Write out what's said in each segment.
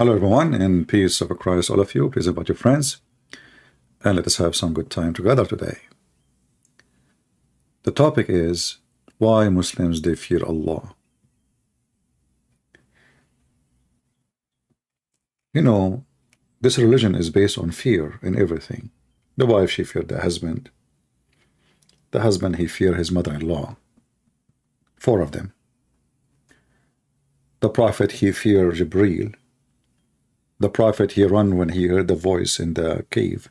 Hello everyone, in peace of Christ all of you. Please invite your friends and let us have some good time together today. The topic is why Muslims they fear Allah. You know, this religion is based on fear in everything. The wife, she feared the husband. The husband, he feared his mother-in-law. 4 of them. The prophet, he feared Jibreel. The prophet, he ran when he heard the voice in the cave.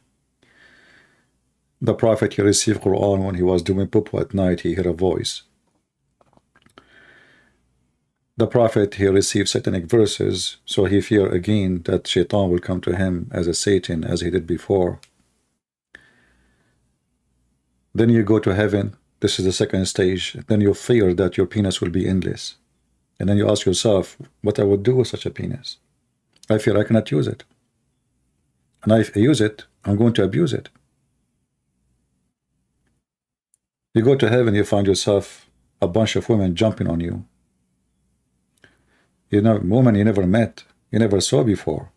The prophet, he received Quran when he was doing poo at night, he heard a voice. The prophet, he received satanic verses, so he feared again that Shaitan will come to him as a Satan as he did before. Then you go to heaven, this is the second stage, then you fear that your penis will be endless. And then you ask yourself, what I would do with such a penis? I fear I cannot use it. And if I use it, I'm going to abuse it. You go to heaven, you find yourself a bunch of women jumping on you. You know, women you never met, you never saw before.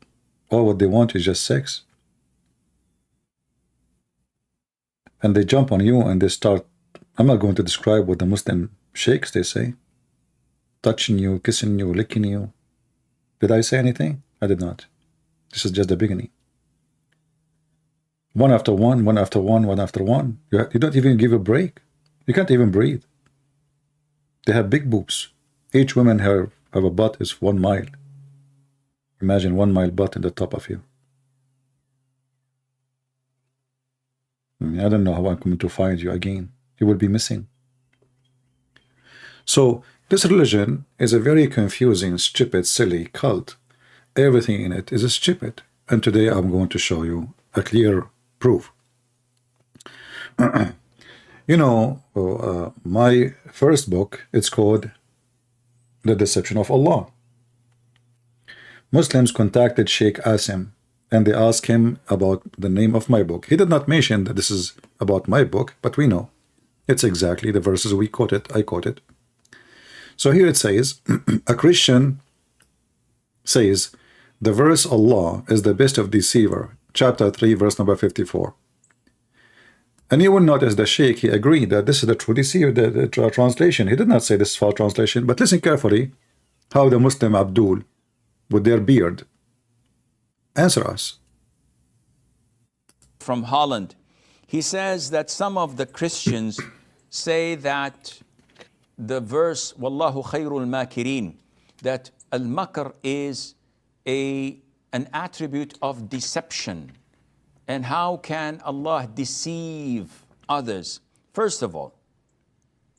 All what they want is just sex. And they jump on you and they start, I'm not going to describe what the Muslim sheikhs they say. Touching you, kissing you, licking you. Did I say anything? I did not. This is just the beginning. One after one, one after one, one after one. You don't even give a break. You can't even breathe. They have big boobs. Each woman have a butt is 1 mile. Imagine 1 mile butt in the top of you. I don't know how I'm going to find you again. You will be missing. So this religion is a very confusing, stupid, silly cult. Everything in it is stupid. And today I'm going to show you a clear proof. You know, my first book, it's called The Deception of Allah. Muslims contacted Sheikh Asim and they asked him about the name of my book. He did not mention that this is about my book, but we know it's exactly the verses we quoted. I quoted. So here it says, a Christian says, the verse Allah is the best of deceiver, chapter 3, verse number 54. And you will notice the Sheikh, he agreed that this is the true deceiver, the translation. He did not say this is false translation, but listen carefully how the Muslim Abdul, with their beard, answer us. From Holland, he says that some of the Christians say that the verse Wallahu khayrul makirin, that al-makr is an attribute of deception. And how can Allah deceive others? First of all,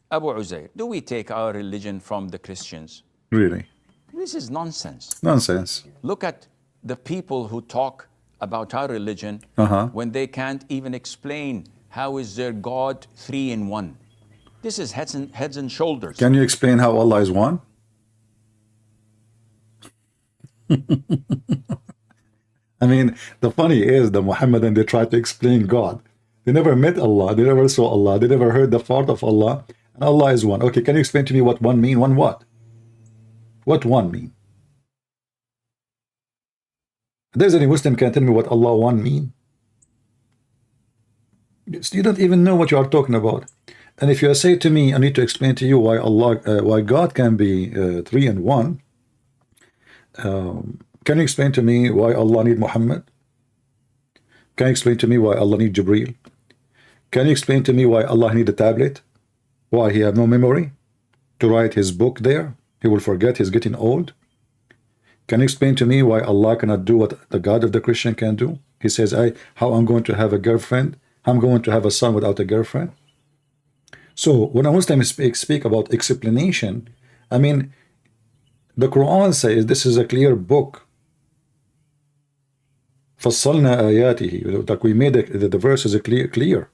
Abu Uzair, do we take our religion from the Christians? Really? This is nonsense. Nonsense. Look at the people who talk about our religion when they can't even explain how is their God 3 in 1. This is heads and shoulders. Can you explain how Allah is one? I mean, the funny is the Muhammadan, they try to explain God. They never met Allah. They never saw Allah. They never heard the part of Allah. And Allah is one. Okay, can you explain to me what one mean? One what? What one mean? If there's any Muslim can tell me what Allah one mean? You don't even know what you are talking about. And if you say to me, I need to explain to you why Allah, why God can be 3 in 1. Can you explain to me why Allah need Muhammad? Can you explain to me why Allah need Jibreel? Can you explain to me why Allah need a tablet? Why he have no memory to write his book there? He will forget, he's getting old. Can you explain to me why Allah cannot do what the God of the Christian can do? He says, how I'm going to have a girlfriend? I'm going to have a son without a girlfriend? So when a Muslim speak about explanation, I mean, the Quran says this is a clear book. فَصَّلْنَا آيَاتِهِ, like we made the verses clear.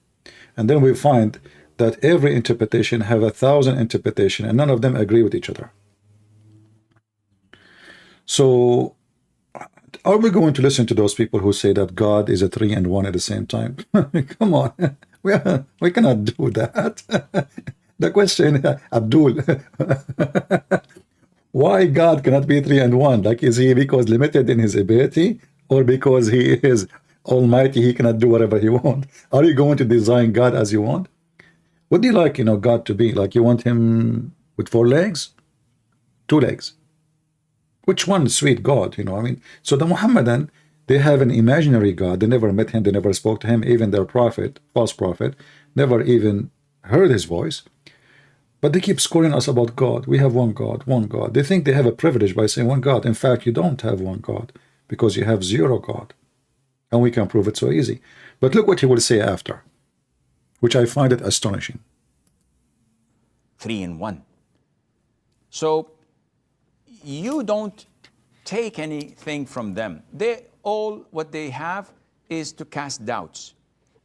And then we find that every interpretation have 1,000 interpretation and none of them agree with each other. So are we going to listen to those people who say that God is a 3 and 1 at the same time? Come on, we cannot do that. The question, Abdul, Why God cannot be 3 and 1? Like, is he because limited in his ability, or because he is almighty, he cannot do whatever he wants? Are you going to design God as you want? What do you like, God to be? Like, you want him with 4 legs? 2 legs? Which one is sweet God? I mean, so the Muhammadan, they have an imaginary God. They never met him. They never spoke to him. Even their prophet, false prophet, never even heard his voice. But they keep scoring us about God. We have one God, one God. They think they have a privilege by saying one God. In fact, you don't have one God, because you have 0 God. And we can prove it so easy. But look what he will say after, which I find it astonishing. 3 in 1. So you don't take anything from them. They all, what they have is to cast doubts.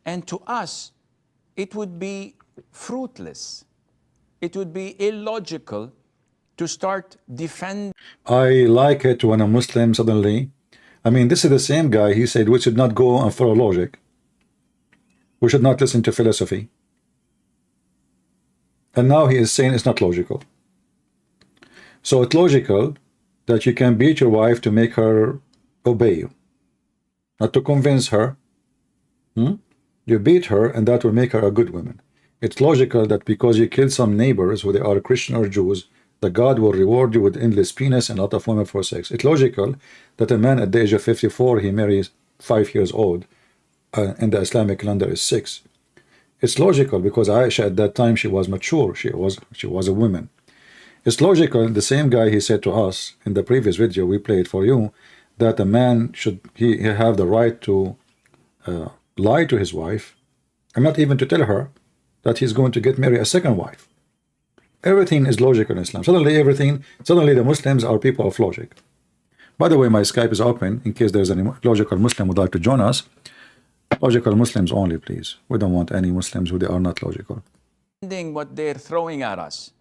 And to us, it would be fruitless. It would be illogical to start defending. I like it when a Muslim suddenly, I mean, this is the same guy, he said we should not go and follow logic. We should not listen to philosophy. And now he is saying it's not logical. So it's logical that you can beat your wife to make her obey you, not to convince her. You beat her, and that will make her a good woman. It's logical that because you kill some neighbors, whether they are Christian or Jews, that God will reward you with endless penis and a lot of women for sex. It's logical that a man at the age of 54, he marries 5 years old, and the Islamic calendar is 6. It's logical because Aisha at that time, she was mature. She was a woman. It's logical, the same guy, he said to us in the previous video we played for you, that a man should he have the right to lie to his wife, and not even to tell her that he's going to get married a second wife. Everything is logical in Islam. Suddenly the Muslims are people of logic. By the way, my Skype is open in case there's any logical Muslim would like to join us. Logical Muslims only, please. We don't want any Muslims who they are not logical. What they're throwing at us.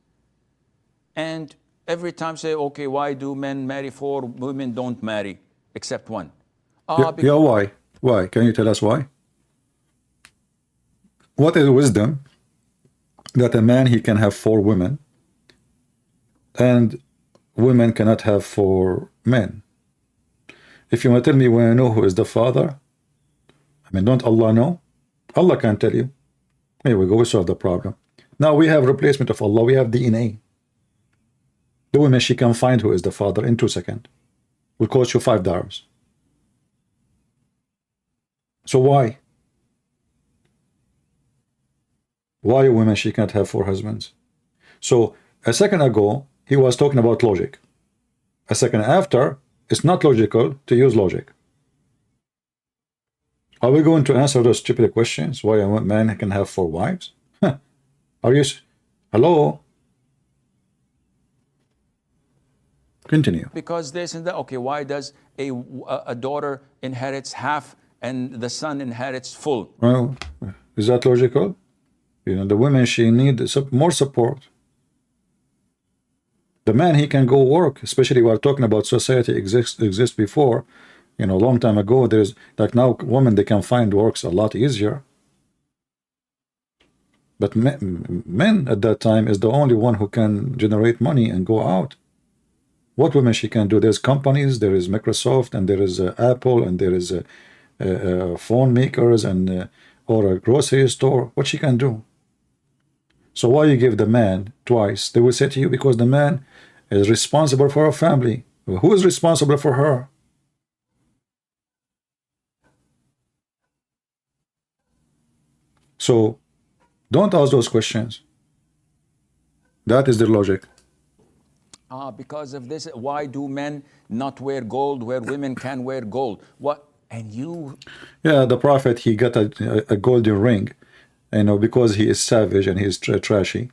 And every time say, okay, why do men marry 4, women don't marry, except 1? Yeah, why? Why? Can you tell us why? What is wisdom that a man, he can have 4 women, and women cannot have 4 men? If you want to tell me when I know who is the father, I mean, don't Allah know? Allah can tell you. Here we go, we solve the problem. Now we have replacement of Allah, we have DNA. The woman, she can find who is the father in 2 seconds. Will cost you $5. So why? Why a woman, she can't have 4 husbands? So a second ago, he was talking about logic. A second after, it's not logical to use logic. Are we going to answer those stupid questions? Why a man can have 4 wives? Are you... Hello? Continue. Because this and that. Okay, why does a daughter inherits half and the son inherits full? Well, is that logical? The women, she needs more support. The man, he can go work, especially we are talking about society exists before, a long time ago. There's like now women, they can find works a lot easier. But men at that time is the only one who can generate money and go out. What women she can do? There's companies, there is Microsoft, and there is Apple, and there is phone makers, and or a grocery store. What she can do? So why you give the man twice? They will say to you, because the man is responsible for a family. Who is responsible for her? So don't ask those questions. That is the logic. Because of this, why do men not wear gold where women can wear gold? What? And you... Yeah, the Prophet, he got a golden ring, because he is savage and he is trashy.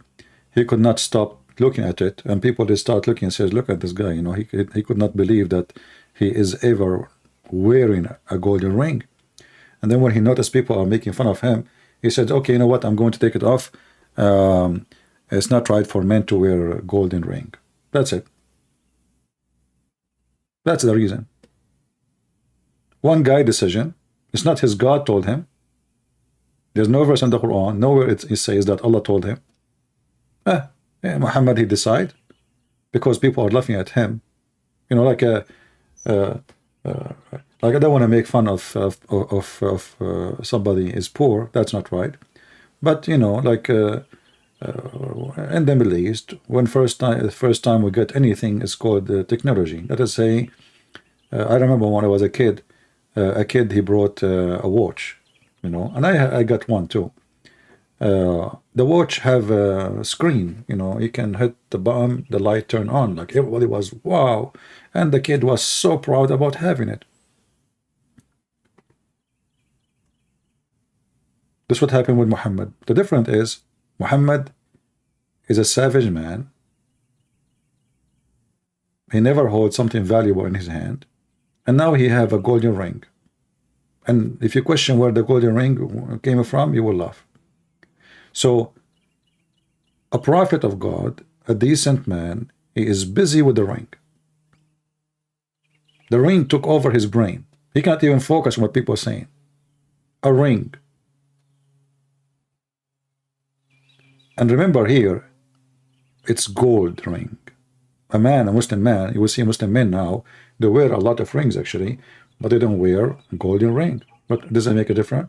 He could not stop looking at it, and people, they start looking and says, look at this guy, he could not believe that he is ever wearing a golden ring. And then when he noticed people are making fun of him, he said, okay, you know what, I'm going to take it off. It's not right for men to wear a golden ring. That's it. That's the reason. One guy decision. It's not his God told him. There's no verse in the Quran, nowhere it says that Allah told him. Muhammad, he decide. because people are laughing at him. You know, like like I don't want to make fun of somebody is poor. That's not right. But you know, like in the Middle East, when the first time we get anything is called technology. Let us say, I remember when I was a kid he brought a watch, you know, and I got one too. The watch have a screen, you know, you can hit the button, the light turn on. Like everybody was wow, and the kid was so proud about having it. This is what happened with Muhammad. The difference is Muhammad is a savage man. He never holds something valuable in his hand, and now he have a golden ring. And if you question where the golden ring came from, you will laugh. So a prophet of God, a decent man, he is busy with the ring. The ring took over his brain. He can't even focus on what people are saying. A ring. And remember here, it's gold ring. A Muslim man, you will see Muslim men now, they wear a lot of rings actually, but they don't wear a golden ring. But does it make a difference?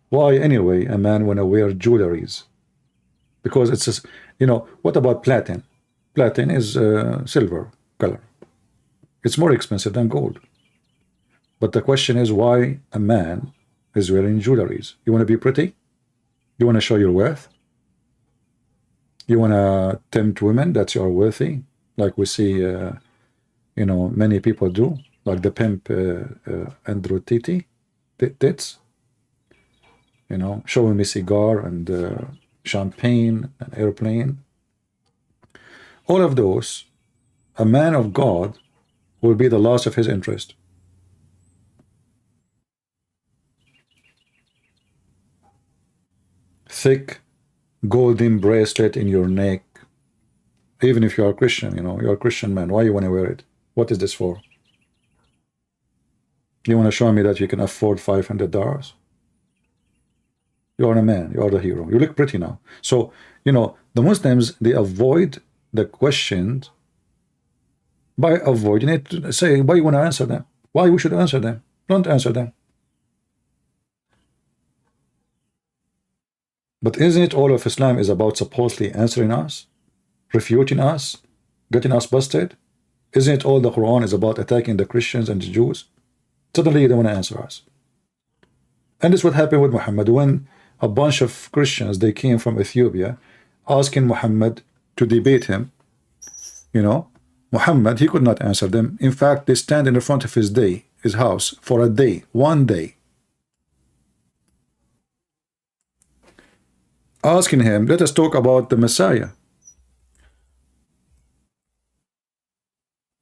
Why anyway a man wanna wear jewelries? Because it's just, you know, what about platinum? Platinum is silver color. It's more expensive than gold. But the question is why a man is wearing jewelries? You want to be pretty? You want to show your worth? You want to tempt women that you are worthy, like we see, you know, many people do, like the pimp Andrew Tits, you know, showing me cigar and champagne and airplane. All of those, a man of God will be the loss of his interest. Thick golden bracelet in your neck, even if you are Christian, you know, you're a Christian man, why you want to wear it? What is this for? You want to show me that you can afford $500? You are a man, you are the hero, you look pretty now. So, you know, the Muslims, they avoid the questions by avoiding it. Say, why you want to answer them? Why we should answer them? Don't answer them. But isn't it all of Islam is about supposedly answering us, refuting us, getting us busted? Isn't it all the Quran is about attacking the Christians and the Jews? Suddenly you don't want to answer us. And this is what happened with Muhammad when a bunch of Christians, they came from Ethiopia asking Muhammad to debate him. You know, Muhammad, he could not answer them. In fact, they stand in the front of his house for a day, one day, asking him, let us talk about the Messiah.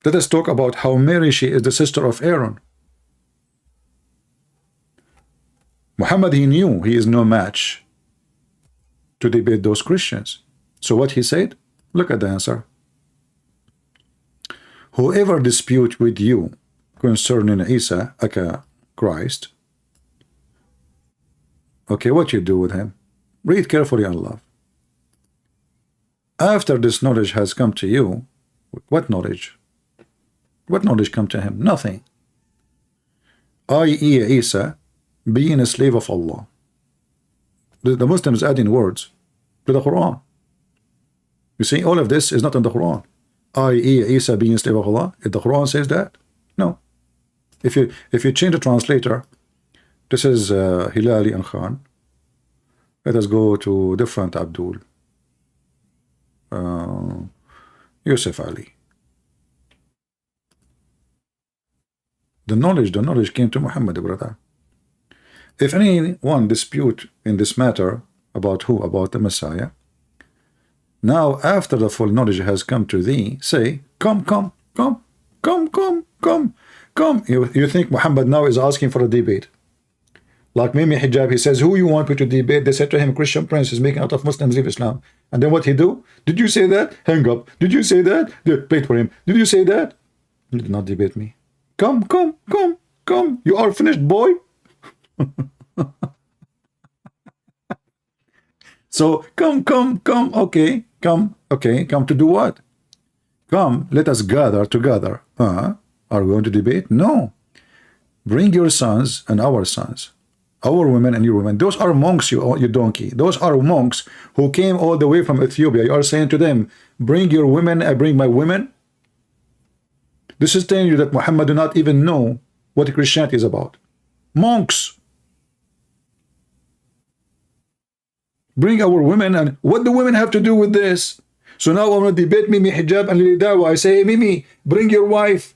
Let us talk about how Mary, she is the sister of Aaron. Muhammad, he knew he is no match to debate those Christians. So what he said? Look at the answer. Whoever dispute with you concerning Isa, aka Christ, okay, what you do with him? Read carefully and love. After this knowledge has come to you, what knowledge? What knowledge come to him? Nothing. I.e. Isa being a slave of Allah. The Muslims adding words to the Quran. You see, all of this is not in the Quran. I.e. Isa being a slave of Allah. If the Quran says that, no. If you change the translator, this is Hilali and Khan. Let us go to different Abdul. Yusuf Ali. The knowledge came to Muhammad, brother. If anyone dispute in this matter about who? About the Messiah. Now, after the full knowledge has come to thee, say, come. You think Muhammad now is asking for a debate? Like Mimi Hijab, he says, who you want me to debate? They said to him, Christian prince is making out of Muslims leave Islam. And then what he do? Did you say that? Hang up. Did you say that? Wait for him. Did you say that? You did not debate me. Come. You are finished, boy. So come. Okay, come to do what? Come, let us gather together. Are we going to debate? No. Bring your sons and our sons, our women and your women. Those are monks, you donkey. Those are monks who came all the way from Ethiopia. You are saying to them, bring your women, I bring my women. This is telling you that Muhammad do not even know what Christianity is about. Monks. Bring our women, and what do women have to do with this? So now I want to debate Mimi Hijab and Lili Dawah. I say, hey, Mimi, bring your wife.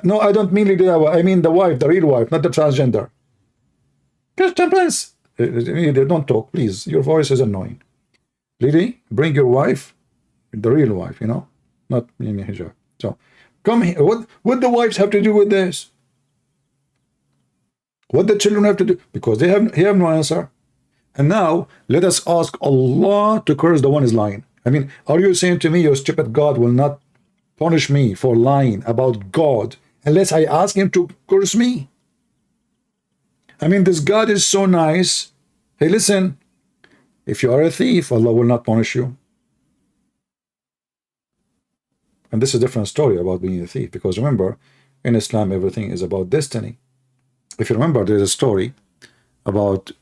No, I don't mean Lili Dawah. I mean the wife, the real wife, not the transgender. Christian Prince. Don't talk, please. Your voice is annoying. Lily, bring your wife, the real wife, you know, not Mimi Hijab. So come here. What the wives have to do with this? What the children have to do? Because they have no answer. And now let us ask Allah to curse the one who is lying. I mean, are you saying to me your stupid God will not punish me for lying about God unless I ask him to curse me? I mean, this God is so nice. Hey, listen, if you are a thief, Allah will not punish you. And this is a different story about being a thief, because remember, in Islam, everything is about destiny. If you remember, there's a story about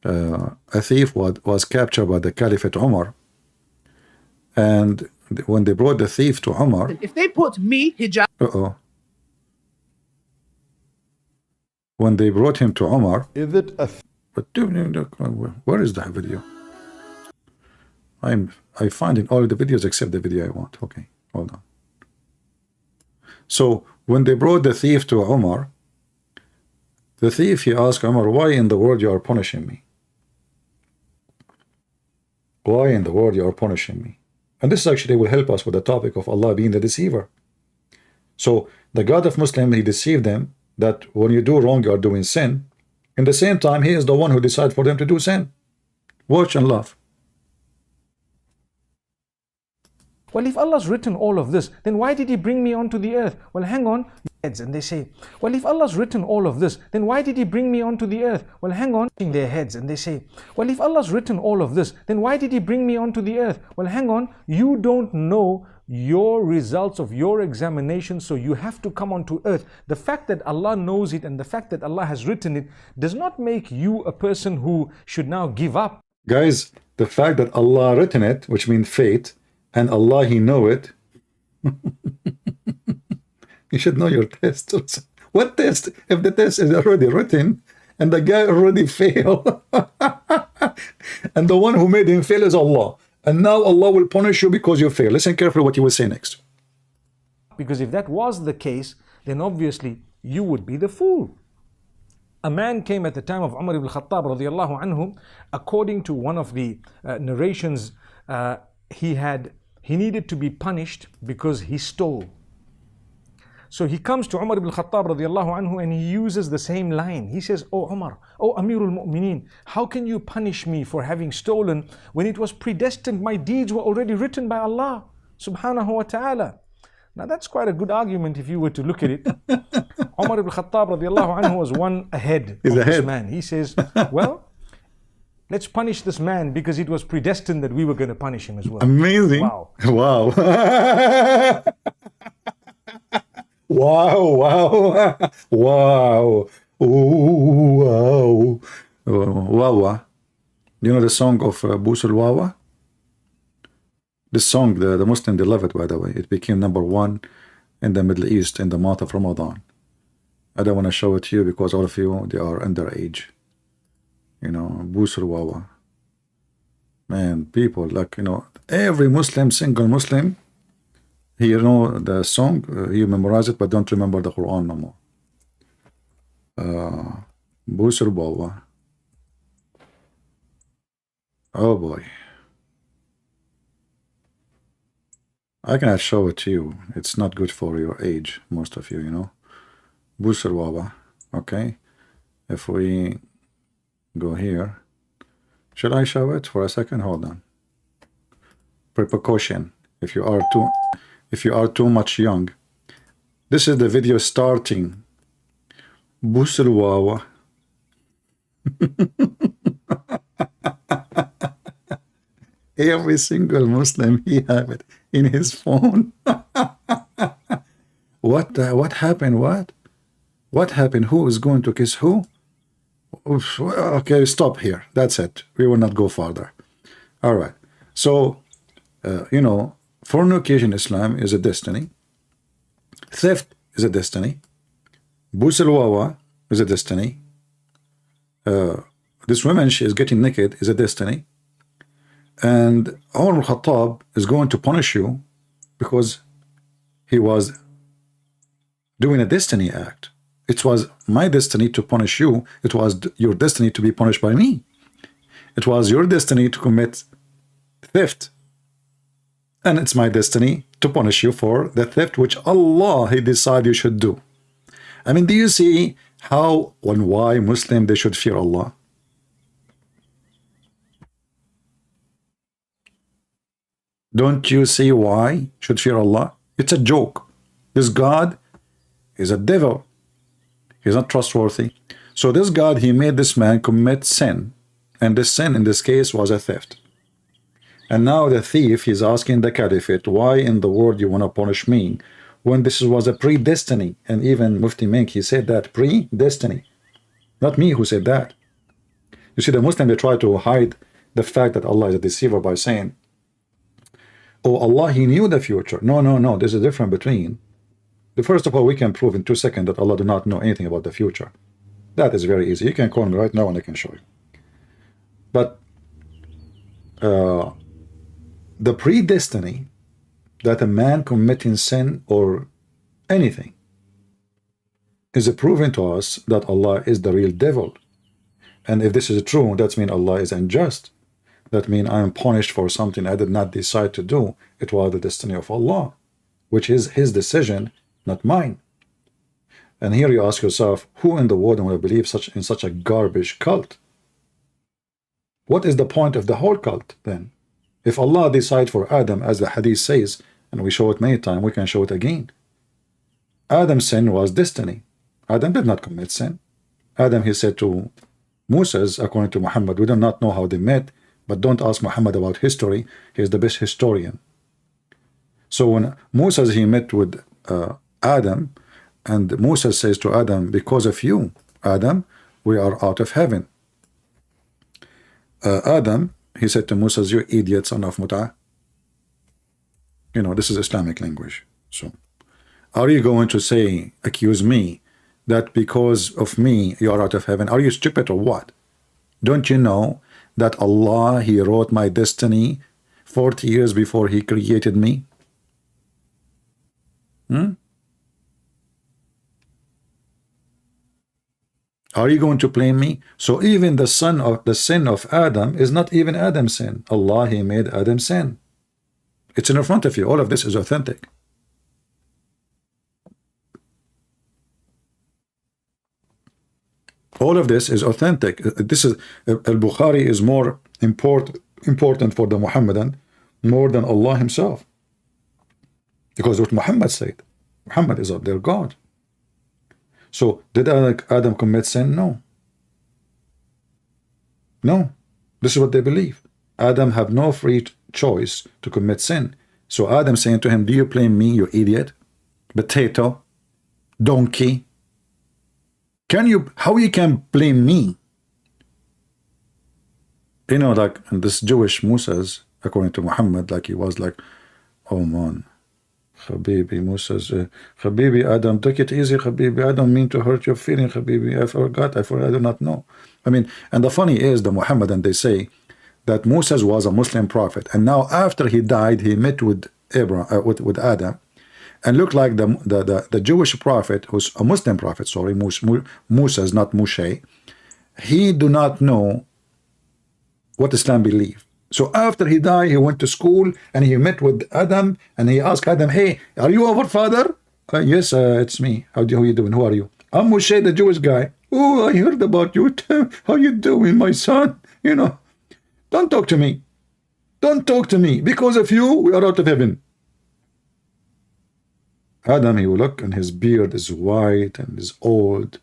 a thief was captured by the Caliphate Umar, and when they brought the thief to Umar, if they put me, Hijab, when they brought him to Umar, Is it a where is the video? I find in all the videos except the video I want. Okay, hold on. So when they brought the thief to Umar, the thief, he asked Umar, why in the world you are punishing me? Why in the world you are punishing me? And this actually will help us with the topic of Allah being the deceiver. So the God of Muslim, he deceived them that when you do wrong, you are doing sin. In the same time, he is the one who decides for them to do sin. Watch and laugh. Well, if Allah's written all of this, then why did he bring me onto the earth? Well, hang on. Heads, and they say, well, if Allah's written all of this, then why did he bring me onto the earth? Well, hang on. In their heads, and they say, well, if Allah's written all of this, then why did he bring me onto the earth? Well, hang on. You don't know your results of your examination, so you have to come onto earth. The fact that Allah knows it and the fact that Allah has written it does not make you a person who should now give up. Guys, the fact that Allah written it, which means fate, and Allah, he know it. You should know your test. What test? If the test is already written and the guy already failed, and the one who made him fail is Allah, and now Allah will punish you because you fail. Listen carefully what he will say next. Because if that was the case, then obviously you would be the fool. A man came at the time of Umar ibn Khattab radiallahu anhu. According to one of the narrations, he needed to be punished because he stole. So he comes to Umar ibn Khattab radiallahu anhu and he uses the same line. He says, "Oh Umar, oh Amirul Mu'mineen, how can you punish me for having stolen when it was predestined? My deeds were already written by Allah subhanahu wa ta'ala." Now that's quite a good argument if you were to look at it. Umar ibn Khattab radiallahu anhu was one ahead of this man. He says, well, let's punish this man because it was predestined that we were going to punish him as well. Amazing. Wow. Wow. Wow, wow, wow, Wawa. You know the song of Busul Wawa? This song, the Muslim, they love it, by the way. It became #1 in the Middle East in the month of Ramadan. I don't want to show it to you because all of you, they are underage. You know, Busul Wawa. Man, people, like, you know, every Muslim, single Muslim, he know the song, he memorize it, but don't remember the Quran no more. Busur Bawa. Oh boy. I cannot show it to you. It's not good for your age, most of you, you know. Busur Bawa. Okay. If we go here, should I show it for a second? Hold on. Precaution. If you are too much young, this is the video starting. Busur Wawa. Every single Muslim, he have it in his phone. What happened? What happened? Who is going to kiss who? Oof, okay, stop here. That's it. We will not go further. All right. So, you know, fornication in Islam is a destiny. Theft is a destiny. Busalwawa is a destiny. This woman, she is getting naked, is a destiny. And Umar al-Khattab is going to punish you because he was doing a destiny act. It was my destiny to punish you. It was your destiny to be punished by me. It was your destiny to commit theft. And it's my destiny to punish you for the theft which Allah, He decided you should do. I mean, do you see how and why Muslim they should fear Allah? Don't you see why should fear Allah? It's a joke. This God is a devil. He's not trustworthy. So this God, he made this man commit sin. And this sin in this case was a theft. And now the thief, he's asking the caliphate, why in the world you want to punish me when this was a predestiny? And even Mufti Menk, he said that, predestiny. Not me who said that. You see, the Muslim, they try to hide the fact that Allah is a deceiver by saying, oh, Allah, he knew the future. No, no, no, there's a difference between. First of all, we can prove in 2 seconds that Allah do not know anything about the future. That is very easy. You can call me right now and I can show you. But the predestiny that a man committing sin or anything is a proven to us that Allah is the real devil. And if this is true, that means Allah is unjust. That means I am punished for something I did not decide to do. It was the destiny of Allah, which is His decision, not mine. And here you ask yourself, who in the world will believe in such a garbage cult? What is the point of the whole cult then? If Allah decides for Adam, as the hadith says, and we show it many times, we can show it again. Adam's sin was destiny. Adam did not commit sin. Adam, he said to Moses, according to Muhammad, we do not know how they met, but don't ask Muhammad about history. He is the best historian. So when Moses, he met with Adam, and Moses says to Adam, because of you, Adam, we are out of heaven. Adam, he said to Moses, you idiot, son of Mut'ah. You know, this is Islamic language. So, are you going to say, accuse me, that because of me, you are out of heaven? Are you stupid or what? Don't you know that Allah, He wrote my destiny 40 years before He created me? Are you going to blame me? So even the sin of Adam is not even Adam's sin. Allah, He made Adam sin. It's in front of you. All of this is authentic. All of this is authentic. This is Al-Bukhari is more important for the Muhammadan more than Allah Himself. Because what Muhammad said, Muhammad is their God. So did Adam commit sin? No. No. This is what they believe. Adam have no free choice to commit sin. So Adam saying to him, do you blame me, you idiot? Potato? Donkey? How you can blame me? You know, like this Jewish Moses, according to Muhammad, like he was like, oh man, Habibi, Moses, Habibi, Adam, take it easy, Habibi, I don't mean to hurt your feeling, Habibi, I forgot, I do not know. I mean, and the funny is, the Muhammadan, they say that Moses was a Muslim prophet, and now after he died, he met with with Adam, and looked like the Jewish prophet, who's a Muslim prophet, sorry, Moses, not Moshe, he do not know what Islam believe. So after he died, he went to school and he met with Adam and he asked Adam, hey, are you our father? Yes, it's me. How you doing? Who are you? I'm Moshe, the Jewish guy. Oh, I heard about you. How you doing, my son? You know, don't talk to me. Don't talk to me. Because of you, we are out of heaven. Adam, he will look and his beard is white and is old.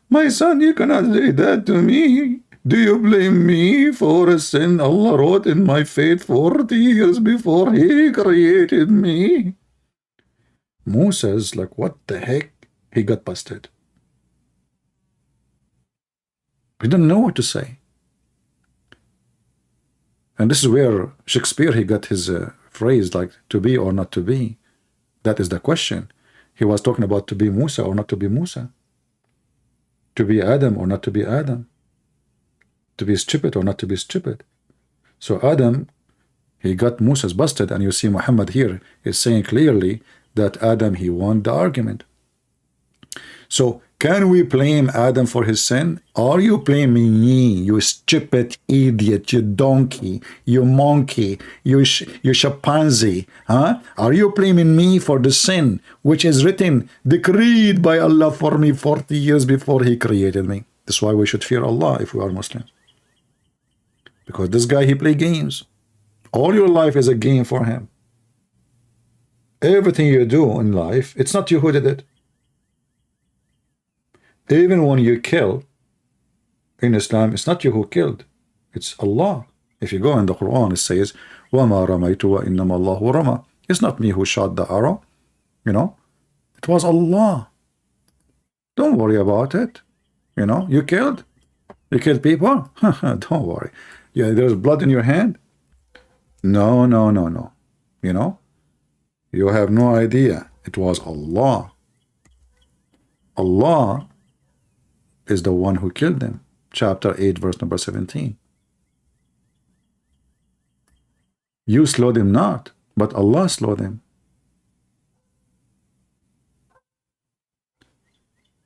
My son, you cannot say that to me. Do you blame me for a sin Allah wrote in my fate 40 years before He created me? Moses, like, what the heck? He got busted. He didn't know what to say. And this is where Shakespeare, he got his phrase, like, to be or not to be. That is the question. He was talking about to be Musa or not to be Musa. To be Adam or not to be Adam. To be stupid or not to be stupid. So Adam, he got Moses busted, and you see Muhammad here is saying clearly that Adam, he won the argument. So can we blame Adam for his sin? Are you blaming me, you stupid idiot, you donkey, you monkey, you chimpanzee? Huh? Are you blaming me for the sin which is written, decreed by Allah for me 40 years before He created me? That's why we should fear Allah if we are Muslims. Because this guy, he play games. All your life is a game for him. Everything you do in life, it's not you who did it. Even when you kill in Islam, it's not you who killed, it's Allah. If you go in the Quran, it says, وَمَا رَمَيْتُ وَإِنَّمَا اللَّهُ رَمَى. It's not me who shot the arrow, you know, it was Allah. Don't worry about it. You know, you killed people. Don't worry. Yeah, there's blood in your hand. No. You know, you have no idea. It was Allah. Allah is the one who killed them. Chapter 8, verse number 17. You slowed him not, but Allah slowed him.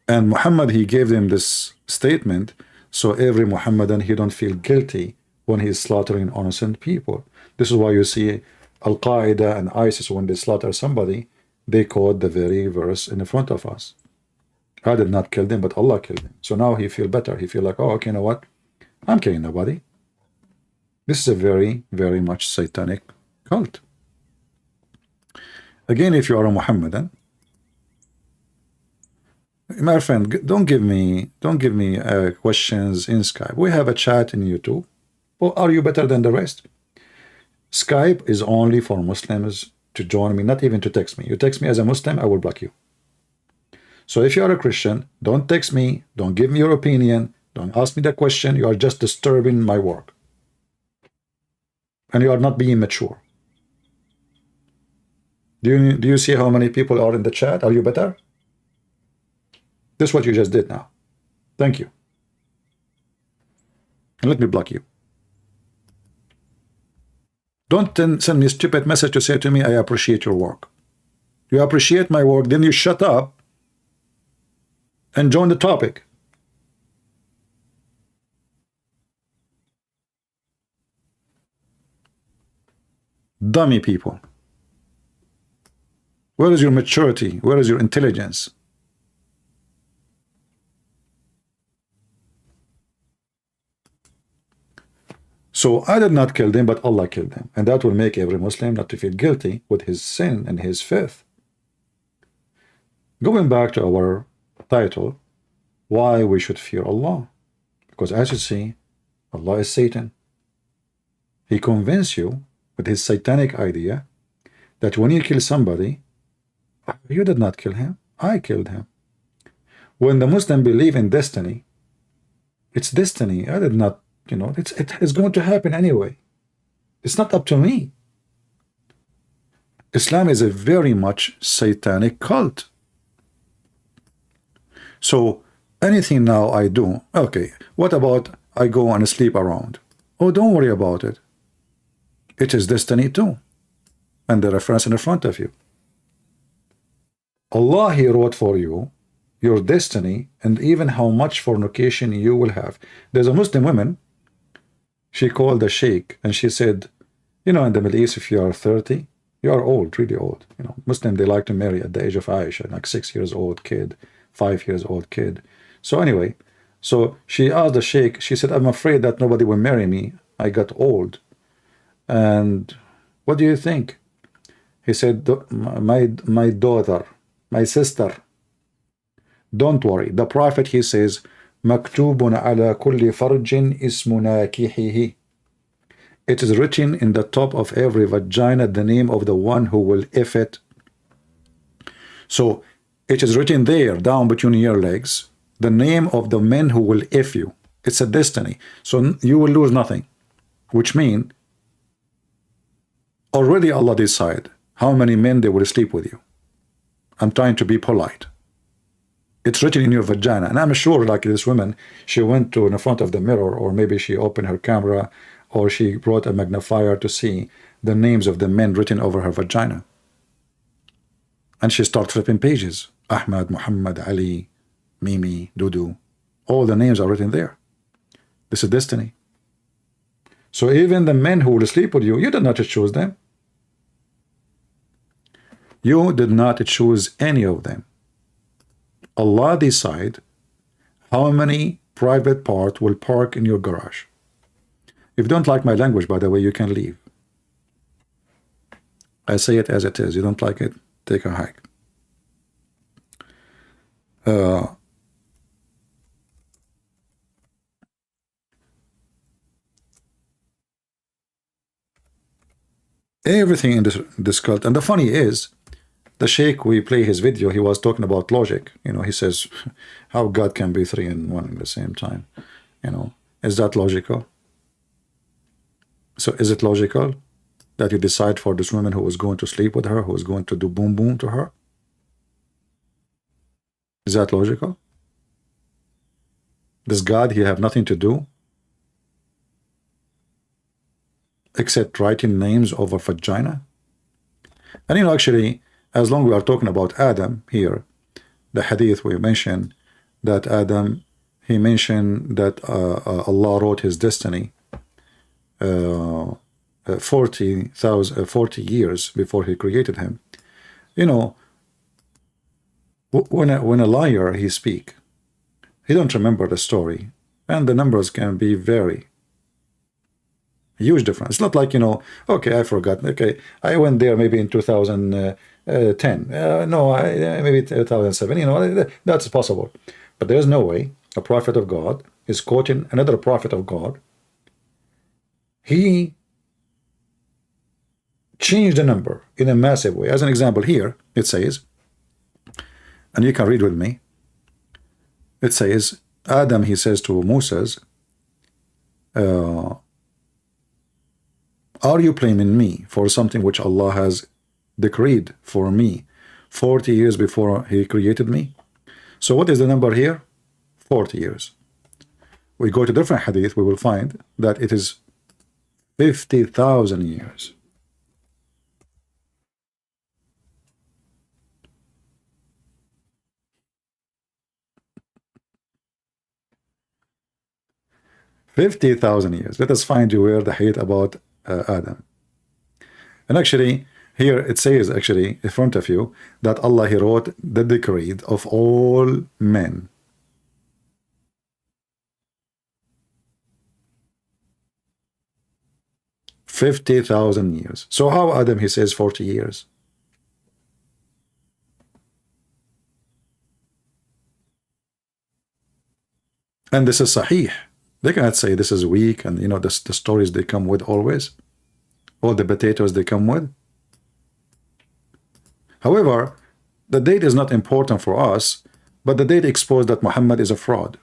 And Muhammad, he gave them this statement, so every Muhammadan, he don't feel guilty when he's slaughtering innocent people. This is why you see Al-Qaeda and ISIS, when they slaughter somebody, they quote the very verse in the front of us. I did not kill them, but Allah killed them. So now he feel better. He feel like, oh, okay, you know what? I'm killing nobody. This is a very, very much satanic cult. Again, if you are a Muhammadan, my friend, don't give me questions in Skype. We have a chat in YouTube. Well, are you better than the rest? Skype is only for Muslims to join me, not even to text me. You text me as a Muslim, I will block you. So if you are a Christian, don't text me, don't give me your opinion, don't ask me the question. You are just disturbing my work. And you are not being mature. Do you see how many people are in the chat? Are you better? This is what you just did now. Thank you. And let me block you. Don't send me a stupid message to say to me, I appreciate your work. You appreciate my work, then you shut up and join the topic. Dummy people. Where is your maturity? Where is your intelligence? So I did not kill them, but Allah killed them. And that will make every Muslim not to feel guilty with his sin and his faith. Going back to our title, why we should fear Allah. Because as you see, Allah is Satan. He convinced you with his satanic idea that when you kill somebody, you did not kill him, I killed him. When the Muslim believe in destiny, it's destiny. I did not, you know, it is going to happen anyway. It's not up to me. Islam is a very much satanic cult. So anything now I do, okay, what about I go and sleep around? Oh, don't worry about it. It is destiny too. And the reference in the front of you. Allah, He wrote for you your destiny and even how much fornication you will have. There's a Muslim woman, she called the sheikh and she said, you know, in the Middle East, if you are 30, you are old, really old. You know, Muslim, they like to marry at the age of Aisha, like 6 years old kid, 5 years old kid. So anyway, so she asked the sheikh, she said, I'm afraid that nobody will marry me. I got old. And what do you think? He said, my daughter, my sister, don't worry. The Prophet, he says, مكتوب على كل فرج اسم ناكحه. It is written in the top of every vagina the name of the one who will if it. So it is written there down between your legs the name of the men who will if you. It's a destiny. So you will lose nothing, which means already Allah decide how many men they will sleep with you. I'm trying to be polite. It's written in your vagina, and I'm sure like this woman, she went to in the front of the mirror, or maybe she opened her camera, or she brought a magnifier to see the names of the men written over her vagina, and she started flipping pages. Ahmed, Muhammad, Ali, Mimi, Dudu, all the names are written there. This is destiny. So even the men who will sleep with you, you did not choose them. You did not choose any of them. Allah decide how many private part will park in your garage. If you don't like my language, by the way, you can leave. I say it as it is. You don't like it, take a hike. Everything in this cult. And the funny is, the Sheikh, we play his video, he was talking about logic. You know, he says how God can be three and one at the same time. You know, is that logical? So is it logical that you decide for this woman who was going to sleep with her, who was going to do boom boom to her? Is that logical? Does God, he have nothing to do except writing names over vagina? And you know, actually, as long as we are talking about Adam here, the hadith we mentioned that Adam, he mentioned that Allah wrote his destiny 40 years before he created him. You know, when a liar he speak, he don't remember the story, and the numbers can be very huge difference. It's not like, you know, okay, I forgot. Okay, I went there maybe in 2010. No, maybe 2007. You know, that's possible. But there's no way a prophet of God is quoting another prophet of God. He changed the number in a massive way. As an example, here it says, and you can read with me. It says, Adam, he says to Moses, are you blaming me for something which Allah has decreed for me 40 years before he created me? So what is the number here? 40 years. We go to different hadith, we will find that it is 50,000 years. $50,000 years. Let us find you where the hadith about Adam. And actually, here it says, actually, in front of you, that Allah, he wrote the decree of all men. $50,000 years. So how Adam, he says 40 years? And this is sahih. They cannot say this is weak, and you know the stories they come with always, all the potatoes they come with. However, the date is not important for us, but the date exposed that Muhammad is a fraud.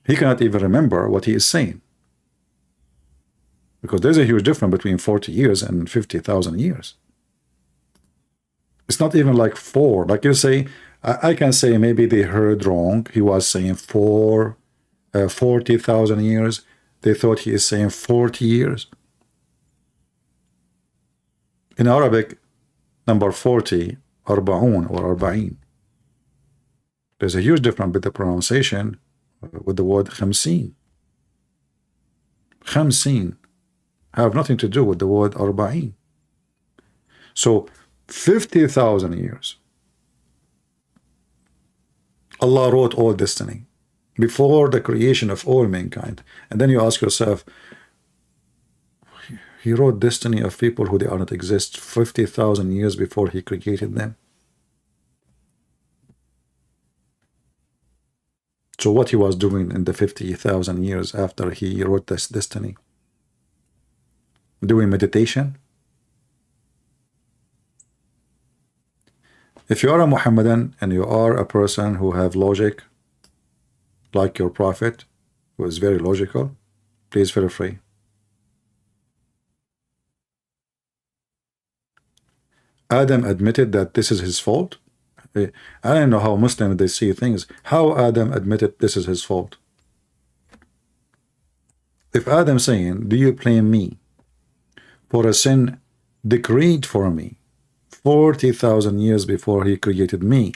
He cannot even remember what he is saying, because there's a huge difference between 40 years and 50,000 years. It's not even like 4. Like you say, I can say maybe they heard wrong. He was saying 40,000 years. They thought he is saying 40 years. In Arabic, number 40, arba'un or arba'in. There's a huge difference with the pronunciation with the word khamseen. Khamseen have nothing to do with the word arba'in. So 50,000 years. Allah wrote all destiny before the creation of all mankind. And then you ask yourself, he wrote destiny of people who they are not exist 50,000 years before he created them. to what he was doing in the 50,000 years after he wrote this destiny? Doing meditation? If you are a Muhammadan and you are a person who have logic, like your prophet, who is very logical, please feel free. Adam admitted that this is his fault. I don't know how Muslims they see things. How Adam admitted this is his fault? If Adam saying, do you blame me for a sin decreed for me 40,000 years before he created me,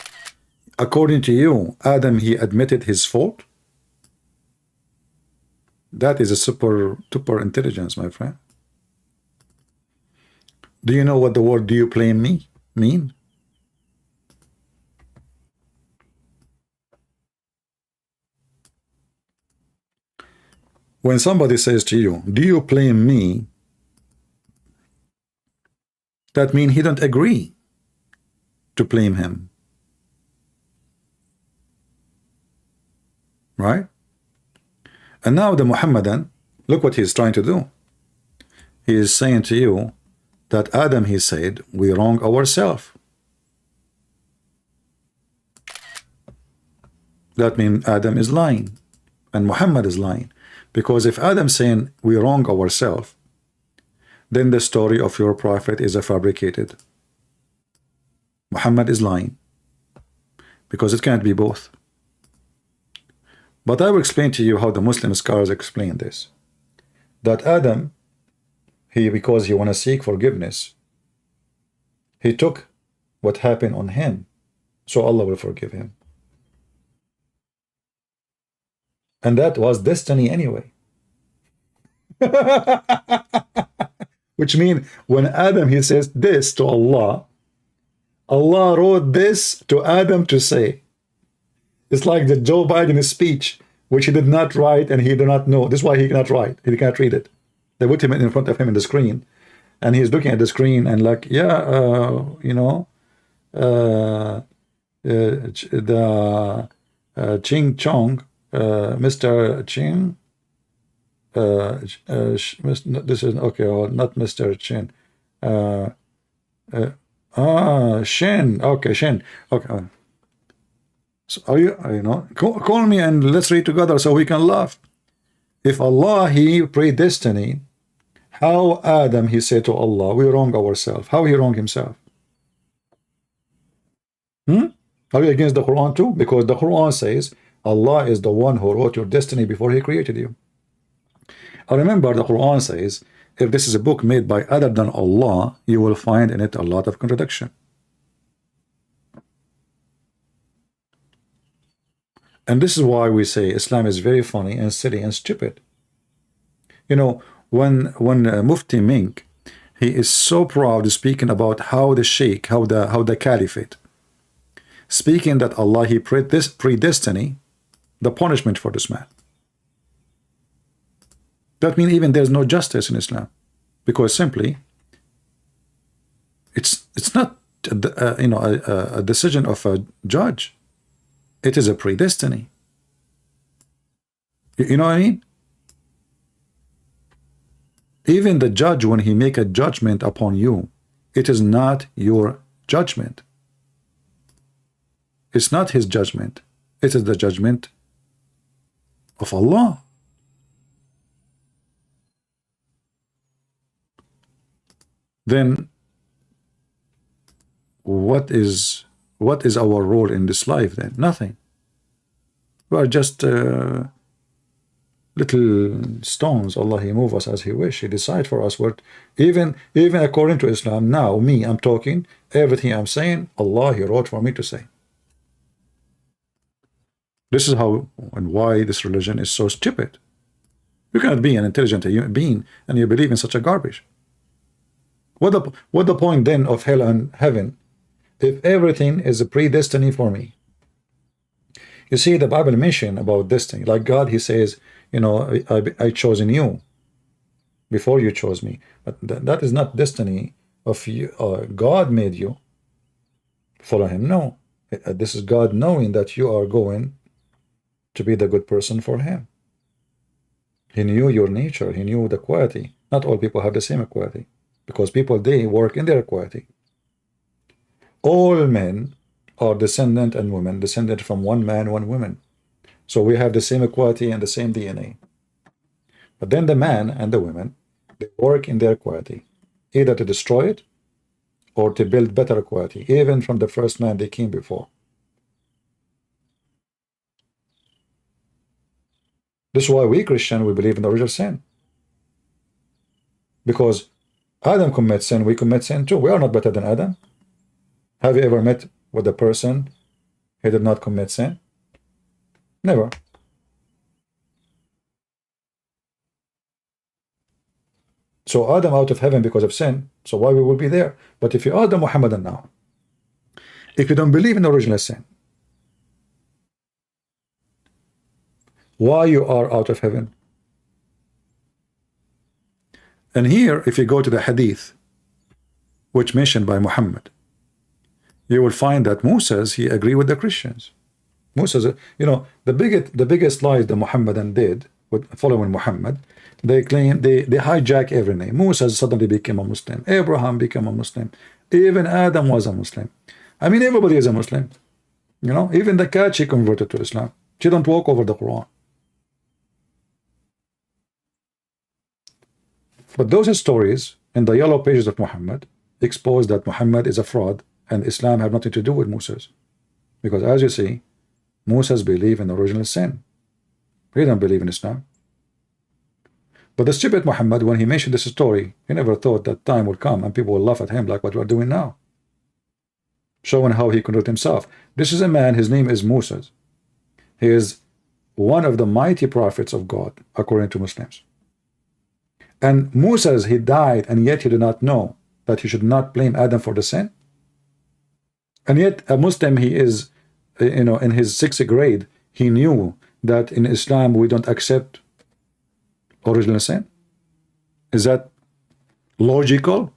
according to you, Adam, he admitted his fault? That is a super intelligence, my friend. Do you know what the word "do you blame me" mean? When somebody says to you, "Do you blame me?" that means he don't agree to blame him, right? And now the Muhammadan, look what he's trying to do. He is saying to you that Adam, he said, we wrong ourselves. That means Adam is lying and Muhammad is lying. Because if Adam saying we wrong ourselves, then the story of your prophet is a fabricated. Muhammad is lying. Because it can't be both. But I will explain to you how the Muslim scholars explain this. That Adam, because he want to seek forgiveness, he took what happened on him, so Allah will forgive him. And that was destiny anyway. Which means when Adam, he says this to Allah, Allah wrote this to Adam to say. It's like the Joe Biden speech, which he did not write and he did not know. This is why he cannot write. He can't read it. They put him in front of him in the screen, and he's looking at the screen and like, yeah, you know, the Ching Chong, Mr. Ching, this is okay, well, not Mr. Chin. Shin, okay, Shin, okay. So are you know, call me and let's read together so we can laugh. If Allah, he predestined, how Adam, he said to Allah, we wrong ourselves. How he wrong himself? Are you against the Quran too? Because the Quran says Allah is the one who wrote your destiny before he created you. I remember the Quran says, if this is a book made by other than Allah, you will find in it a lot of contradiction. And this is why we say Islam is very funny and silly and stupid. You know, when Mufti Menk, he is so proud speaking about how the Sheikh, how the Caliphate, speaking that Allah, he predestined the punishment for this man. That means even there's no justice in Islam, because simply it's not you know, a decision of a judge. It is a predestiny. You know what I mean? Even the judge, when he make a judgment upon you, it is not your judgment. It's not his judgment. It is the judgment of Allah. Then what is our role in this life then? Nothing. We are just little stones. Allah, he move us as he wish. He decide for us what, even according to Islam, now me, I'm talking, everything I'm saying, Allah, he wrote for me to say. This is how and why this religion is so stupid. You cannot be an intelligent human being and you believe in such a garbage. What the point then of hell and heaven if everything is a predestiny for me? You see, the Bible mention about destiny, like God, he says, you know, I chosen you before you chose me. But that is not destiny of you. God made you follow him. No, this is God knowing that you are going to be the good person for him. He knew your nature. He knew the quality. Not all people have the same quality, because people, they work in their quality. All men are descendant and women descended from one man, one woman. So we have the same equality and the same DNA. But then the man and the women, they work in their quality, either to destroy it or to build better quality, even from the first man they came before. This is why we Christian, we believe in the original sin. Because Adam commits sin, we commit sin too. We are not better than Adam. Have you ever met with a person who did not commit sin? Never. So Adam out of heaven because of sin, so why we will be there? But if you are the Muhammadan now, if you don't believe in the original sin, why you are out of heaven? And here, if you go to the hadith, which mentioned by Muhammad, you will find that Moses, he agreed with the Christians. Moses, you know, the biggest lies the Muhammadan did with following Muhammad, they claim they hijack every name. Moses suddenly became a Muslim. Abraham became a Muslim. Even Adam was a Muslim. I mean, everybody is a Muslim. You know, even the cat, she converted to Islam. She don't walk over the Quran. But those stories in the yellow pages of Muhammad expose that Muhammad is a fraud and Islam have nothing to do with Moses. Because as you see, Moses believed in the original sin. He didn't believe in Islam. But the stupid Muhammad, when he mentioned this story, he never thought that time would come and people will laugh at him like what we're doing now. Showing how he converted himself. This is a man, his name is Moses. He is one of the mighty prophets of God, according to Muslims. And Moses, he died, and yet he did not know that he should not blame Adam for the sin. And yet a Muslim, he is, you know, in his 6th grade, he knew that in Islam we don't accept original sin. Is that logical?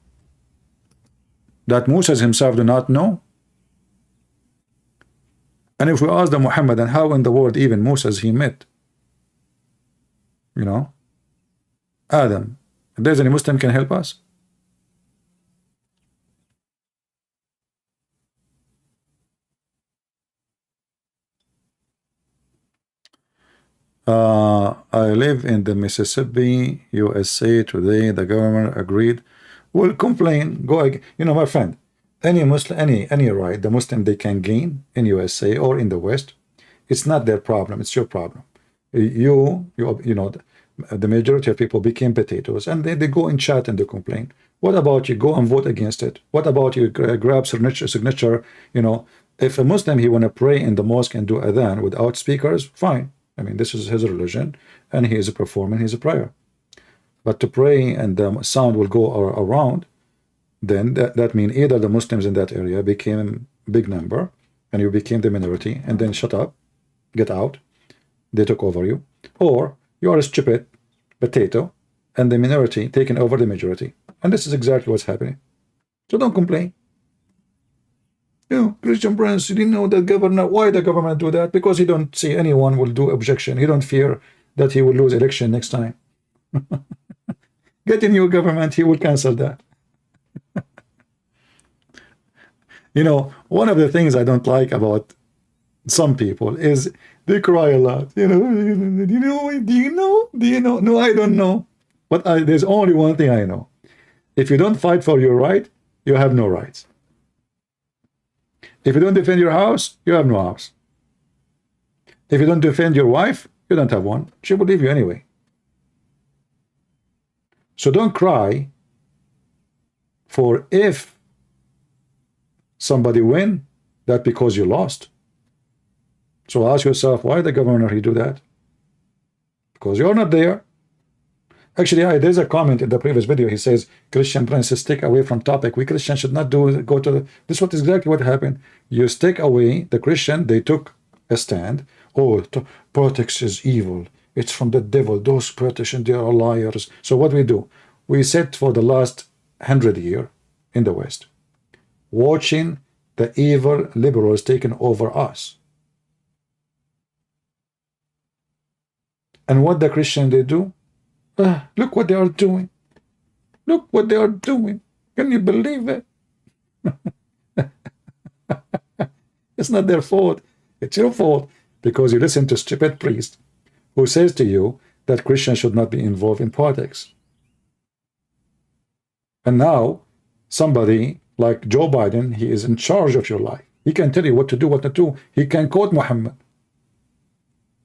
That Moses himself do not know? And if we ask the Muhammadan, how in the world even Moses he met, you know, Adam, if there's any Muslim can help us? I live in the Mississippi, USA. Today the government agreed. Will complain. Go again. You know, my friend, any Muslim, any right the Muslim they can gain in USA or in the West, it's not their problem. It's your problem. You know, the majority of people became potatoes, and they go in chat and they complain. What about you go and vote against it? What about you grab signature? You know, if a Muslim he want to pray in the mosque and do adhan without speakers, fine. I mean, this is his religion, and he is performing his prayer. But to pray and the sound will go around, then that means either the Muslims in that area became a big number, and you became the minority, and then shut up, get out, they took over you, or you are a stupid potato, and the minority taking over the majority. And this is exactly what's happening. So don't complain. You know, Christian Prince, you didn't know the governor. Why the government do that? Because he don't see anyone will do objection. He don't fear that he will lose election next time. Get a new government, he will cancel that. You know, one of the things I don't like about some people is they cry a lot. You know, do you know? No, I don't know. But there's only one thing I know. If you don't fight for your right, you have no rights. If you don't defend your house, you have no house. If you don't defend your wife, you don't have one. She will leave you anyway. So don't cry for if somebody win, that because you lost. So ask yourself, why the governor he do that? Because you're not there. Actually, there's a comment in the previous video. He says, Christian princes stick away from topic. We Christians should not go to the... This is what exactly what happened. You stick away. The Christian, they took a stand. Oh, politics is evil. It's from the devil. Those politicians, they are liars. So what we do? We sit for the last 100 years in the West, watching the evil liberals taking over us. And what the Christian they do? Look what they are doing. Look what they are doing. Can you believe it? It's not their fault. It's your fault because you listen to stupid priest who says to you that Christians should not be involved in politics. And now somebody like Joe Biden, he is in charge of your life. He can tell you what to do, what not to do. He can quote Muhammad.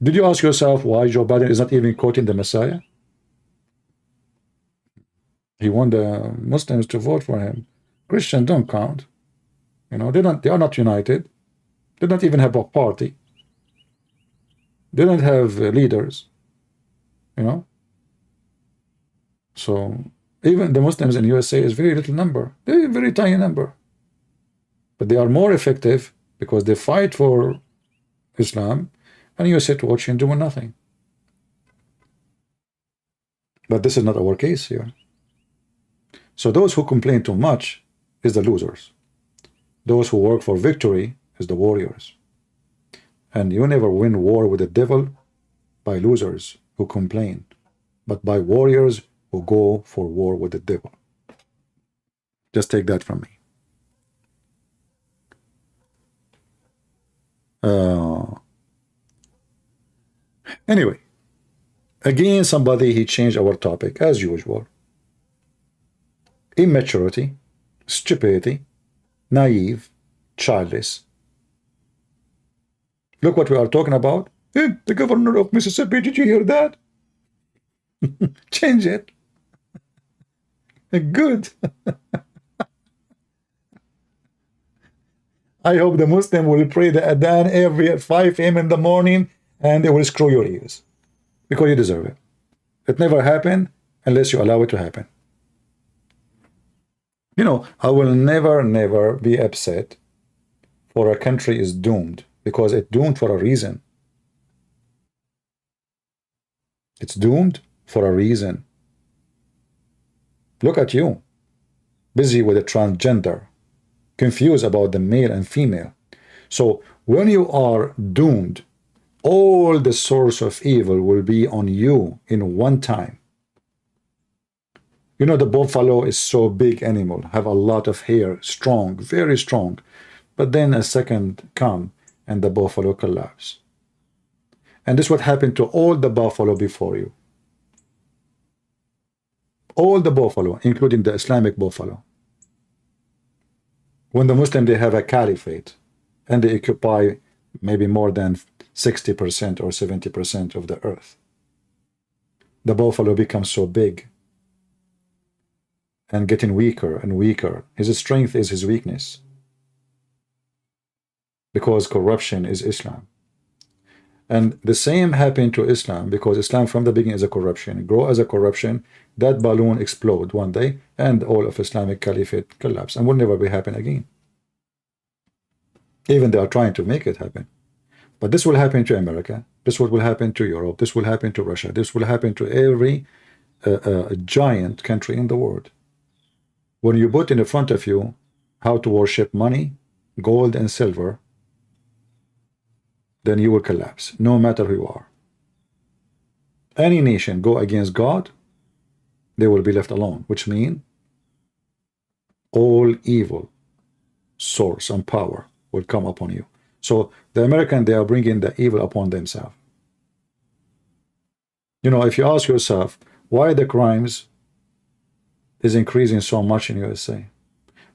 Did you ask yourself why Joe Biden is not even quoting the Messiah? He want the Muslims to vote for him. Christians don't count. You know, they are not united. They don't even have a party. They don't have leaders. You know? So even the Muslims in USA is very little number. They're a very tiny number. But they are more effective because they fight for Islam, and you sit watching doing nothing. But this is not our case here. So those who complain too much is the losers. Those who work for victory is the warriors. And you never win war with the devil by losers who complain, but by warriors who go for war with the devil. Just take that from me. Anyway, again, somebody, he changed our topic as usual. Immaturity, stupidity, naive, childish. Look what we are talking about. Hey, the governor of Mississippi, did you hear that? Change it. Good. I hope the Muslim will pray the Adhan every at 5 a.m. in the morning, and they will screw your ears because you deserve it. It never happened unless you allow it to happen. You know, I will never be upset for a country is doomed because it's doomed for a reason. It's doomed for a reason. Look at you, busy with the transgender, confused about the male and female. So when you are doomed, all the source of evil will be on you in one time. You know, the buffalo is so big animal, have a lot of hair, strong, very strong. But then a second come and the buffalo collapse. And this is what happened to all the buffalo before you. All the buffalo, including the Islamic buffalo. When the Muslim, they have a caliphate and they occupy maybe more than 60% or 70% of the earth. The buffalo becomes so big and getting weaker and weaker. His strength is his weakness. Because corruption is Islam. And the same happened to Islam because Islam from the beginning is a corruption. Grow as a corruption, that balloon explode one day and all of Islamic caliphate collapse and will never be happen again. Even they are trying to make it happen. But this will happen to America. This will happen to Europe. This will happen to Russia. This will happen to every giant country in the world. When you put in front of you how to worship money, gold and silver, then you will collapse, no matter who you are. Any nation go against God, they will be left alone, which means all evil source and power will come upon you. So the American, they are bringing the evil upon themselves. You know, if you ask yourself why the crimes is increasing so much in USA,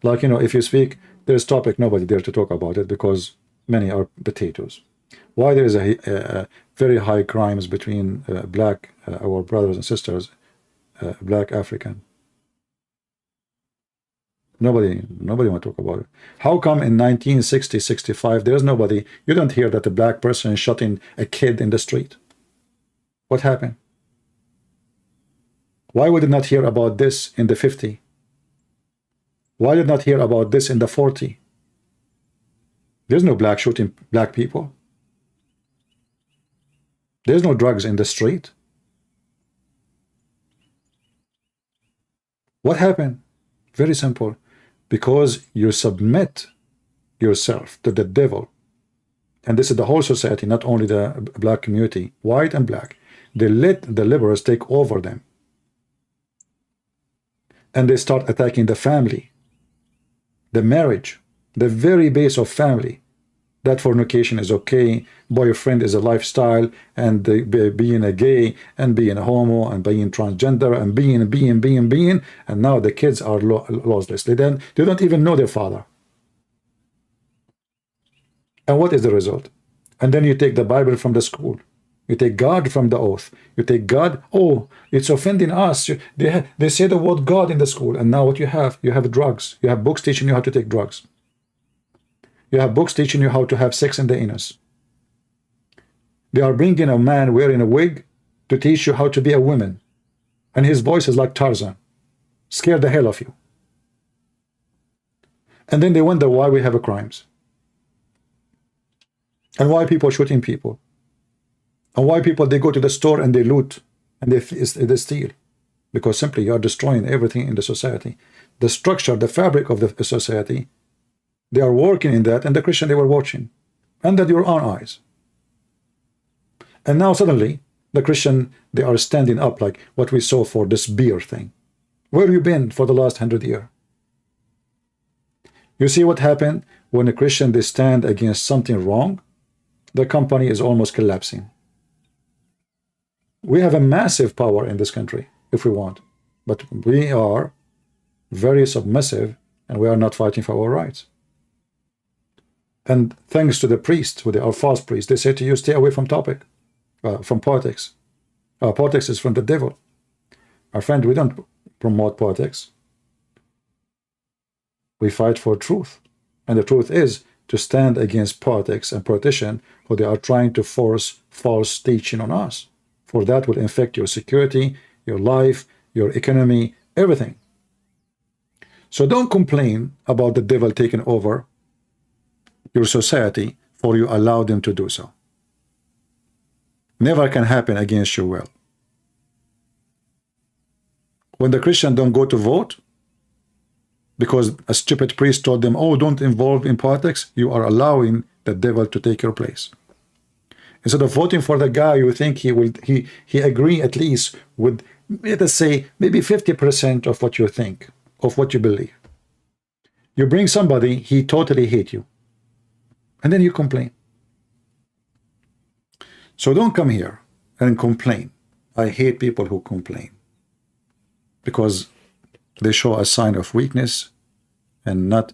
like, you know, if you speak, there's topic, nobody dare to talk about it because many are potatoes. Why there is a very high crimes between black, our brothers and sisters, black African? Nobody want to talk about it. How come in 1960, 65, there's nobody, you don't hear that a black person is shooting a kid in the street? What happened? Why would you not hear about this in the 50? Why did not hear about this in the 40? There's no black shooting black people. There's no drugs in the street. What happened? Very simple. Because you submit yourself to the devil. And this is the whole society, not only the black community, white and black. they let the liberals take over them. And they start attacking the family, the marriage, the very base of family. That fornication is okay, boyfriend is a lifestyle, and being a gay, and being a homo, and being transgender, and being, and now the kids are lossless. They don't even know their father. And what is the result? And then you take the Bible from the school. You take God from the oath. You take God, oh, it's offending us. They say the word God in the school. And now what you have drugs. You have books teaching you how to take drugs. You have books teaching you how to have sex in the anus. They are bringing a man wearing a wig to teach you how to be a woman. And his voice is like Tarzan. Scare the hell of you. And then they wonder why we have crimes. And why people shooting people. And why people, they go to the store and they loot. And they steal. Because simply you are destroying everything in the society. The structure, the fabric of the society, they are working in that, and the Christian, they were watching under your own eyes. And now suddenly the Christian, they are standing up like what we saw for this beer thing. Where have you been for the last 100 years? You see what happened when a Christian, they stand against something wrong? The company is almost collapsing. We have a massive power in this country if we want, but we are very submissive, and we are not fighting for our rights. And thanks to the priests, who they are false priests, they say to you, stay away from from politics. Politics is from the devil. Our friend, we don't promote politics. We fight for truth. And the truth is to stand against politics and politicians who they are trying to force false teaching on us. For that will infect your security, your life, your economy, everything. So don't complain about the devil taking over your society, for you allow them to do so. Never can happen against your will. When the Christian don't go to vote because a stupid priest told them, oh, don't involve in politics, you are allowing the devil to take your place. Instead of voting for the guy you think he agree at least with, let us say, maybe 50% of what you think, of what you believe. You bring somebody, he totally hate you. And then you complain. So don't come here and complain. I hate people who complain, because they show a sign of weakness and not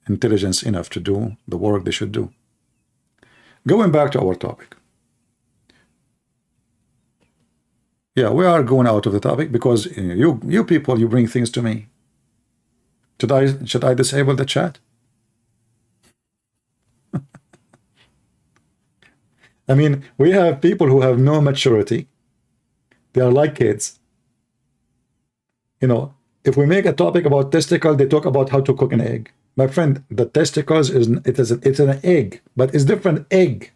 intelligence enough to do the work they should do. Going back to our topic. Yeah, we are going out of the topic because you people, you bring things to me. Should I disable the chat? I mean, we have people who have no maturity. They are like kids. You know, if we make a topic about testicle, they talk about how to cook an egg. My friend, the testicles it's an egg, but it's different egg.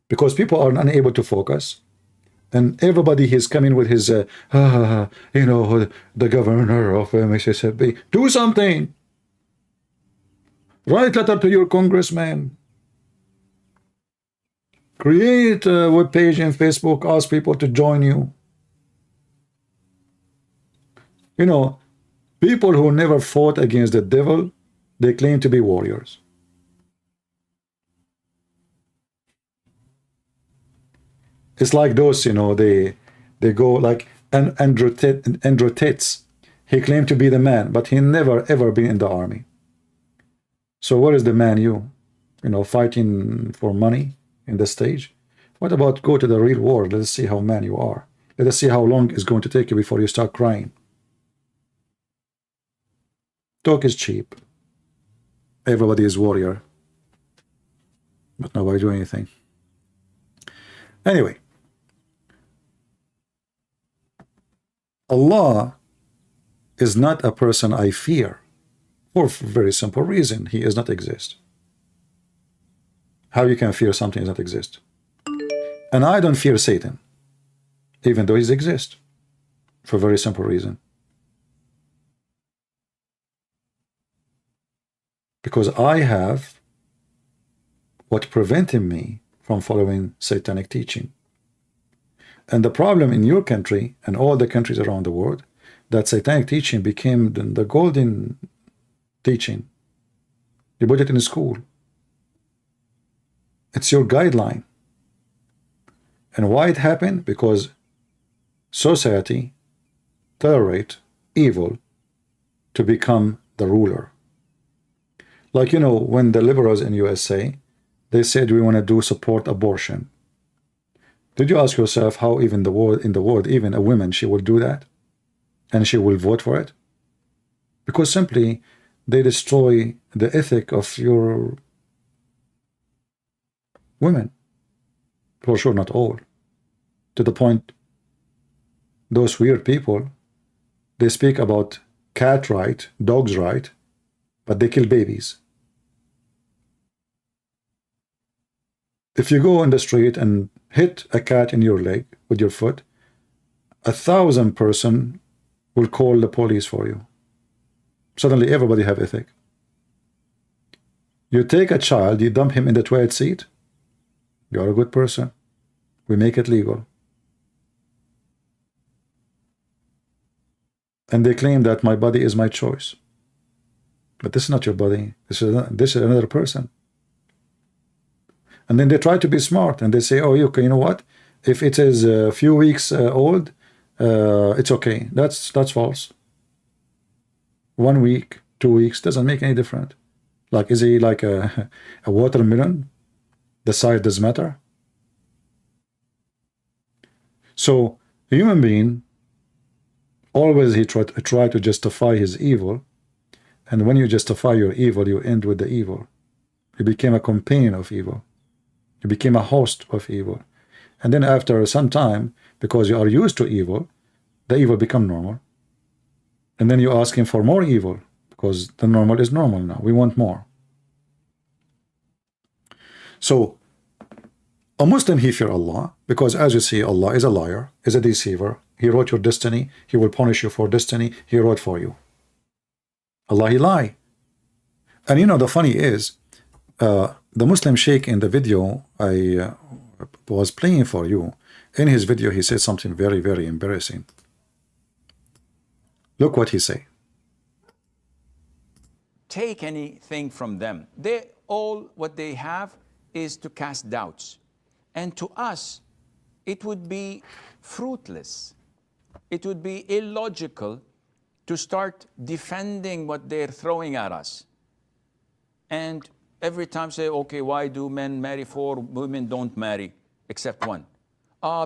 Because people are unable to focus, and everybody is coming with his, you know, the governor of Mississippi. Do something. Write letter to your congressman. Create a web page in Facebook, ask people to join you. You know, people who never fought against the devil, they claim to be warriors. It's like those, you know, they go like Andrew Tate. He claimed to be the man, but he never ever been in the army. So where is the man you know, fighting for money in the stage? What about go to the real world? Let us see how man you are. Let us see how long it's going to take you before you start crying. Talk is cheap. Everybody is warrior, but nobody do anything. Anyway, Allah is not a person I fear, for a very simple reason. He does not exist. How you can fear something does not exist? And I don't fear Satan, even though he exists, for a very simple reason. Because I have what prevented me from following satanic teaching, And the problem in your country and all the countries around the world, that satanic teaching became the golden teaching. You put it in school. It's your guideline. And why it happened? Because society tolerate evil to become the ruler. Like, you know, when the liberals in USA, they said we want to do support abortion. Did you ask yourself how even the world, in the world, even a woman, she will do that? And she will vote for it? Because simply they destroy the ethic of your women. For sure, not all. To the point, those weird people, they speak about cat right, dog's right, but they kill babies. If you go on the street and hit a cat in your leg with your foot, 1,000 person will call the police for you. Suddenly everybody have ethic. You take a child, you dump him in the toilet seat, you're a good person. We make it legal. And they claim that my body is my choice. But this is not your body. This is another person. And then they try to be smart and they say, oh, you know what? If it is a few weeks old, it's okay. That's false. 1 week, 2 weeks doesn't make any difference. Like, is he like a watermelon? The size does matter. So a human being, always he try to justify his evil, and when you justify your evil, you end with the evil. You became a companion of evil. You became a host of evil. And then after some time, because you are used to evil, the evil become normal. And then you ask him for more evil, because the normal is normal now. We want more. So a Muslim, he fear Allah, because as you see, Allah is a liar, is a deceiver. He wrote your destiny. He will punish you for destiny. He wrote for you. Allah, he lie. And you know, the funny is, the Muslim sheikh in the video I was playing for you, in his video, he said something very, very embarrassing. Look what he said. Take anything from them. They all, what they have is to cast doubts. And to us, it would be fruitless. It would be illogical to start defending what they're throwing at us. And every time say, okay, why do men marry 4, women don't marry, except 1?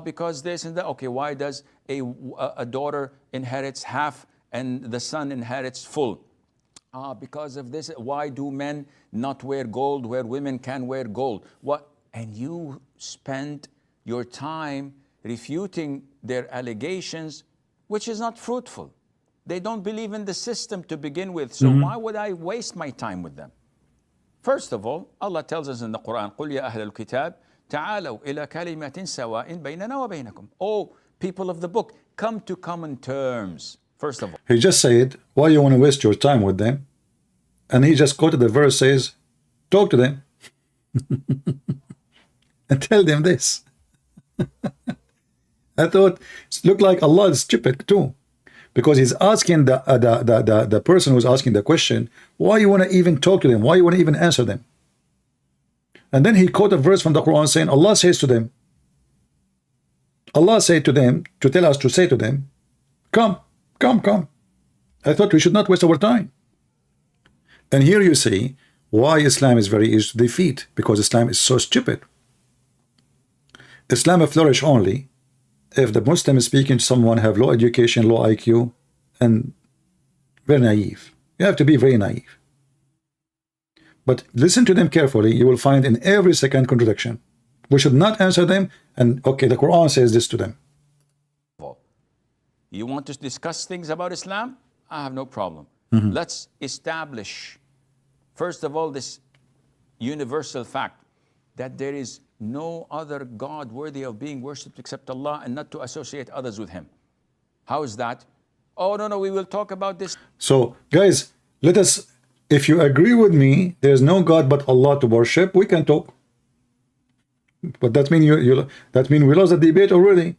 Because this and that. Okay, why does a daughter inherits half and the son inherits full? Because of this. Why do men not wear gold where women can wear gold? What? And you spend your time refuting their allegations, which is not fruitful. They don't believe in the system to begin with, so why would I waste my time with them? First of all, Allah tells us in the Quran, قُلْ يَا أَهْلَ الْكِتَابِ تَعَالَوْا إِلَى كَلِمَةٍ سَوَاءٍ بَيْنَنَا وَبَيْنَكُمْ. Oh, people of the book, come to common terms. First of all. He just said, why you want to waste your time with them? And he just quoted the verse, says, talk to them. And tell them this. I thought it looked like Allah is stupid too, because he's asking the person who's asking the question, why you want to even talk to them? Why you want to even answer them? And then he quoted a verse from the Quran saying, Allah says to them, Allah said to them, to tell us to say to them, come, come, come. I thought we should not waste our time. And here you see why Islam is very easy to defeat, because Islam is so stupid. Islam will flourish only if the Muslim is speaking to someone have low education, low IQ, and very naive. You have to be very naive. But listen to them carefully. You will find in every second contradiction. We should not answer them. And okay, the Quran says this to them. You want to discuss things about Islam? I have no problem. Let's establish, first of all, this universal fact that there is no other God worthy of being worshipped except Allah, and not to associate others with him. How is that? Oh, no, we will talk about this. So, guys, let us, if you agree with me, there's no God but Allah to worship, we can talk. But that means that means we lost the debate already.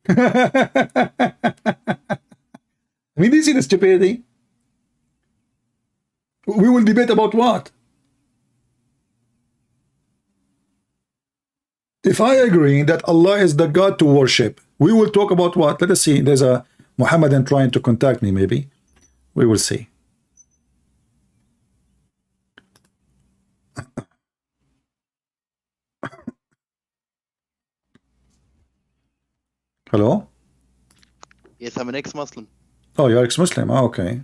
I mean, do you see the stupidity? We will debate about what? If I agree that Allah is the God to worship, we will talk about what? Let us see. There's a Muhammadan trying to contact me, maybe. We will see. Hello? Yes, I'm an ex-Muslim. Oh, you're ex-Muslim. Oh, okay.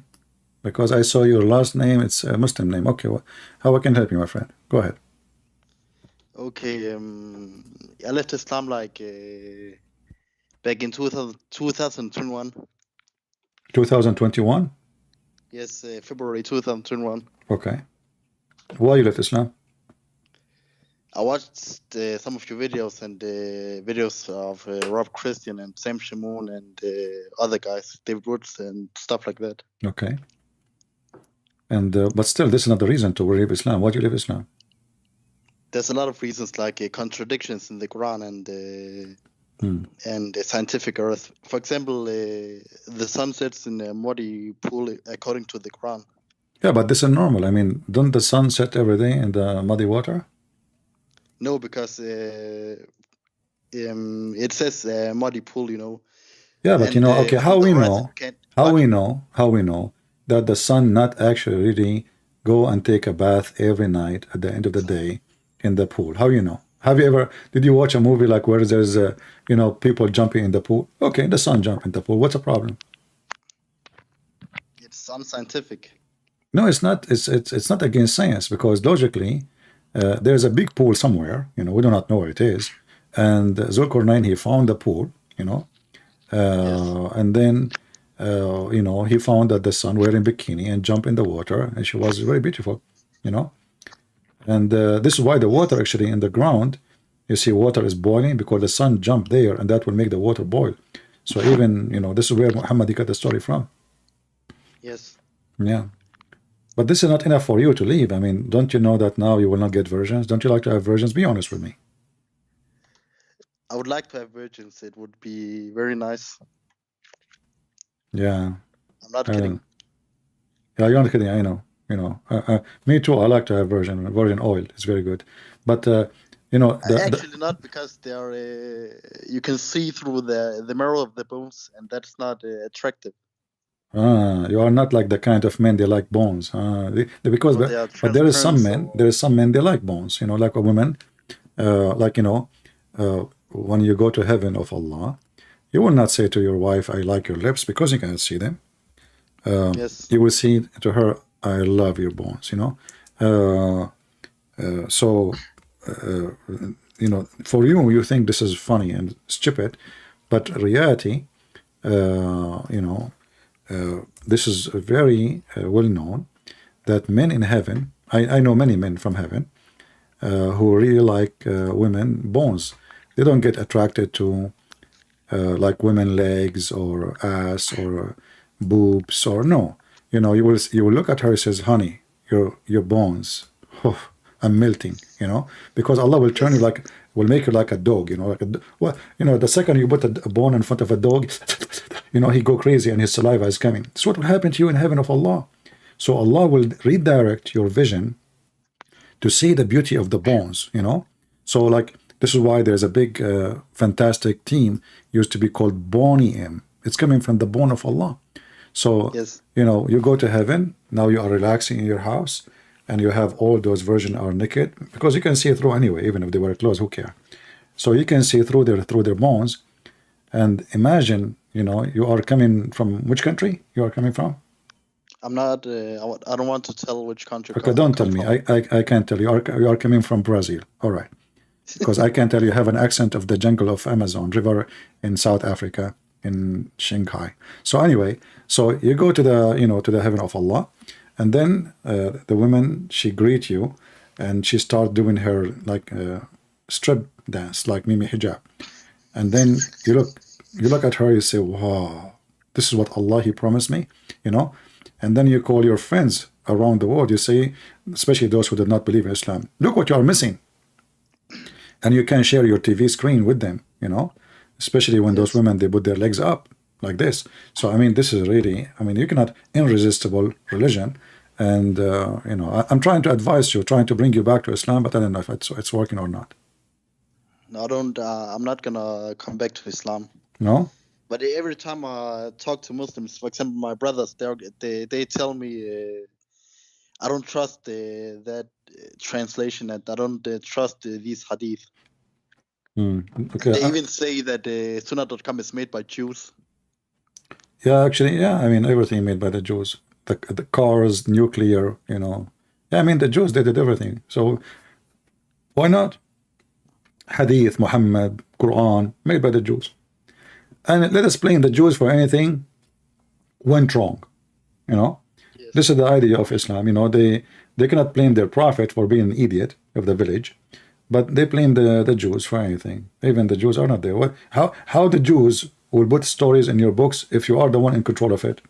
Because I saw your last name, it's a Muslim name. Okay, well, how I can help you, my friend? Go ahead. Okay, I left Islam like back in 2021. 2021? Yes, February 2021. Okay. Why you left Islam? I watched some of your videos and videos of Rob Christian and Sam Shamoon and other guys, David Woods and stuff like that. Okay. And but still, this is not the reason to leave Islam. Why do you leave Islam? There's a lot of reasons like contradictions in the Quran and scientific earth. For example, the sun sets in a muddy pool according to the Quran. Yeah, but this is normal. I mean, don't the sun set every day in the muddy water? No, because it says muddy pool, you know. Yeah, but And, you know, okay, from how the we horizon know, can't- how what? we know that the sun not actually really go and take a bath every night at the end of the day in the pool? How you know? Have you ever, did you watch a movie like where there's you know, people jumping in the pool? Okay, the sun jump in the pool. What's the problem? It's unscientific. No, it's not. It's not against science, because logically, there's a big pool somewhere. You know, we do not know where it is. And Zulkarnain, he found the pool. You know, and then you know, he found that the sun wearing bikini and jump in the water, and she was very beautiful. You know, and this is why the water actually in the ground, you see, water is boiling because the sun jumped there, and that will make the water boil. So even, you know, this is where Muhammad got the story from. Yes. Yeah. But this is not enough for you to leave. I mean, don't you know that now you will not get versions? Don't you like to have versions? Be honest with me. I would like to have virgins. It would be very nice. Yeah. I'm not kidding. Yeah, you're not kidding. I know. You know, me too. I like to have virgin oil. It's very good. But you know, Actually, not, because they are. You can see through the marrow of the bones, and that's not attractive. you are not like the kind of men they like bones. Because Or they are but there is some transparent, men. so- There is some men they like bones. You know, like a woman. Like, you know, when you go to heaven of Allah, you will not say to your wife, "I like your lips," because you cannot see them. Yes. You will say to her, "I love your bones," you know. So you know, for you, you think this is funny and stupid, but reality, you know, this is very well known that men in heaven, I know many men from heaven who really like women bones. They don't get attracted to like women legs or ass or boobs, or no. You know, you will look at her and says, "Honey, your bones, oh, I'm melting," you know, because Allah will turn you like, will make you like a dog, you know, like well, you know, the second you put a bone in front of a dog, you know, he go crazy and his saliva is coming. That's what will happen to you in heaven of Allah. So Allah will redirect your vision to see the beauty of the bones, you know. So like, this is why there's a big fantastic team used to be called Boniim. It's coming from the bone of Allah. So Yes. you know, you go to heaven, now you are relaxing in your house, and you have all those virgins are naked, because you can see through anyway, even if they wear clothes, who care? So you can see through their bones. And imagine, you know, you are coming from which country you are coming from? I'm not. I don't want to tell which country. Okay, don't tell me. I can't tell you. You are coming from Brazil. All right. Because I can tell you have an accent of the jungle of Amazon River in South Africa, in Shanghai. So anyway, so you go to the, you know, to the heaven of Allah, and then the woman, she greet you, and she start doing her like strip dance, like Mimi Hijab, and then you look at her, you say, "Wow, this is what Allah He promised me," you know, and then you call your friends around the world. You say, especially those who did not believe in Islam, "Look what you are missing." And you can share your TV screen with them, you know. especially when those women, they put their legs up like this. So I mean, this is really, I mean, you cannot irresistible religion. And you know, I'm trying to advise you, trying to bring you back to Islam, but I don't know if it's working or not. No, I don't. I'm not gonna come back to Islam. No. But every time I talk to Muslims, for example, my brothers, they tell me I don't trust that translation, and I don't trust these hadith. Okay. They even say that Sunnah.com is made by Jews. Yeah, actually, yeah. I mean, everything made by the Jews. The cars, nuclear, you know. Yeah, I mean, the Jews, they did everything. So why not? Hadith, Muhammad, Quran, made by the Jews. And let us blame the Jews for anything went wrong. You know, Yes. this is the idea of Islam. You know, they cannot blame their prophet for being an idiot of the village, but they blame the Jews for anything. Even the Jews are not there. What? How the Jews will put stories in your books if you are the one in control of it?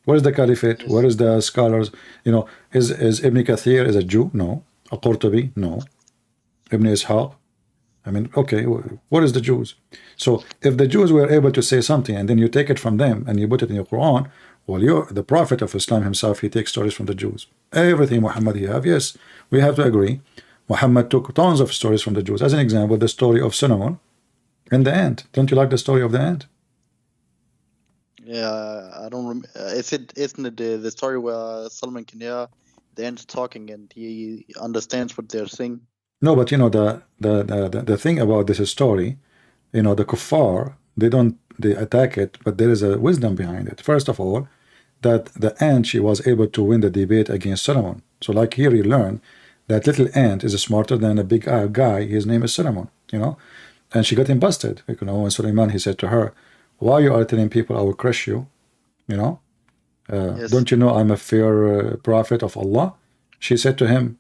Where is the caliphate? Yes. Where is the scholars? You know, is Ibn Kathir is a Jew? No. Al-Qurtubi? No. Ibn Ishaq? I mean, okay, what is the Jews? So if the Jews were able to say something and then you take it from them and you put it in your Quran, well, you're the prophet of Islam himself, he takes stories from the Jews. Everything Muhammad he have, yes, we have to agree. Muhammad took tons of stories from the Jews. As an example, the story of Solomon and the ant. Don't you like the story of the ant? Yeah, I don't remember. Isn't it the story where Solomon can hear the ants talking and he understands what they're saying? No, but you know the thing about this story, you know, the kuffar, they attack it, but there is a wisdom behind it. First of all, that the ant, she was able to win the debate against Solomon. So like here you learn that little ant is smarter than a big guy. His name is Solomon, you know, and she got him busted. You know, when Suleiman, he said to her, why you are telling people I will crush you, you know? Yes. Don't you know I'm a fair prophet of Allah? She said to him,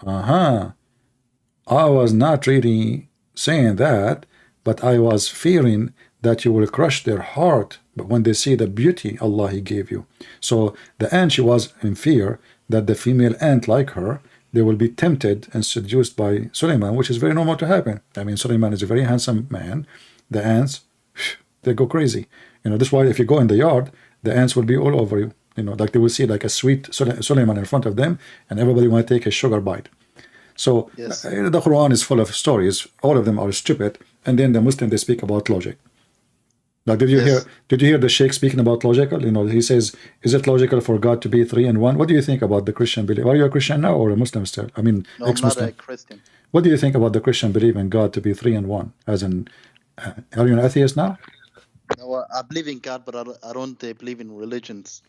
I was not really saying that, but I was fearing that you will crush their heart but when they see the beauty Allah He gave you. So the ant, she was in fear that the female ant like her, they will be tempted and seduced by Suleiman, which is very normal to happen. I mean, Suleiman is a very handsome man. The ants, they go crazy. You know, that's why if you go in the yard, the ants will be all over you. You know, like they will see like a sweet Suleiman in front of them, and everybody want to take a sugar bite. So Yes. the Quran is full of stories. All of them are stupid, and then the Muslim, they speak about logic. Like, did you Yes. hear the Sheikh speaking about logical? You know, he says, "Is it logical for God to be 3 and 1?" What do you think about the Christian belief? Are you a Christian now or a Muslim still? I mean, No, I'm not ex-Muslim. a Christian. What do you think about the Christian belief in God to be 3 and 1? As in, are you an atheist now? No, I believe in God, but I don't believe in religions.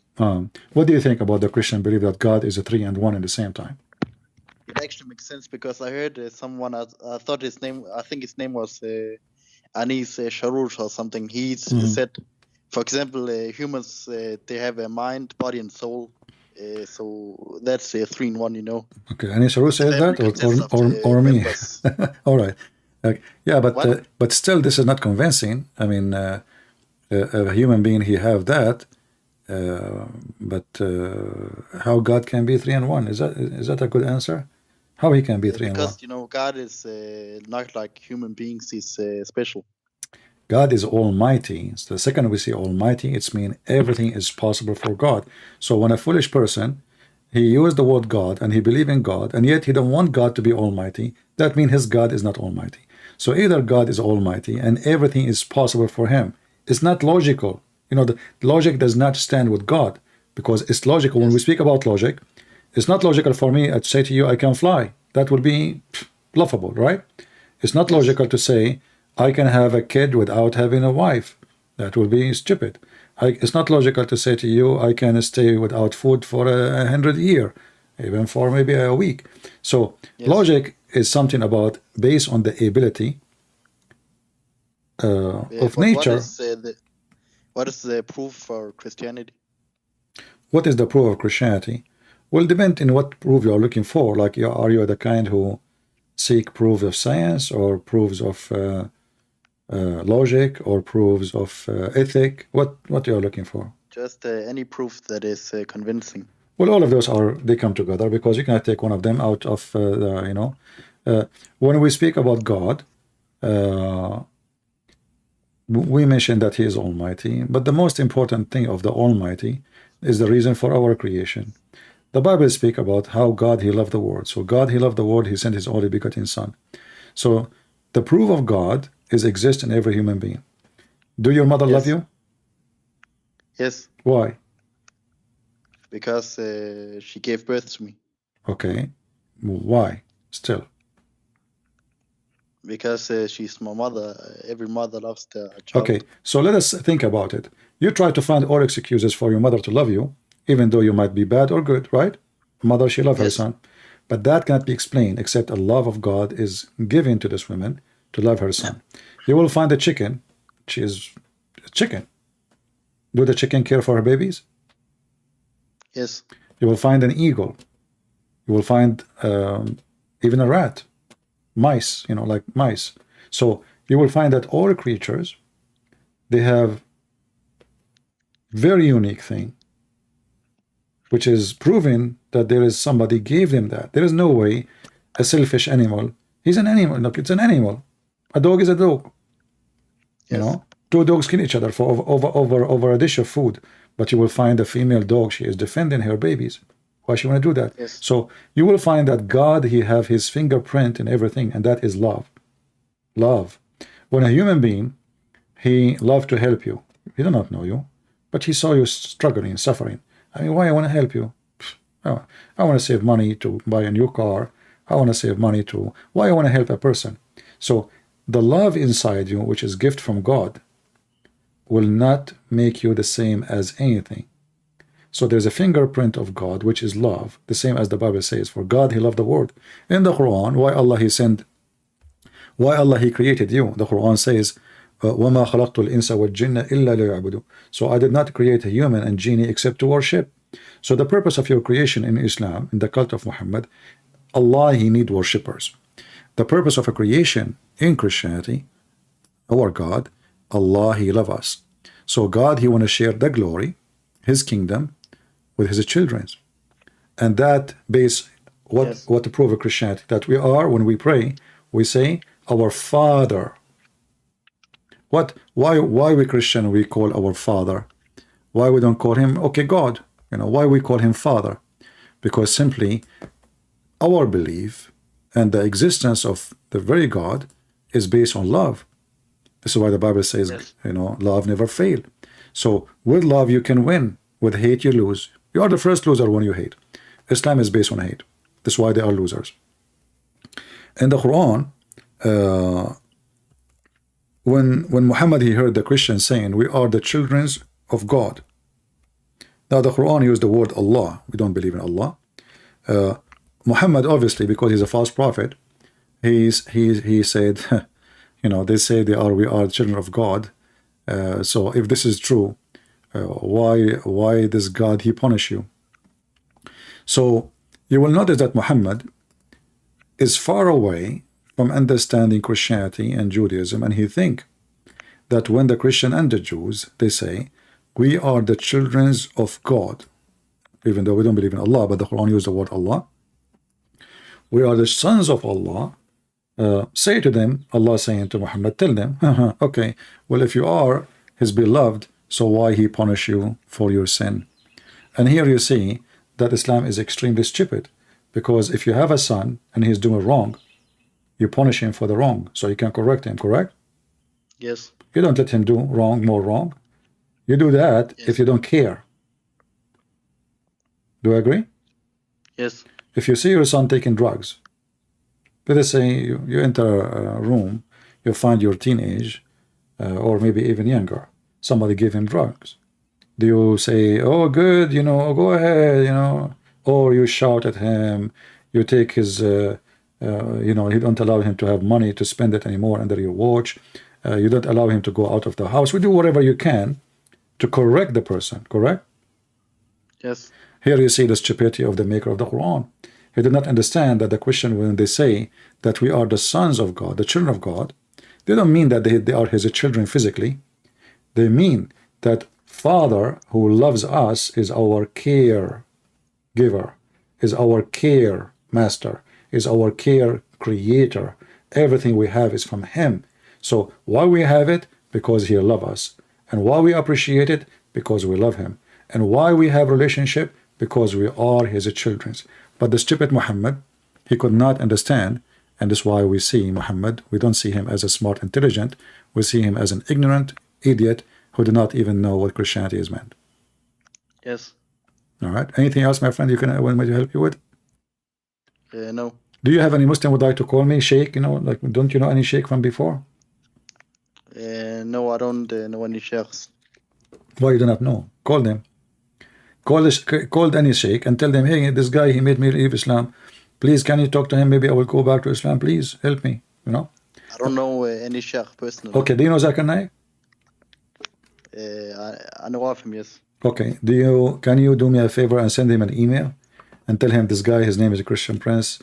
What do you think about the Christian belief that God is a 3 and 1 at the same time? It actually makes sense because I heard someone, I thought his name, I think his name was Anis Sharush or something. He said, for example, humans, they have a mind, body, and soul. So that's 3 in 1, you know. Okay, Anis Sharush says Then that, we consist of the or me? members. All right. Yeah, What? but still, this is not convincing. I mean, a human being, he have that, but how God can be 3 and 1? Is that a good answer? How he can be 3 and 1? Because, you know, God is not like human beings. He's special. God is almighty. So the second we say almighty, it's mean everything is possible for God. So when a foolish person, he used the word God and he believe in God, and yet he don't want God to be almighty, that means his God is not almighty. So either God is almighty and everything is possible for him. It's not logical. You know, the logic does not stand with God, because it's logical. When we speak about logic, it's not logical for me to say to you, I can fly. That would be bluffable, right? It's not logical to say, I can have a kid without having a wife. That would be stupid. It's not logical to say to you, I can stay without food for 100 years, even for maybe a week. So logic is something about based on the ability of nature. What is the proof for Christianity? What is the proof of Christianity? Will depend on what proof you are looking for. Like, are you the kind who seek proofs of science, or proofs of logic, or proofs of ethic? What you are looking for? Just any proof that is convincing. Well, all of those they come together, because you cannot take one of them out of when we speak about God, we mentioned that he is almighty, but the most important thing of the almighty is the reason for our creation. The Bible speaks about how God he loved the world. So God he loved the world, he sent his only begotten son. So the proof of God is exist in every human being. Do your mother love you? Yes. Why? Because she gave birth to me. Okay. Why? Still. Because she's my mother. Every mother loves their child. Okay, so let us think about it. You try to find all excuses for your mother to love you, even though you might be bad or good, right? Mother, she loves her son. But that cannot be explained except a love of God is given to this woman to love her son. You will find a chicken. She is a chicken. Do the chicken care for her babies? Yes. You will find an eagle. You will find even a rat. Mice, you know, like mice. So you will find that all creatures, they have very unique thing, which is proving that there is somebody gave them that. There is no way a selfish animal, he's an animal. Look, it's an animal. A dog is a dog. You know, two dogs kill each other for over a dish of food, but you will find a female dog, she is defending her babies. Why she want to do that? Yes. So you will find that God, he have his fingerprint in everything, and that is love. Love. When a human being, he loved to help you. He did not know you, but he saw you struggling, suffering. I mean, why I want to help you? Oh, I want to save money to buy a new car. I want to save money to, why I want to help a person? So the love inside you, which is gift from God, will not make you the same as anything. So there's a fingerprint of God, which is love, the same as the Bible says, for God he loved the world. In the Quran, why Allah he sent, why Allah he created you? The Quran says, وَمَا خَلَقْتُ الْإِنسَ وَالْجِنَّ إِلَّا لِيَعْبُدُوا. So I did not create a human and genie except to worship. So the purpose of your creation in Islam, in the cult of Muhammad, Allah he need worshippers. The purpose of a creation in Christianity, our God, Allah he love us. So God he want to share the glory, his kingdom, with his children. And that base what to prove of Christianity, that we are, when we pray, we say our Father. Why we Christian we call our Father? Why we don't call him God? You know, why we call him Father? Because simply our belief and the existence of the very God is based on love. This is why the Bible says, you know, love never fails. So with love you can win, with hate you lose. You are the first loser when you hate. Islam is based on hate. That's why they are losers. In the Quran, when Muhammad he heard the Christians saying, we are the children of God. Now the Quran used the word Allah. We don't believe in Allah. Muhammad, obviously, because he's a false prophet, he said, you know, they say we are children of God. So if this is true, why this God he punish you? So you will notice that Muhammad is far away from understanding Christianity and Judaism, and he think that when the Christian and the Jews, they say, we are the children of God, even though we don't believe in Allah, but the Quran used the word Allah. We are the sons of Allah. Say to them, Allah saying to Muhammad, tell them, okay, well, if you are his beloved, so why he punish you for your sin? And here you see that Islam is extremely stupid, because if you have a son and he's doing wrong, you punish him for the wrong, so you can correct him, correct? Yes. You don't let him do wrong, more wrong. You do that if you don't care. Do I agree? Yes. If you see your son taking drugs, let us say you enter a room, you find your teenage, or maybe even younger, somebody give him drugs. Do you say, oh good, you know, go ahead, you know, or you shout at him, you take his, you know, you don't allow him to have money to spend it anymore under your watch, you don't allow him to go out of the house. We do whatever you can to correct the person, correct? Yes. Here you see the stupidity of the maker of the Quran. He did not understand that the Christian, when they say that we are the sons of God, the children of God, they don't mean that they are his children physically. They mean that Father who loves us is our care giver, is our care master, is our care creator. Everything we have is from him. So why we have it? Because he loves us. And why we appreciate it? Because we love him. And why we have relationship? Because we are his children. But the stupid Muhammad, he could not understand, and that's why we see Muhammad, we don't see him as a smart, intelligent, we see him as an ignorant idiot who did not even know what Christianity is meant. Yes. All right. Anything else, my friend, you can want me to help you with? No. Do you have any Muslim would like to call me Sheikh? You know, like, don't you know any Sheikh from before? No, I don't know any sheikhs. Why you do not know? Call them. Call any Sheikh and tell them, hey, this guy, he made me leave Islam. Please, can you talk to him? Maybe I will go back to Islam. Please help me. You know. I don't know any sheikh personally. Okay. Do you know Zakir Naik? I know of him, yes. Okay. Can you do me a favor and send him an email and tell him this guy, his name is a Christian Prince.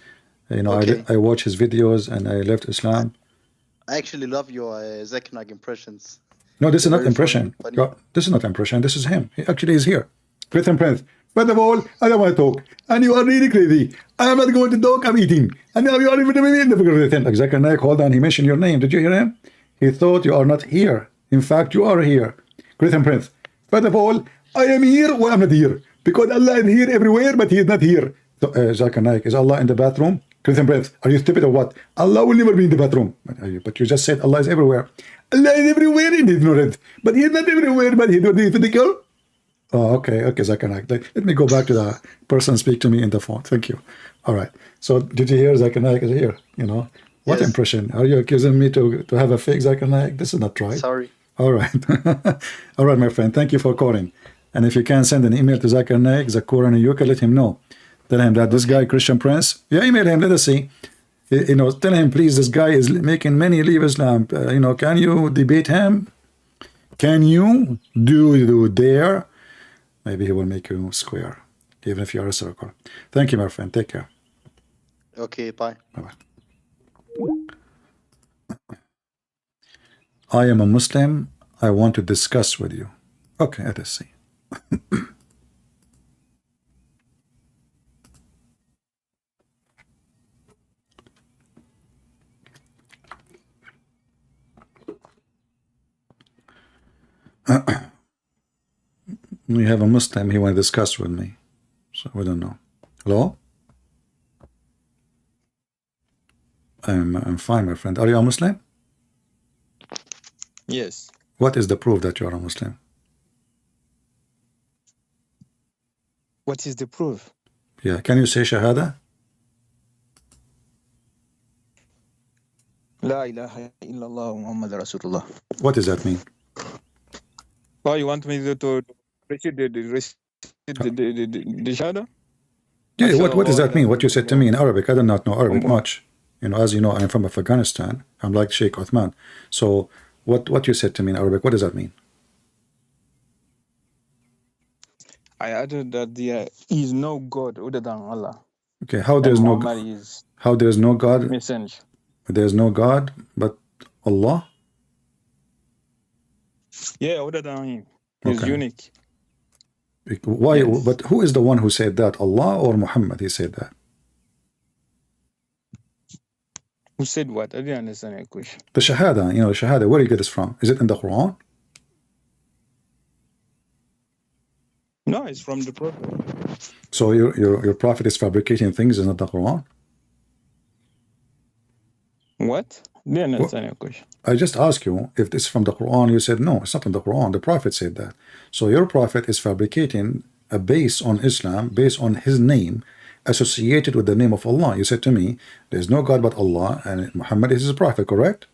You know, Okay. I watch his videos and I left Islam. I actually love your Zakir Naik impressions. No, this is not Very impression. funny. This is not impression. This is him. He actually is here. Christian Prince. First of all, I don't want to talk. And you are really crazy. I am not going to talk. I'm eating. And now you are even like Zakir Naik, hold on. He mentioned your name. Did you hear him? He thought you are not here. In fact, you are here. Christian Prince. First of all, I am here or I'm not here. Because Allah is here everywhere, but he is not here. So, Zakir Naik, is Allah in the bathroom? Christian Prince, are you stupid or what? Allah will never be in the bathroom. But you just said Allah is everywhere. Allah is everywhere in ignorant. But he is not everywhere, but he is physical. Oh, okay, Zakir Naik. Let me go back to the person speak to me in the phone. Thank you. All right. So did you hear Zakir Naik is here? You know, what Yes. impression? Are you accusing me to have a fake Zakir Naik? This is not right. Sorry. All right. All right, my friend. Thank you for calling. And if you can send an email to Zakir Naik, Zakur, you can let him know. Tell him that this guy, Christian Prince, email him, let us see. You know, tell him, please, this guy is making many leave Islam. You know, can you debate him? Can you dare? Maybe he will make you square, even if you are a circle. Thank you, my friend. Take care. Okay, bye. Bye-bye. I am a Muslim. I want to discuss with you. Okay, let us see. We have a Muslim he want to discuss with me, so we don't know. Hello? I'm fine, my friend. Are you a Muslim? Yes. What is the proof that you are a Muslim? What is the proof? Yeah, can you say Shahada? La ilaha illallah Muhammad Rasulullah. What does that mean? Oh, you want me to recite the shahada? Yeah, what does that mean? What you said to me in Arabic? I do not know Arabic much. You know, as you know, I'm from Afghanistan. I'm like Sheikh Uthman. So what you said to me in Arabic, what does that mean? I added that there is no God other than Allah. Okay, how there's no Muhammad is how there's no God? messenger. There's no God but Allah? Yeah, other than him. He's Okay. unique. Why? Yes. But who is the one who said that? Allah or Muhammad? He said that. Who said what? I didn't understand your question. The Shahada, you know, Shahada, where do you get this from? Is it in the Quran? No, it's from the Prophet. So your prophet is fabricating things, is not the Quran? What? Didn't understand your question. I just asked you if it's from the Quran. You said no, it's not in the Quran. The prophet said that. So your prophet is fabricating a base on Islam, based on his name, associated with the name of Allah. You said to me, there's no God but Allah, and Muhammad is his prophet, correct?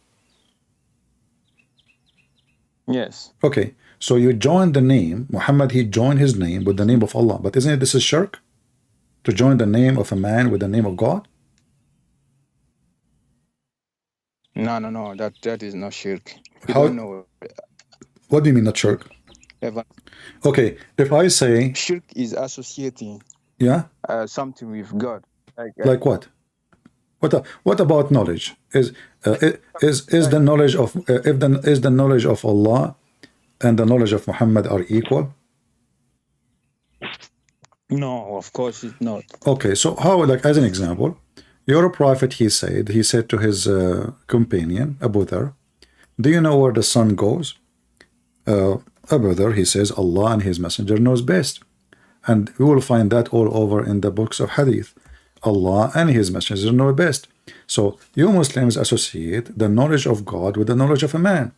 Yes. Okay, so you joined the name, Muhammad, he joined his name with the name of Allah. But isn't it this is shirk? To join the name of a man with the name of God? No. That is not shirk. You How- don't know. What do you mean not shirk? Ever. Okay, if I say, Shirk is associating yeah, something with God. like what? What about knowledge? Is the knowledge of is the knowledge of Allah and the knowledge of Muhammad are equal? No, of course it's not. Okay, so how, like as an example, your prophet he said to his companion Abu Dhar, Do you know where the sun goes? A brother, he says, Allah and His Messenger knows best. And we will find that all over in the books of Hadith. Allah and His Messenger know best. So you Muslims associate the knowledge of God with the knowledge of a man.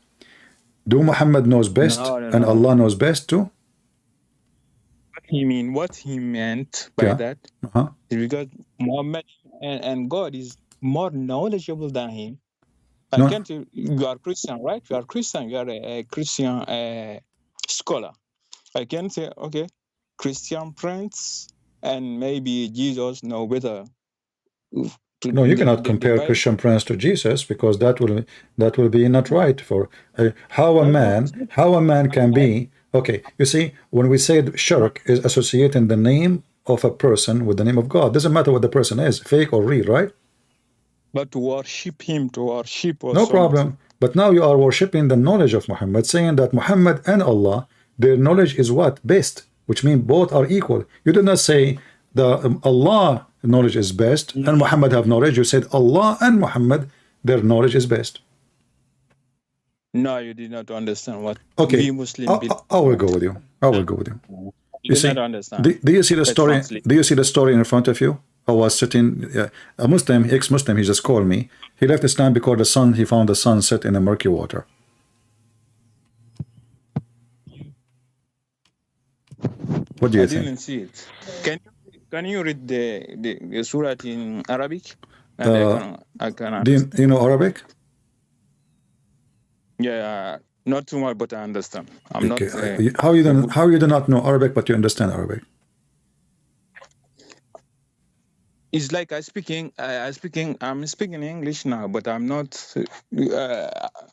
Do Muhammad knows best and Allah knows best too? What he meant by that is because Muhammad and God is more knowledgeable than him. I can't. You are Christian, right? You are Christian. You are a Christian scholar. I can say, okay, Christian friends and maybe Jesus know better. No, you cannot compare Christian Prince to Jesus, because that will be not right. For how a man can be. Okay, you see, when we say shirk is associating the name of a person with the name of God, doesn't matter what the person is, fake or real, right? But to worship him, to worship or no something. problem. But now you are worshipping the knowledge of Muhammad, saying that Muhammad and Allah, their knowledge is what? Best, which means both are equal. You did not say the Allah knowledge is best and Muhammad have knowledge. You said Allah and Muhammad, their knowledge is best. No, you did not understand what we Muslim I will go with you. I will go with you. You see, not understand. Do you see the story? Do you see the story in front of you? I was sitting, a Muslim, ex-Muslim, he just called me. He left Islam because he found the sun set in a murky water. What do you think? I didn't see it. Can you read the surah in Arabic? I can do you know Arabic? Yeah, not too much, but I understand. I'm okay. not. How you do not know Arabic, but you understand Arabic? It's like I'm speaking English now, but I'm not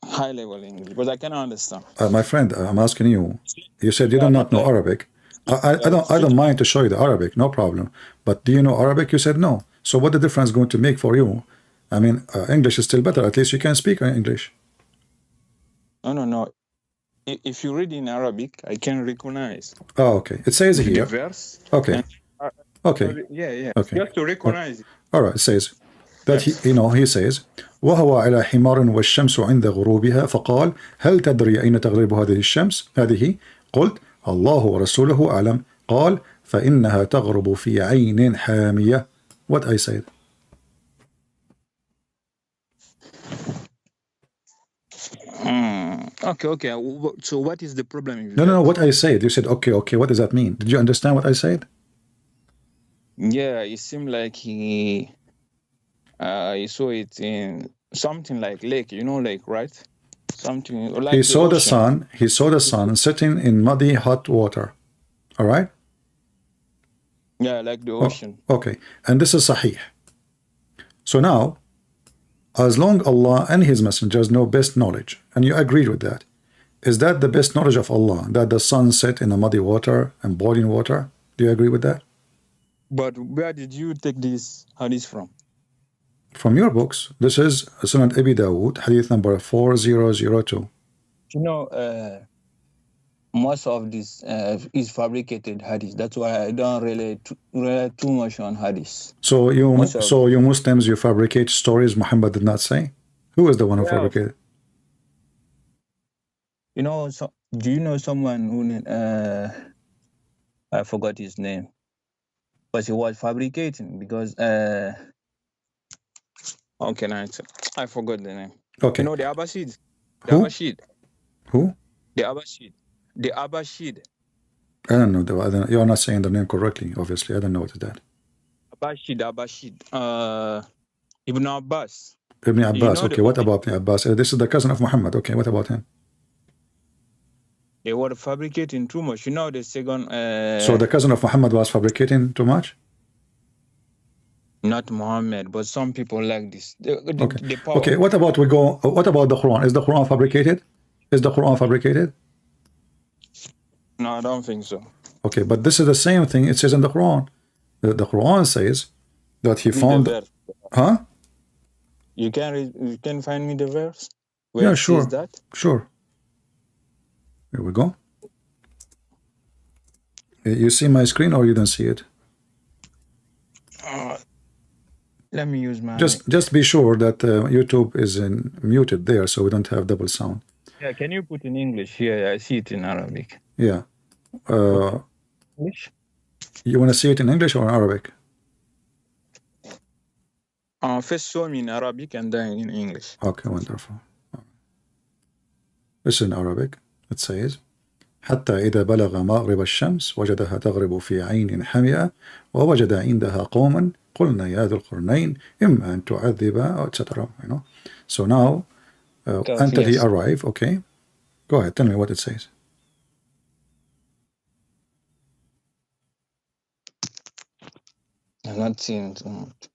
high level English, but I can understand. My friend, I'm asking you. You said you do not know Arabic. I don't mind to show you the Arabic, no problem. But do you know Arabic? You said no. So what the difference going to make for you? I mean, English is still better. At least you can speak English. No. If you read in Arabic, I can recognize. Oh, okay. It says here. The verse. Okay. Okay. Yeah. Okay. You have to recognize it. All right. It says that he says وهو على حمار والشمس عند غروبها فقال هل تدري أين تغرب هذه الشمس؟ هذه قلت الله ورسوله أعلم قال فإنها تغرب في عين حامية. What I said. Okay. So what is the problem? No. What I said. You said okay. What does that mean? Did you understand what I said? Yeah, it seemed like he saw it in something like lake, lake, right? Something like he saw the ocean. He saw the sun sitting in muddy hot water. All right? Yeah, like the ocean. Okay. And this is sahih. So now, as long Allah and His messengers know best knowledge, and you agreed with that, is that the best knowledge of Allah, that the sun set in a muddy water and boiling water? Do you agree with that? But where did you take this hadith from? From your books. This is Sunan Abi Dawud, hadith number 4002. Most of this is fabricated hadith. That's why I don't rely too much on hadith. So you Muslims, you fabricate stories Muhammad did not say? Who is the one who fabricated? Do you know someone who I forgot his name, but he was fabricating because how can I say? I forgot the name. Okay. The Abbasid. Who? The Abbasid. I don't know. You are not saying the name correctly, obviously. I don't know what is that. Abbasid. Ibn Abbas. Ibn Abbas. Okay, what about Ibn Abbas? This is the cousin of Muhammad. Okay, what about him? They were fabricating too much. The second... So the cousin of Muhammad was fabricating too much? Not Muhammad, but some people like this. Okay, what about the Quran? Is the Quran fabricated? No, I don't think so. Okay, but this is the same thing it says in the Quran. The Quran says that he found... Huh? You can find me the verse? Yeah, sure. That? Sure. Here we go. You see my screen or you don't see it? let me use my. Just be sure that YouTube is muted there, so we don't have double sound. Yeah, can you put in English? Yeah, I see it in Arabic. Yeah. English? You want to see it in English or in Arabic? First show me in Arabic and then in English. Okay, wonderful. This is in Arabic. It says حتى إذا بلغ مغرب الشمس وجدها تغرب في عين حمئة ووجد عندها قوما قلنا يا ذا القرنين إما أن تعذب etc. You know. So now until he arrive, okay. Go ahead, tell me what it says. I'm not seeing too much.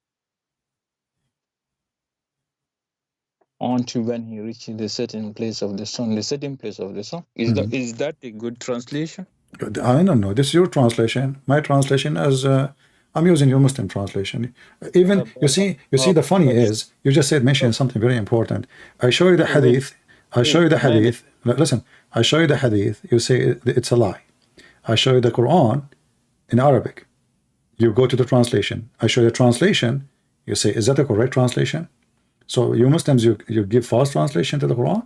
Until when he reaches the certain place of the sun. The certain place of the sun. Is that a good translation? I don't know. This is your translation. My translation is I'm using your Muslim translation. Even you see the funny is you just mentioned something very important. I show you the hadith. Listen, I show you the hadith. You say it's a lie. I show you the Quran in Arabic. You go to the translation. I show you the translation. You say, is that the correct translation? So you Muslims, you give false translation to the Quran?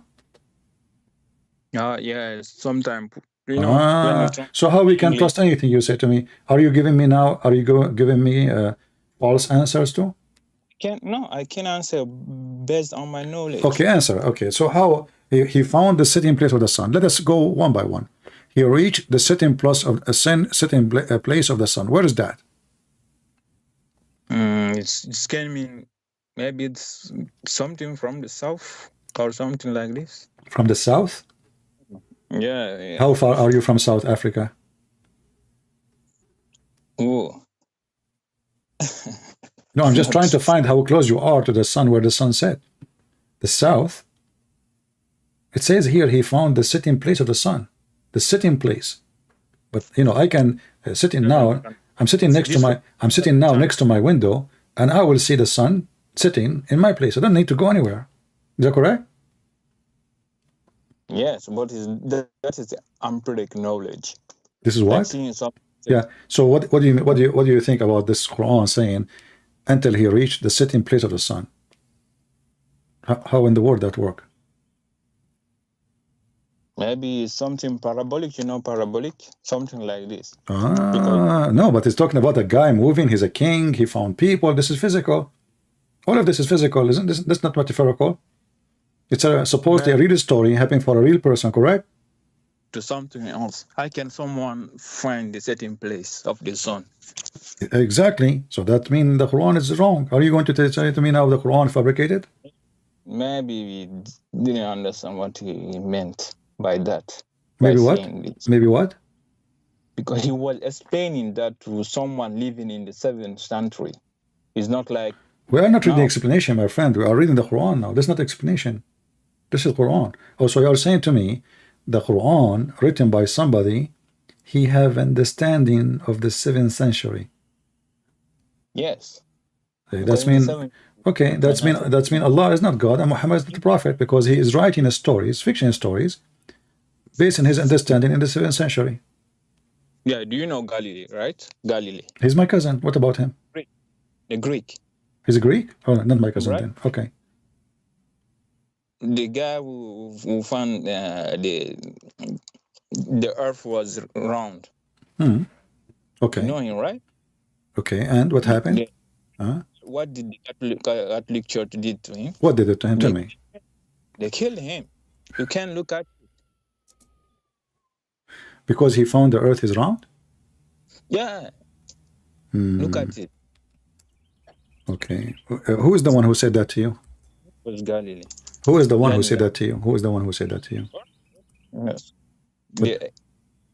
Yeah, sometimes. You know, so how we can trust anything you say to me? Are you giving me now? Are you giving me false answers too? I can answer based on my knowledge. Okay, answer. Okay, so how he found the sitting place of the sun? Let us go one by one. He reached the sitting place of the sun. Where is that? It's can mean maybe it's something from the south or something like this. From the south? Yeah. How far are you from South Africa? Oh. No, I'm just trying to find how close you are to the sun, where the sun set. The south. It says here he found the sitting place of the sun. The sitting place. But I can sit in now. I'm sitting next to my window, and I will see the sun sitting in my place. I don't need to go anywhere. Is that correct? Yes, but that is empiric knowledge. This is what? Yeah. So what do you think about this Quran saying until he reached the sitting place of the sun? How in the world that work? Maybe something parabolic, parabolic, something like this. No, but it's talking about a guy moving. He's a king. He found people. This is physical. All of this is physical, isn't this? That's not metaphorical. It's supposedly a real story happening for a real person, correct? To something else. How can someone find the setting place of the sun? Exactly. So that means the Quran is wrong. Are you going to say to me now the Quran fabricated? Maybe we didn't understand what he meant by that. Maybe what? Maybe what? Because he was explaining that to someone living in the 7th century. It's not like... We are not reading explanation, my friend. We are reading the Quran now. This is not explanation. This is Quran. Also, you are saying to me, the Quran, written by somebody, he have understanding of the 7th century. Yes. That's mean... Okay, that's mean Allah is not God and Muhammad is not the Prophet, because he is writing stories, fiction stories, based on his understanding in the 7th century. Yeah, do you know Galilee, right? Galilee. He's my cousin. What about him? The Greek. He's a Greek? Oh, not my cousin then. Okay. The guy who found the earth was round. Okay. You know him, right? Okay, and what happened? What did the Catholic Church did to him? What did it to him? Tell me. They killed him. You can't look at it. Because he found the earth is round? Yeah. Look at it. Okay. Who is the one who said that to you? It was Galilee. Who is the one who said that to you? Who is the one who said that to you? Yes.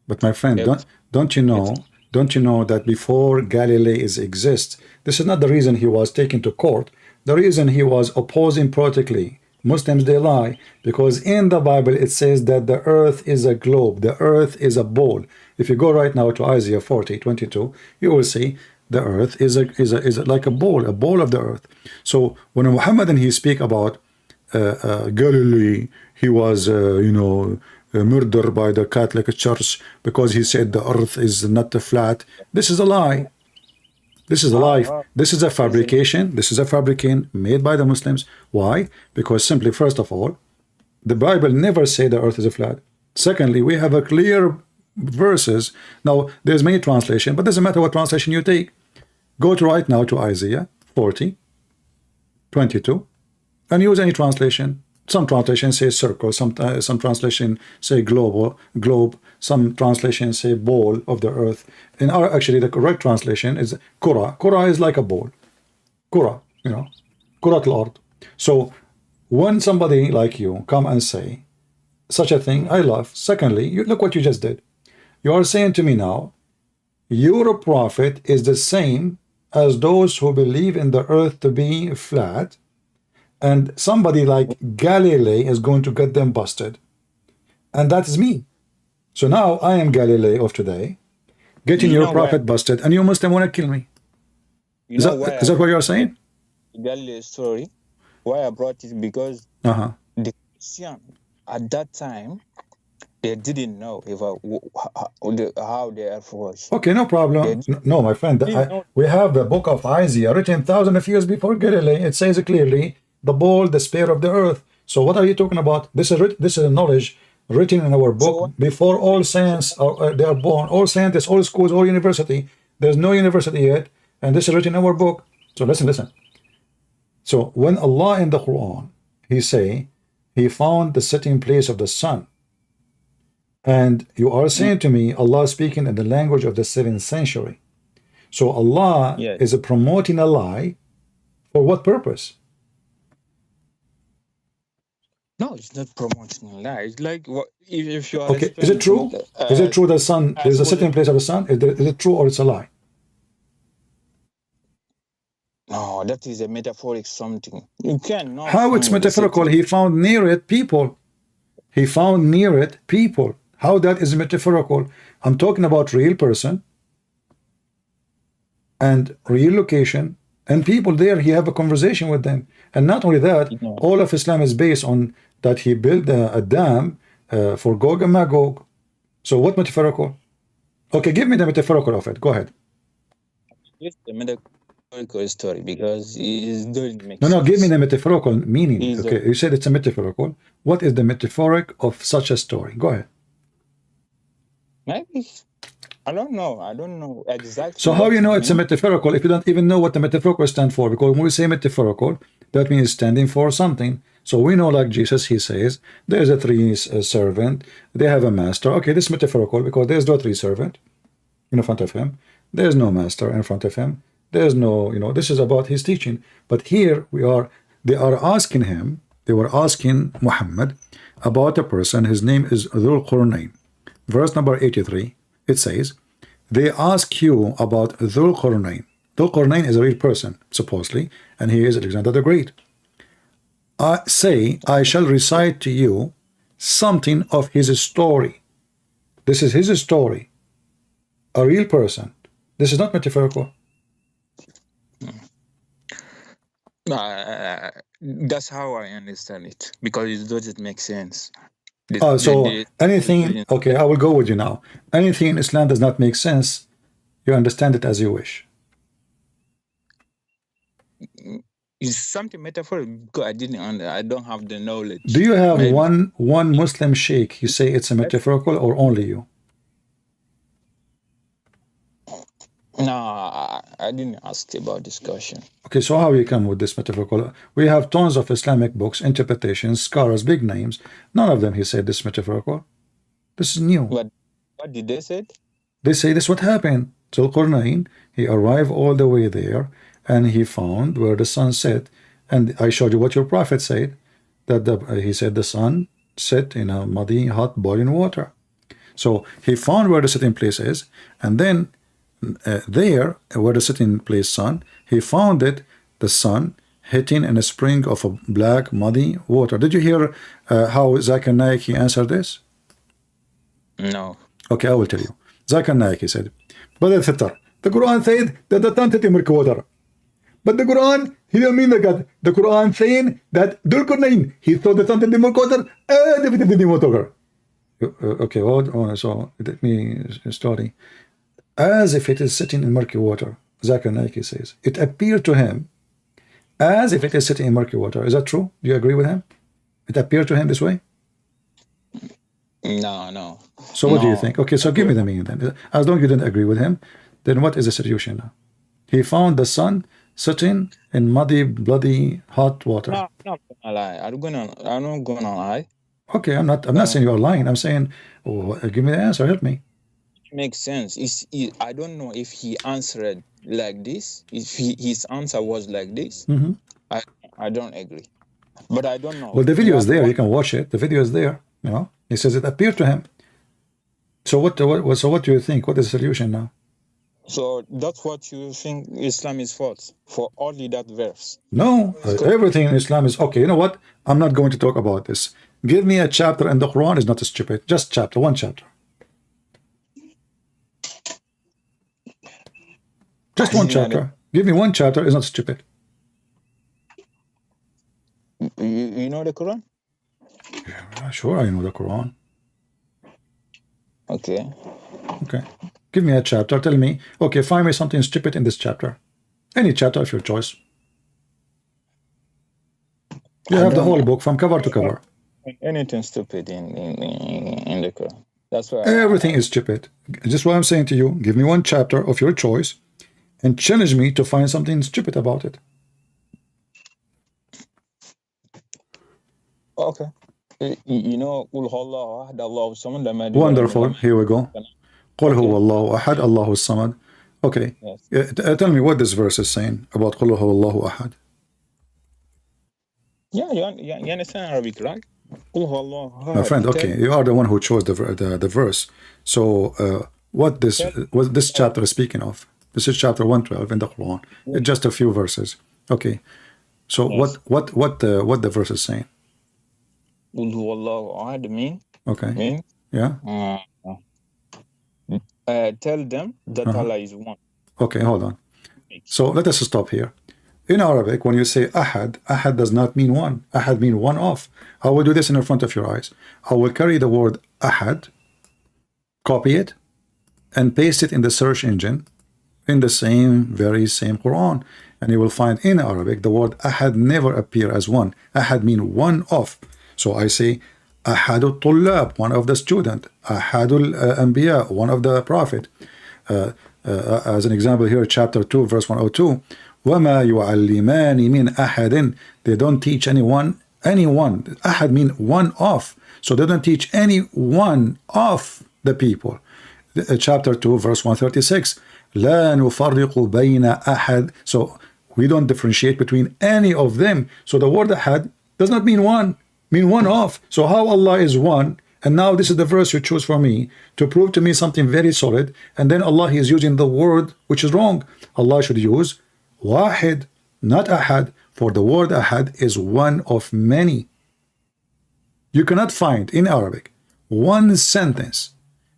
But my friend, don't you know that before Galilee exists, this is not the reason he was taken to court. The reason he was opposing politically. Muslims, they lie, because in the Bible it says that the earth is a globe, the earth is a ball. If you go right now to Isaiah 40:22, you will see the earth is like a ball of the earth. So when Muhammad and he speak about Galilee, he was murdered by the Catholic Church because he said the earth is not flat. This is a lie. This is a lie. This is a fabrication. This is a fabrication made by the Muslims. Why? Because simply, first of all, the Bible never say the earth is flat. Secondly, we have a clear verses. Now, there's many translation, but doesn't matter what translation you take. Go to right now to Isaiah 40:22 and use any translation. Some translations say circle, some translation say globe, some translations say ball of the earth. In our, actually, the correct translation is Kura. Kura is like a ball. Kura, you know, Kurat al-Ard. So when somebody like you come and say such a thing, I laugh. Secondly, look what you just did. You are saying to me now, your prophet is the same as those who believe in the earth to be flat, and somebody like Galilee is going to get them busted. And that is me. So now I am Galilee of today, getting your prophet busted, and you Muslim want to kill me. Is that what you are saying? Galilee story. Why I brought it because the Christian at that time, they didn't know how the earth was. Okay, no problem. No, my friend. We have the book of Isaiah written thousands of years before Galilee. It says clearly, the ball, the spear of the earth. So what are you talking about? This is a knowledge written in our book before all science they are born. All scientists, all schools, all university. There's no university yet, and this is written in our book. So listen. So when Allah in the Quran, He say, He found the sitting place of the sun. And you are saying to me, Allah speaking in the language of the 7th century. So Allah is promoting a lie. For what purpose? No, it's not promoting a lie. It's like if you are okay. Is it true? Is it true the sun is a sitting place of the sun? Is it true or it's a lie? No, that is a metaphoric something. You cannot. How it's metaphorical? He found near it people. He found near it people. How that is metaphorical? I'm talking about real person and real location and people there. He have a conversation with them, and not only that, all of Islam is based on that he built a dam for Gog and Magog. So what metaphorical? Okay, give me the metaphorical of it. Go ahead. It's the metaphorical story because it doesn't make sense. No, give me the metaphorical meaning. Okay, you said it's a metaphorical. What is the metaphoric of such a story? Go ahead. Maybe. I don't know exactly. So how you know it's a metaphorical if you don't even know what the metaphorical stands for? Because when we say metaphorical, that means standing for something. So we know, like Jesus, he says, there's a three servant, they have a master. Okay, this is metaphorical because there's no three servant in front of him. There's no master in front of him. There's no, this is about his teaching. But here they are asking him, they were asking Muhammad about a person, his name is Dhul Qurnayn. Verse number 83, it says, they ask you about Dhul Qurnayn. Dhul Qurnayn is a real person, supposedly, and he is Alexander the Great. I shall recite to you something of his story. This is his story. A real person. This is not metaphorical. That's how I understand it, because it doesn't make sense. Anything, okay, I will go with you now. Anything in Islam does not make sense. You understand it as you wish. It's something metaphorical because I don't have the knowledge. Do you have one Muslim sheikh? You say it's a metaphorical, or only you? No, I didn't ask about this question. Okay, so how you come with this metaphorical? We have tons of Islamic books, interpretations, scholars, big names. None of them he said this metaphorical. This is new. What did they say? They say this what happened. Dhul Qurnayn, he arrived all the way there, and he found where the sun set. And I showed you what your prophet said, that he said the sun set in a muddy, hot, boiling water. So he found where the sitting place is, and then there, where the sitting place sun, he found it, the sun hitting in a spring of a black, muddy water. Did you hear how Zakir Naik he answered this? No. Okay, I will tell you. Zakir Naik, he said, but the Quran said that the sun hit in murky water. But the Quran, he didn't mean that. The Quran saying that Dhul Qurnayn, he saw the sun in the murky water. Okay, so let me study. As if it is sitting in murky water. Zakir Naik says, it appeared to him as if it is sitting in murky water. Is that true? Do you agree with him? It appeared to him this way? No. So what do you think? Okay, so give me the meaning then. As long as you didn't agree with him, then what is the solution now? He found the sun sitting in muddy, bloody, hot water. No, I'm not gonna lie. I'm not gonna lie. Okay, I'm not saying you're lying. I'm saying, give me the answer. Help me. It makes sense. I don't know if he answered like this. If his answer was like this, I don't agree. But I don't know. Well, the video is there. You can watch it. The video is there. You know, he says it appeared to him. So what do you think? What is the solution now? So that's what you think Islam is false for only that verse? No, everything in Islam is okay. You know what? I'm not going to talk about this. Give me a chapter in the Quran is not stupid. Just one chapter. Just one chapter. Give me one chapter is not stupid. You know the Quran? Yeah, sure, I know the Quran. Okay. Give me a chapter. Tell me, okay, find me something stupid in this chapter. Any chapter of your choice. You have the whole book from cover to cover. Anything stupid in the Quran. That's why everything is stupid. Just what I'm saying to you. Give me one chapter of your choice and challenge me to find something stupid about it. Okay. You know, wonderful. Here we go. قل هو الله أحد الله الصمد. Okay. Yes. Tell me what this verse is saying about قل هو الله أحد. Yeah, you understand Arabic, right? قل هو الله أحد. My friend, okay, you are the one who chose the verse. So what this chapter is speaking of? This is chapter 112 in the Quran. It's just a few verses. Okay. So yes. what the verse is saying? قل هو الله أحد mean? Okay. Mean? Yeah. Tell them that Allah is one. Okay, hold on. So let us stop here. In Arabic, when you say ahad, ahad does not mean one. Ahad means one of. I will do this in front of your eyes. I will carry the word ahad, copy it, and paste it in the search engine in the very same Quran. And you will find in Arabic the word ahad never appear as one. Ahad means one of. So I say Ahadul Tullab, one of the student. Ahadul Anbiya, one of the prophet. As an example here, chapter 2, verse 102. وَمَا يُعَلِّمَانِ مِنْ أَحَدٍ. They don't teach anyone. Ahad mean one of. So they don't teach any one of the people. Chapter 2, verse 136. لَا نُفَرِّقُ بَيْنَ أَحَدٍ. So we don't differentiate between any of them. So the word ahad does not mean one. Mean one of. So how Allah is one, and now this is the verse you choose for me to prove to me something very solid, and then Allah is using the word which is wrong. Allah should use wahid, not ahad, for the word ahad is one of many. You cannot find in Arabic one sentence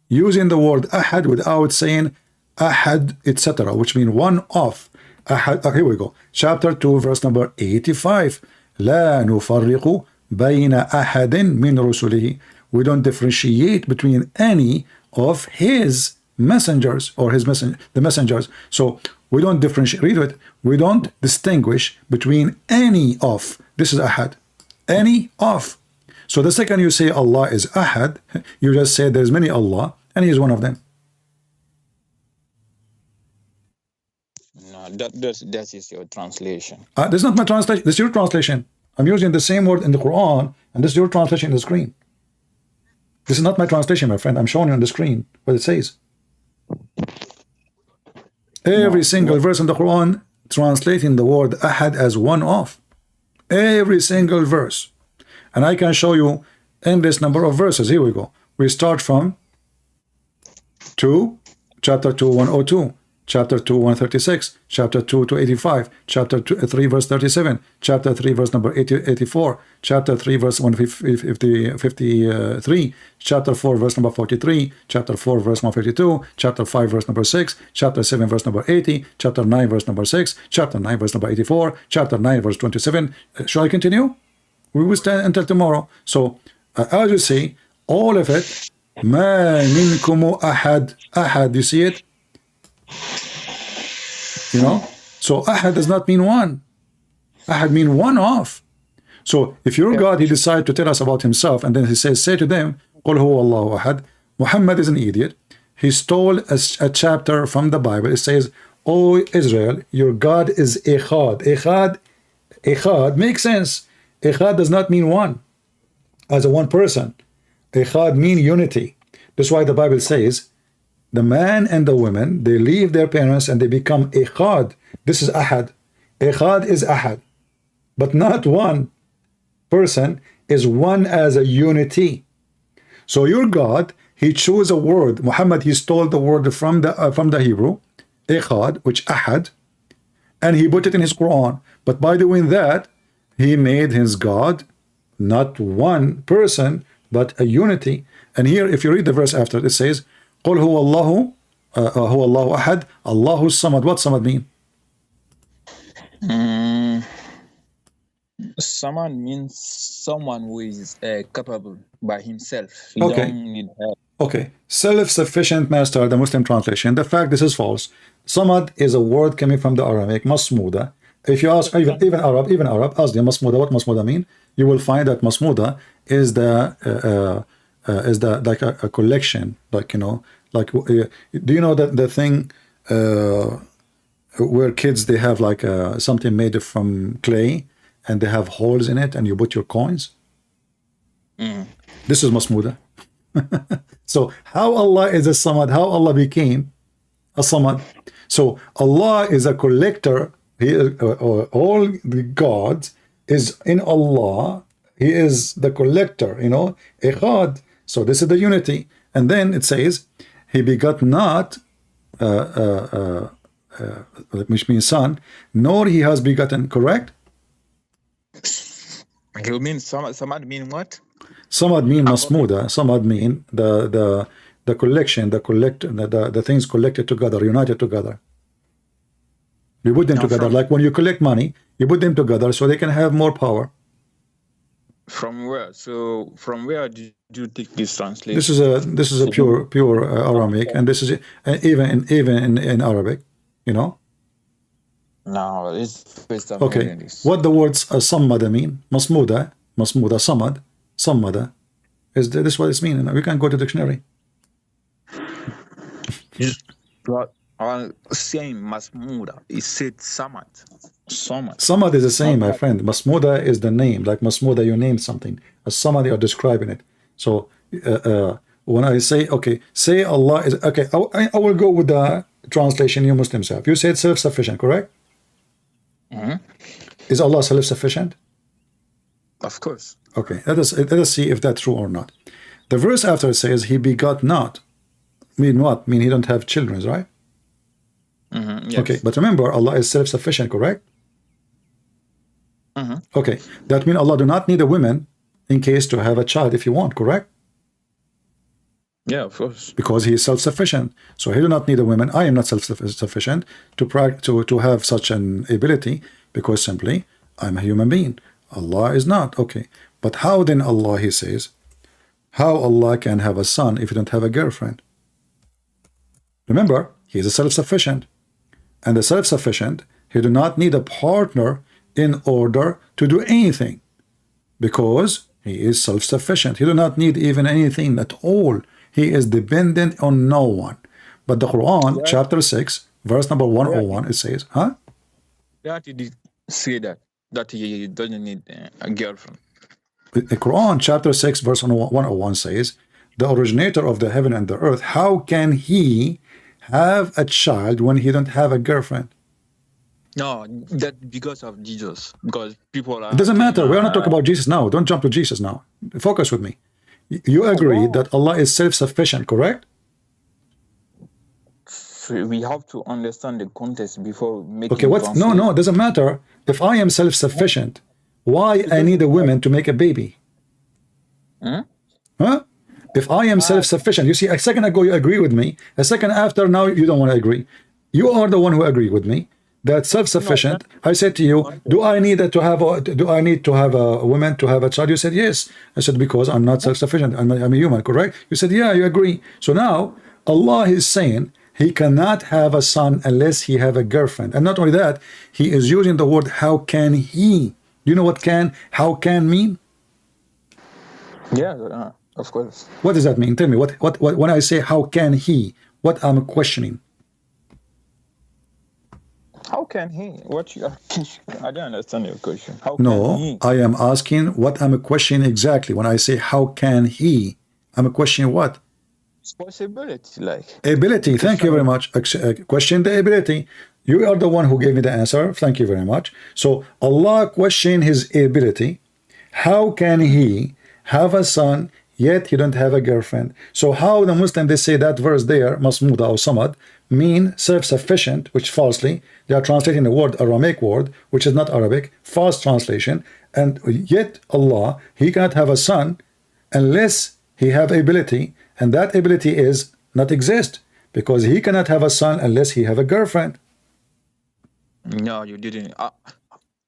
using the word ahad without saying ahad, etc., which means one of. Ahad. Here we go. Chapter 2, verse number 85. لا نفرق بين أحد من رسله. We don't differentiate between any of his messengers or the messengers. So we don't differentiate. Read it. We don't distinguish between any of. This is ahad. Any of. So the second you say Allah is ahad, you just say there's many Allah and he is one of them. No, that is your translation. This is not my translation. This is your translation. I'm using the same word in the Quran, and this is your translation in the screen. This is not my translation, my friend. I'm showing you on the screen what it says. Every single verse in the Quran translating the word ahad as one of. Every single verse. And I can show you endless number of verses. Here we go. We start from chapter 2, 102. Chapter 2, 136, chapter 2 to 85, chapter 3, verse 37, chapter 3, verse number 84, chapter 3, verse 153, chapter 4, verse number 43, chapter 4, verse 152, chapter 5, verse number 6, chapter 7, verse number 80, chapter 9, verse number 6, chapter 9, verse number 84, chapter 9, verse 27. Shall I continue? We will stand until tomorrow. So, as you see, all of it, مَا مِنْكُمُ أَحَدٍ. Ahad, you see it? You know? So Ahad does not mean one. Ahad mean one of. So if your God, he decided to tell us about himself, and then he says, say to them, قُلْ هُوَ اللَّهُ أَحَدٌ. Muhammad is an idiot. He stole a chapter from the Bible. It says, O Israel, your God is Echad. Echad makes sense. Echad does not mean one, as a one person. Echad mean unity. That's why the Bible says, the man and the woman, they leave their parents and they become Echad. This is Ahad. Echad is Ahad. But not one person is one as a unity. So your God, he chose a word. Muhammad, he stole the word from the Hebrew, Echad, which Ahad, and he put it in his Quran. But by doing that, he made his God not one person, but a unity. And here, if you read the verse after, it says, قُلْ هُوَ اللَّهُ أَحَدٌ Allahu Samad. What Samad mean? Someone means someone who is capable by himself. He Okay. don't need help. Okay. Self-sufficient, master, the Muslim translation. The fact this is false. Samad is a word coming from the Aramaic, masmuda. If you ask even Arab, ask them masmuda, what masmuda mean? You will find that masmuda is like a collection, like, you know, like, do you know that the thing where kids, they have like something made from clay and they have holes in it and you put your coins? This is masmuda. So how Allah is a Samad, how Allah became a Samad? So Allah is a collector. He all the gods is in Allah. He is the collector, you know, Echad. So this is the unity. And then it says, he begot not, which means son, nor he has begotten, correct? You mean Samad mean what? Samad mean masmuda. Samad mean the collection, the things collected together, united together. You put them together, like when you collect money, you put them together so they can have more power. From where? So from where did you take this translation? This is a pure Aramaic, and this is even in Arabic, you know. No, it's first time Okay, hearing this. what the words sammada mean? Masmuda, samad, sammada. Is this what it's mean? We can go to dictionary. Same Masmuda. It said Samad. Samad is the same, my friend. Masmuda is the name. Like Masmuda, you name something. As Samad, you are describing it. So when I say, okay, say Allah is, okay, I will go with the translation you Muslims have. You said self-sufficient, correct? Is Allah self-sufficient? Of course. Okay, let us see if that's true or not. The verse after it says, he begot not. Mean what? Mean he don't have children, right? Yes. Okay, but remember, Allah is self-sufficient, correct? Okay, that means Allah do not need a woman in case to have a child if you want, correct? Yeah, of course. Because he is self-sufficient. So he do not need a woman. I am not self-sufficient to have such an ability, because simply I'm a human being. Allah is not. Okay, but how then Allah, he says, how Allah can have a son if he don't have a girlfriend? Remember, he is a self-sufficient. And the self-sufficient, he do not need a partner in order to do anything, because he is self-sufficient. He do not need even anything at all. He is dependent on no one. But the Quran, chapter 6, verse number 101, it says, huh? That he did say that he doesn't need a girlfriend. The Quran, chapter 6, verse 101 says, the originator of the heaven and the earth, how can he have a child when he don't have a girlfriend? No, that because of Jesus. Because people are... It doesn't matter. We are not talking about Jesus now. Don't jump to Jesus now. Focus with me. You agree that Allah is self-sufficient, correct? We have to understand the context before making... Okay, what? No, it doesn't matter. If I am self-sufficient, why I need a woman to make a baby? Huh? If I am self-sufficient, you see, a second ago you agree with me. A second after, now you don't want to agree. You are the one who agreed with me that self-sufficient. I said to you, do I need to have a woman to have a child? You said yes. I said, because I'm not self-sufficient. I'm a human, correct? You said, yeah, you agree. So now Allah is saying he cannot have a son unless he have a girlfriend. And not only that, he is using the word how can he. Do you know what how can mean? Yeah, of course. What does that mean? Tell me, what when I say how can he, what I'm questioning? How can he? What you are? I don't understand your question. How No, can he? I am asking what I'm questioning exactly. When I say how can he, I'm questioning what? It's possibility, like Ability. Thank you very much. Question the ability. You are the one who gave me the answer. Thank you very much. So Allah questioned his ability. How can he have a son yet he don't have a girlfriend? So how the Muslim, they say that verse there, Masmuda or Somad, mean self-sufficient, which falsely they are translating the word Aramaic word, which is not Arabic, false translation. And yet Allah, he cannot have a son unless he have ability, and that ability is not exist, because he cannot have a son unless he have a girlfriend. no, you didn't.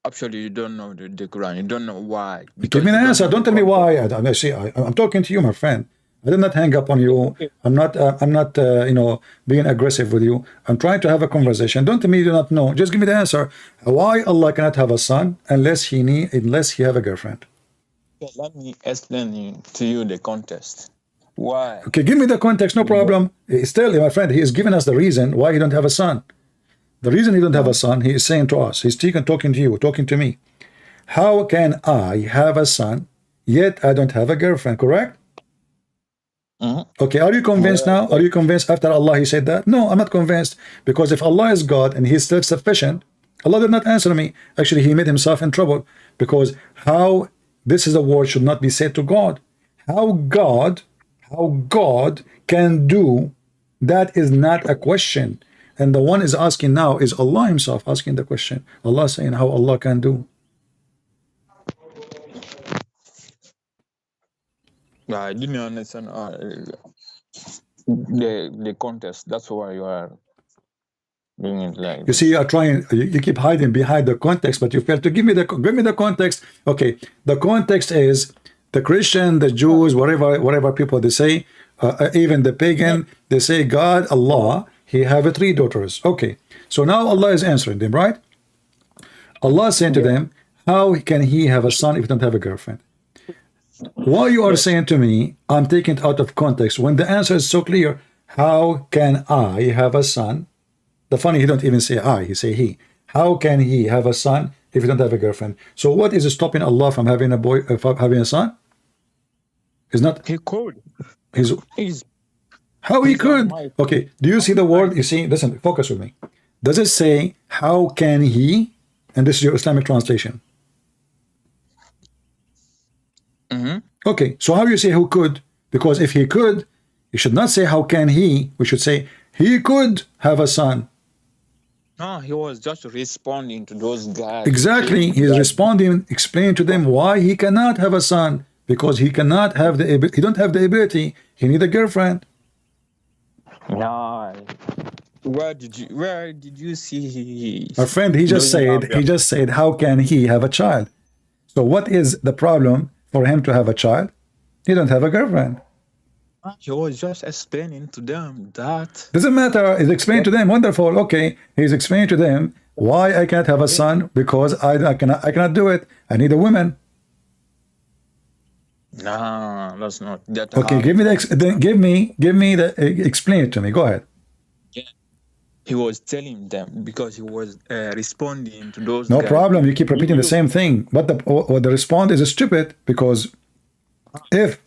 Actually, you don't know the Quran. You don't know why. Give me an answer. Don't tell me why. I'm talking to you, my friend. I did not hang up on you. I'm not you know, being aggressive with you. I'm trying to have a conversation. Don't tell me you do not know. Just give me the answer. Why Allah cannot have a son unless he have a girlfriend? Okay, let me explain to you the context. Why? Okay, give me the context. No problem. Still, my friend, he is giving us the reason why he don't have a son. The reason he don't have a son, he is saying to us, he's talking to you, talking to me. How can I have a son, yet I don't have a girlfriend, correct? Okay, are you convinced now? Are you convinced after Allah he said that? No, I'm not convinced. Because if Allah is God and he's self-sufficient, Allah did not answer me. Actually, he made himself in trouble. Because how, this is a word should not be said to God. How God can do, that is not a question. And the one is asking now is Allah himself asking the question. Allah saying how Allah can do. I didn't understand the context. That's why you are doing it like you see, you are trying, you keep hiding behind the context, but you fail to give me the context. Okay, the context is the Christian, the Jews, whatever people they say, even the pagan, they say God, Allah, he have 3 daughters. Okay, so now Allah is answering them, right? Allah saying to them, how can he have a son if he don't have a girlfriend? Why you are saying to me, I'm taking it out of context, when the answer is so clear, how can I have a son? The funny, he don't even say I, he say he. How can he have a son if he don't have a girlfriend? So what is stopping Allah from having a boy, having a son? It's not. he could. He's how he could? Okay, do you see the word? You see, listen, focus with me. Does it say, how can he? And this is your Islamic translation. Okay, so how you say who could? Because if he could, you should not say how can he. We should say he could have a son. No, he was just responding to those guys. Exactly, he is responding, explaining to them why he cannot have a son. Because he cannot have he don't have the ability. He need a girlfriend. No. Where did you see our friend? He just said how can he have a child? So what is the problem for him to have a child? He don't have a girlfriend. He was just explaining to them that doesn't matter. He's explaining to them. Wonderful. Okay, he's explaining to them why I can't have a son, because I cannot do it. I need a woman. No, that's not that. Okay, give me the explain it to me. Go ahead. Yeah. He was telling them because he was responding to those. No guys. problem. You keep repeating the same thing, but the response is stupid, because if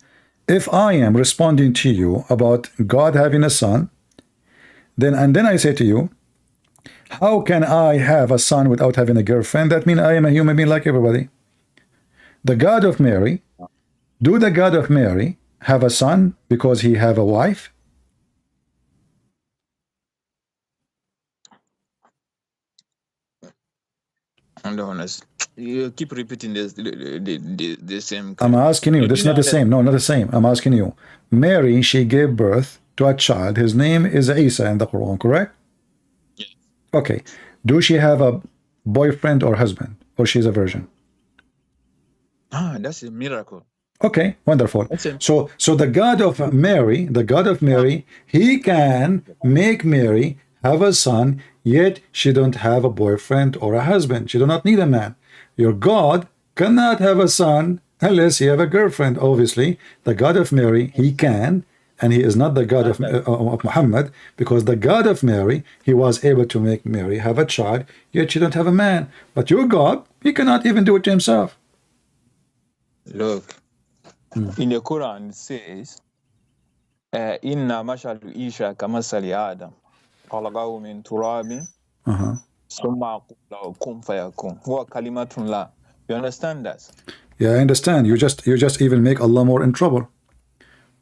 I am responding to you about God having a son, then I say to you, how can I have a son without having a girlfriend? That means I am a human being like everybody. The God of Mary. Do the God of Mary have a son because he have a wife? I'm honest. You keep repeating this the same. I'm asking you. This is not the same. No, not the same. I'm asking you. Mary, she gave birth to a child. His name is Isa in the Quran, correct? Yes. Okay. Do she have a boyfriend or husband, or she's a virgin? Ah, that's a miracle. Okay, wonderful. So the God of Mary, he can make Mary have a son, yet she don't have a boyfriend or a husband. She do not need a man. Your God cannot have a son unless he have a girlfriend. Obviously, the God of Mary, he can, and he is not the God of Muhammad, because the God of Mary, he was able to make Mary have a child, yet she don't have a man. But your God, he cannot even do it to himself. Look, in the Quran it says, Inna mashalu Isha kamasali Adam, khalaqahu min turabin, summa qala kum fayakun. Huwa kalimatun la. You understand that? Yeah, I understand. You just even make Allah more in trouble.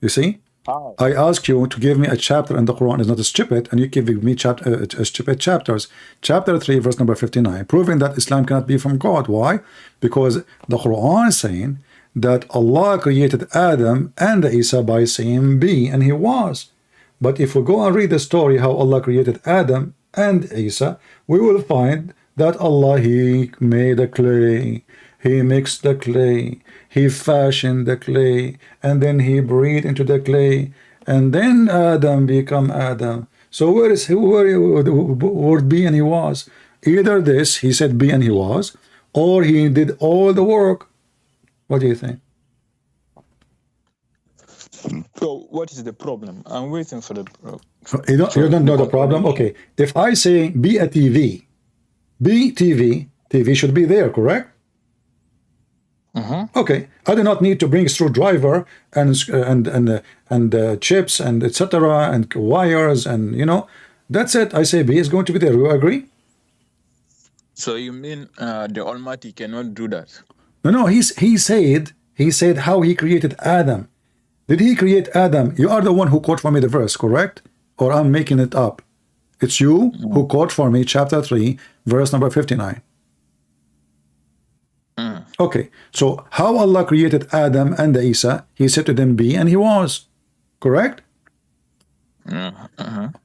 You see? How? I ask you to give me a chapter in the Quran is not stupid, and you give me stupid chapters. Chapter 3, verse number 59, proving that Islam cannot be from God. Why? Because the Quran is saying that Allah created Adam and Isa by saying be, and he was. But if we go and read the story how Allah created Adam and Isa, we will find that Allah, he made a clay, he mixed the clay, he fashioned the clay, and then he breathed into the clay, and then Adam become Adam. So where the word be and he was? Either this, he said be and he was, or he did all the work. What do you think? So what is the problem? I'm waiting for the problem. You don't know the problem? Okay. If I say be a TV, be TV, TV should be there, correct? Okay. I do not need to bring a screwdriver and chips and etc. and wires and that's it. I say B is going to be there. You agree? So you mean the Almighty cannot do that? No. He said how he created Adam. Did he create Adam? You are the one who quote for me the verse, correct? Or I'm making it up? It's you who quote for me chapter 3, verse number 59. Okay, so how Allah created Adam and Isa, he said to them be and he was, correct?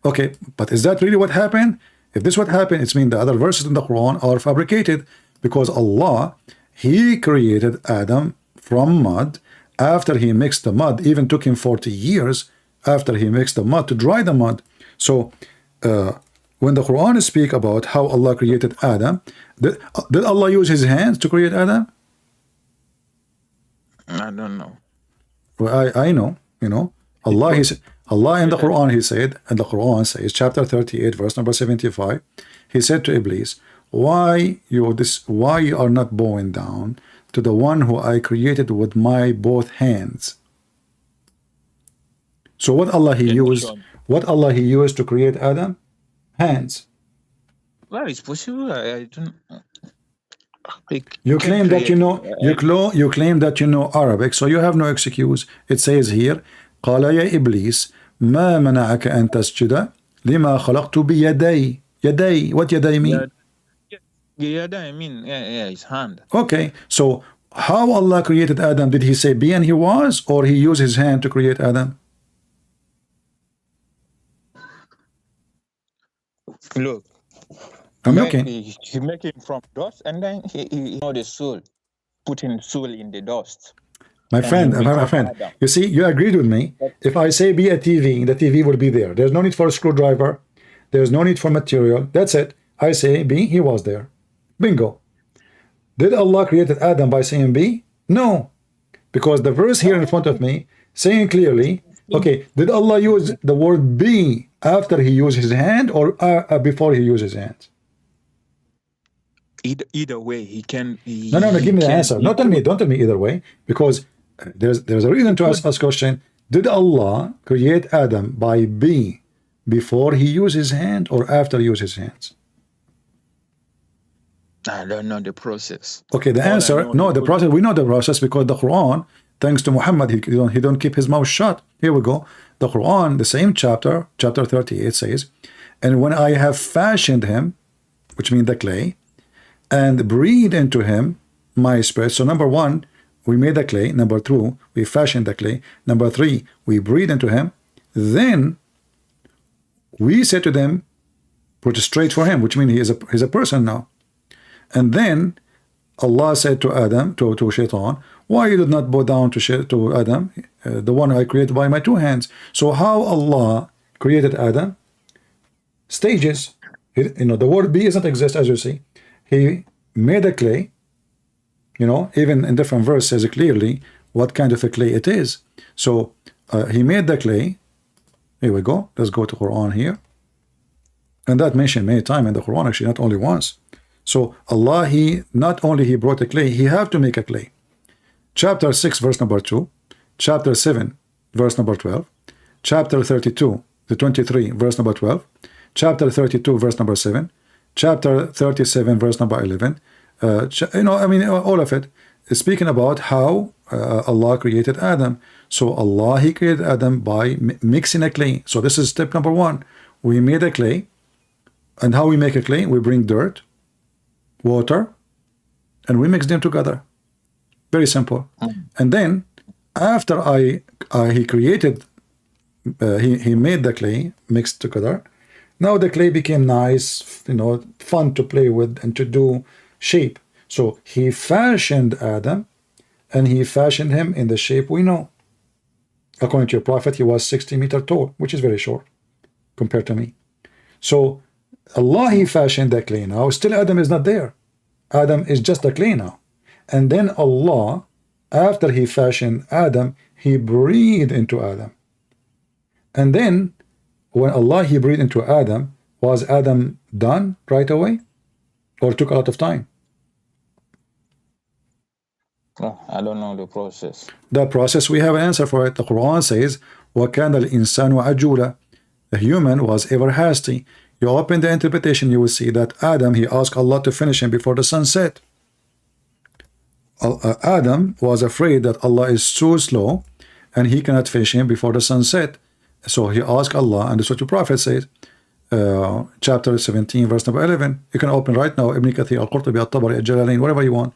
Okay, but is that really what happened? If this what happened, it means the other verses in the Quran are fabricated, because Allah, he created Adam from mud. After he mixed the mud, even took him 40 years after he mixed the mud to dry the mud. So when the Quran speak about how Allah created Adam, did Allah use his hands to create Adam? I don't know. Well, I know, Allah in the Quran, he said, and the Quran says, chapter 38, verse number 75, he said to Iblis, why you are not bowing down to the one who I created with my both hands? So what Allah he used to create Adam? Hands. Well, it's possible. I don't. You claim that you claim that you know Arabic, so you have no excuse. It says here, قال يا إبليس ما منعك أن تسجد لما خلقت بيدي. يدي. What يدي mean? Yada, I mean, his hand. Okay, so how Allah created Adam? Did he say be and he was, or he used his hand to create Adam? Look, he make him from dust, and then he the soul, putting soul in the dust. My friend, you see, you agreed with me. If I say be a TV, the TV will be there. There's no need for a screwdriver. There's no need for material. That's it. I say be, he was there. Bingo. Did Allah created Adam by saying be? No. Because the verse here in front of me saying clearly, okay, did Allah use the word be after he used his hand or before he used his hands? Either way, he can. No, give me the answer. Don't tell me either way, because there's a reason to ask this question. Did Allah create Adam by be before he used his hand or after he used his hands? I don't know the process. Okay, the answer, no, the process, we know the process because the Quran, thanks to Muhammad, he don't keep his mouth shut. Here we go. The Quran, the same chapter 38 says, and when I have fashioned him, which means the clay, and breathed into him my spirit. So number one, we made the clay. Number two, we fashioned the clay. Number three, we breathed into him. Then we said to them, prostrate for him, which means he's a person now. And then Allah said to Adam, to Shaitan, why you did not bow down to Adam, the one I created by my two hands? So how Allah created Adam? Stages. You know, the word be doesn't exist, as you see. He made a clay. You know, even in different verses says clearly what kind of a clay it is. So he made the clay. Here we go. Let's go to Quran here. And that mentioned many times in the Quran, actually, not only once. So Allah, he not only he brought a clay, he have to make a clay. Chapter 6, verse number 2. Chapter 7, verse number 12. Chapter 32, the 23, verse number 12. Chapter 32, verse number 7. Chapter 37, verse number 11. You know, I mean, all of it is speaking about how Allah created Adam. So Allah, he created Adam by mixing a clay. So this is step number 1. We made a clay. And how we make a clay? We bring dirt, water, and we mix them together. Very simple. And then after he created, he made the clay mixed together. Now the clay became nice, you know, fun to play with and to do shape. So he fashioned Adam, and he fashioned him in the shape we know. According to your prophet, he was 60 meters tall, which is very short compared to me. So Allah, he fashioned the clay now. Still Adam is not there. Adam is just the clay now. And then Allah, after he fashioned Adam, he breathed into Adam. And then when Allah, he breathed into Adam, was Adam done right away? Or took a lot of time? Oh, I don't know the process. The process, we have an answer for it. The Quran says, وَكَانَ الْإِنسَانُ عَجُولًا. The human was ever hasty. You open the interpretation, you will see that Adam, he asked Allah to finish him before the sun set. Adam was afraid that Allah is so slow and he cannot finish him before the sun set. So he asked Allah, and that's what the Prophet says, chapter 17, verse number 11. You can open right now, Ibn Kathir, Al-Qurtubi, Al-Tabari, Al-Jalalain, whatever you want.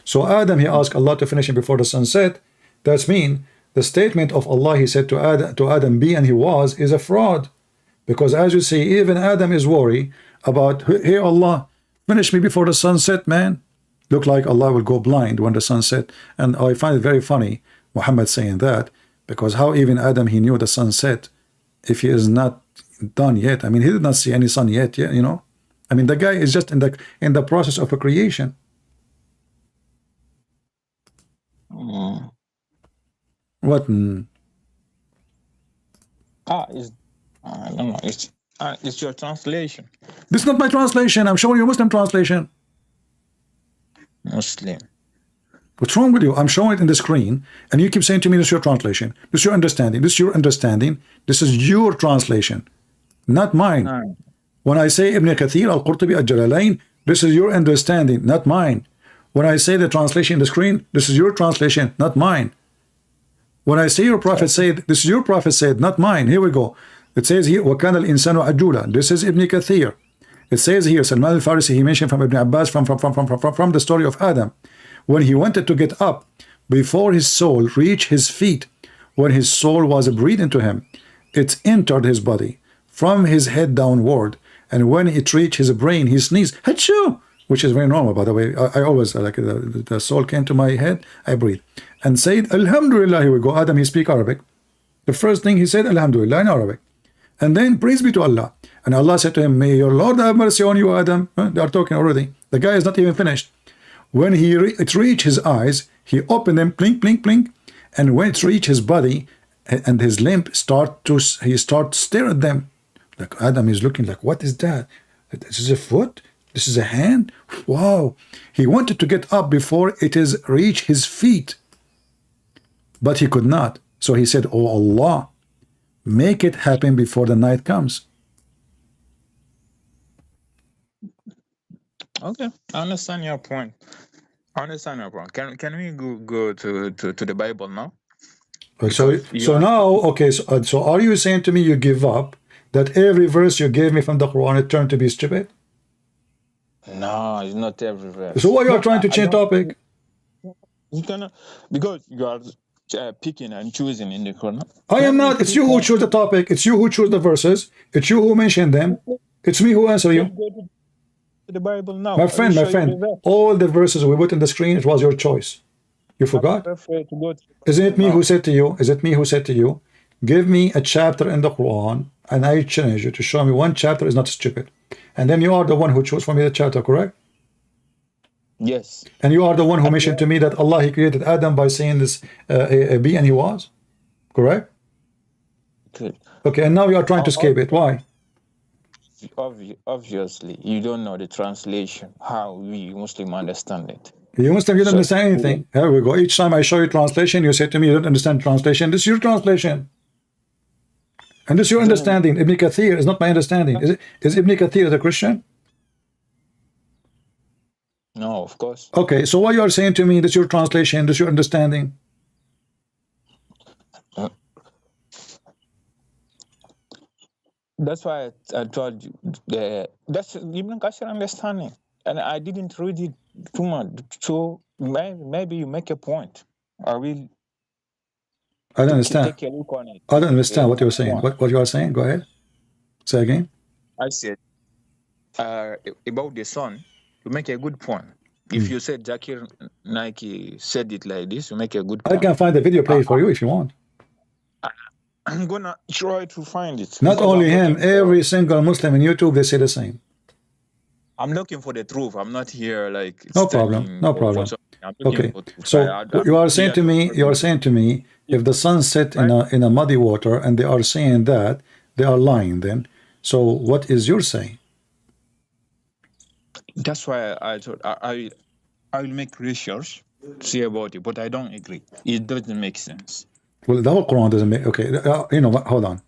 So Adam, he asked Allah to finish him before the sun set. That's mean the statement of Allah, he said to Adam, be and he was, is a fraud. Because as you see, even Adam is worried about, hey Allah, finish me before the sunset, man. Look like Allah will go blind when the sun set. And I find it very funny, Muhammad saying that, because how even Adam, he knew the sunset if he is not done yet. I mean, he did not see any sun yet, you know. I mean, the guy is just in the process of a creation. What? I don't know. It's your translation. This is not my translation. I'm showing you a Muslim translation. Muslim. What's wrong with you? I'm showing it in the screen, and you keep saying to me, this is your translation. This is your understanding. This is your understanding. This is your translation, not mine. When I say Ibn Kathir, Al-Qurtubi, Al-Jalalain, this is your understanding, not mine. When I say the translation in the screen, this is your translation, not mine. When I say your prophet said, this is your prophet said, not mine. Here we go. It says here, وَكَانَ الْإِنسَانُ عَجُولًا. This is Ibn Kathir. It says here, Salman al-Farisi, he mentioned from Ibn Abbas, from the story of Adam. When he wanted to get up, before his soul reached his feet, when his soul was breathed into him, it entered his body, from his head downward, and when it reached his brain, he sneezed, Hachoo! Which is very normal, by the way. I always, like, the soul came to my head, I breathe. And said, Alhamdulillah, here we go. Adam, he speak Arabic. The first thing he said, Alhamdulillah, in Arabic. And then, praise be to Allah. And Allah said to him, may your Lord have mercy on you, Adam. They are talking already. The guy is not even finished. When it reached his eyes, he opened them, blink, blink, blink. And when it reached his body, and his limb he start stare at them. Like Adam is looking like, what is that? This is a foot? This is a hand? Wow. He wanted to get up before it is reach his feet. But he could not. So he said, oh Allah, make it happen before the night comes. Okay, I understand your point. Can we go to the Bible now? So now, okay, so are you saying to me you give up that every verse you gave me from the Quran it turned to be stupid? No, it's not every verse. So why you are trying to change topic? You cannot, because you are picking and choosing in the Quran. I am not. It's you who choose the topic. It's you who choose the verses. It's you who mention them. It's me who answer you. to the Bible now. My friend, all the verses we put in the screen, it was your choice. You forgot? Isn't it me who said to you? Is it me who said to you? Give me a chapter in the Quran, and I challenge you to show me one chapter is not stupid. And then you are the one who chose for me the chapter, correct? Yes. And you are the one who mentioned to me that Allah, He created Adam by saying this a be, and he was, correct? Good. Okay, and now you are trying to escape it. Why? Obviously, you don't know the translation, how we Muslim understand it. You Muslim, you don't understand anything. Here we go. Each time I show you translation, you say to me, you don't understand translation. This is your translation. And this is your understanding. Ibn Kathir is not my understanding. Is Ibn Kathir a Christian? No, of course. Okay, so why you are saying to me this is your translation, this is your understanding? That's why I told you that's Ibn Kathir understanding, and I didn't read it too much. So maybe you make a point. I will. I don't understand. Take a look on it. I don't understand what you're saying. What you are saying? Go ahead. Say again. I said about the sun. You make a good point. If you said Zakir Naik said it like this, you make a good point. I can find the video play for you if you want. I'm gonna try to find it. Not only him, every single Muslim in YouTube, they say the same. I'm looking for the truth. I'm not here like no problem. No problem. Okay. So you are saying to me, if the sun set in a muddy water, and they are saying that, they are lying then. So what is your saying? That's why I thought I will make research, see about it, but I don't agree. It doesn't make sense. Well, the whole Quran doesn't make. Okay, you know what? Hold on.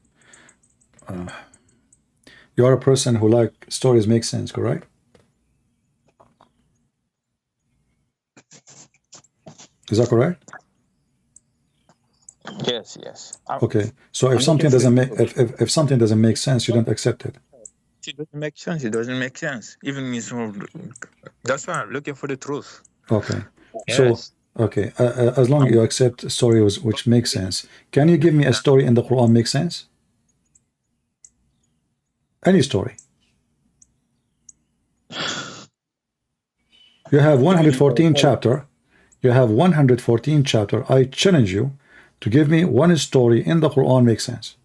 You are a person who like stories make sense, correct? Is that correct? Yes. Okay, so if something doesn't make if something doesn't make sense, you don't accept it. It doesn't make sense. It doesn't make sense. Even me, so that's why I'm looking for the truth. Okay, Yes. so okay, as long as you accept stories which make sense, can you give me a story in the Quran make sense? Any story. You have 114 chapter. You have 114 chapter. I challenge you to give me one story in the Quran makes sense.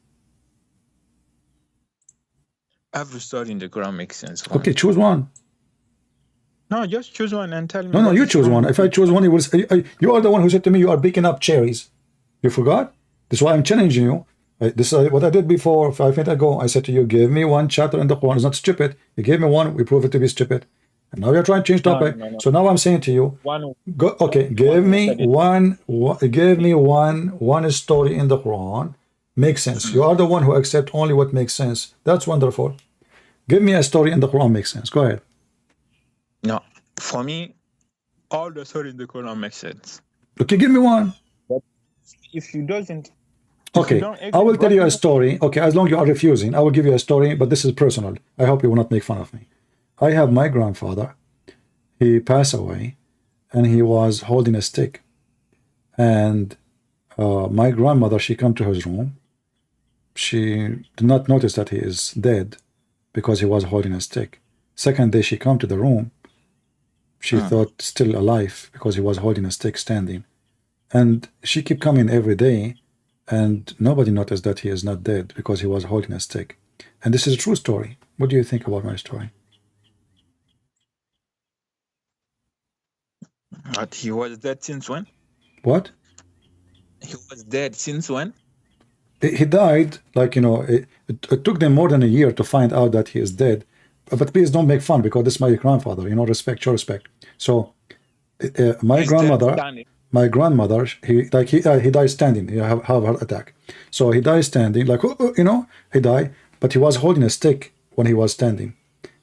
Every story in the Quran makes sense. Okay, choose one. No, just choose one and tell me. No, you choose one. If I choose one, you are the one who said to me you are picking up cherries. You forgot? This is why I'm challenging you. This is what I did before 5 minutes ago. I said to you, give me one chapter in the Quran. It's not stupid. You gave me one, we prove it to be stupid. And now you're trying to change topic. No. So now I'm saying to you, give me one story in the Quran makes sense. You are the one who accepts only what makes sense. That's wonderful. Give me a story in the Quran makes sense. Go ahead. No, for me, all the story in the Quran makes sense. Okay, give me one. But if you doesn't. Okay, I will tell you a story. Okay, as long as you are refusing, I will give you a story, but this is personal. I hope you will not make fun of me. I have my grandfather. He passed away, and he was holding a stick. And my grandmother, she come to his room. She did not notice that he is dead because he was holding a stick. Second day she come to the room. She thought still alive because he was holding a stick standing. And she kept coming every day, and nobody noticed that he is not dead because he was holding a stick. And this is a true story. What do you think about my story? But he was dead since when? What? He was dead since when? He died, like, you know, it took them more than a year to find out that he is dead. But please don't make fun, because this is my grandfather, you know, respect, show respect. So my grandmother, he died standing. He have heart attack. So he died standing, like, you know, he died, but he was holding a stick when he was standing.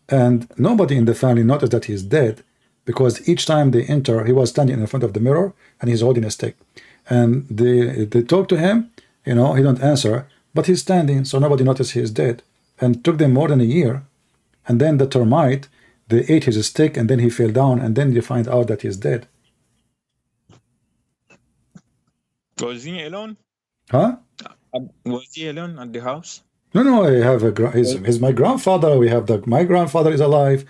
And nobody in the family noticed that he is dead, because each time they enter, he was standing in front of the mirror and he's holding a stick. And they talk to him, you know, he don't answer, but he's standing, so nobody noticed he is dead. And it took them more than a year. And then the termite, they ate his stick, and then he fell down, and then you find out that he's dead. Was he alone? Huh? Was he alone at the house? No, I have he's my grandfather. We have my grandfather is alive.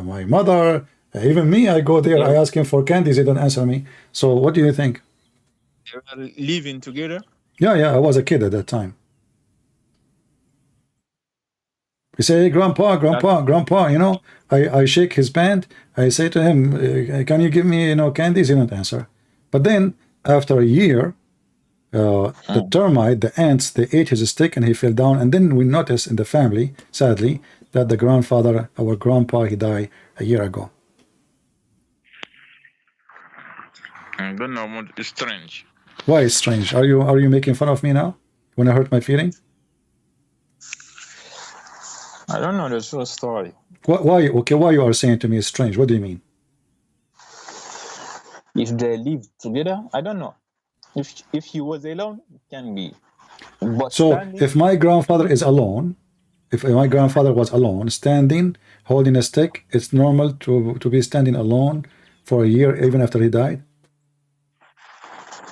my mother, even me, I go there, I ask him for candies, he don't answer me. So what do you think? You were living together? Yeah, I was a kid at that time. We say, hey, grandpa, you know, I shake his hand. I say to him, can you give me, candies? He don't answer. But then after a year, the termite, the ants, they ate his stick and he fell down. And then we noticed in the family, sadly, that the grandfather, our grandpa, he died a year ago. I don't know what is strange. Why is strange? Are you making fun of me now when I hurt my feeling? I don't know the true story. Why? Okay, why you are saying to me it's strange? What do you mean? If they live together, I don't know. If he was alone, it can be. But so standing, if my grandfather is alone, if my grandfather was alone, standing, holding a stick, it's normal to be standing alone for a year even after he died?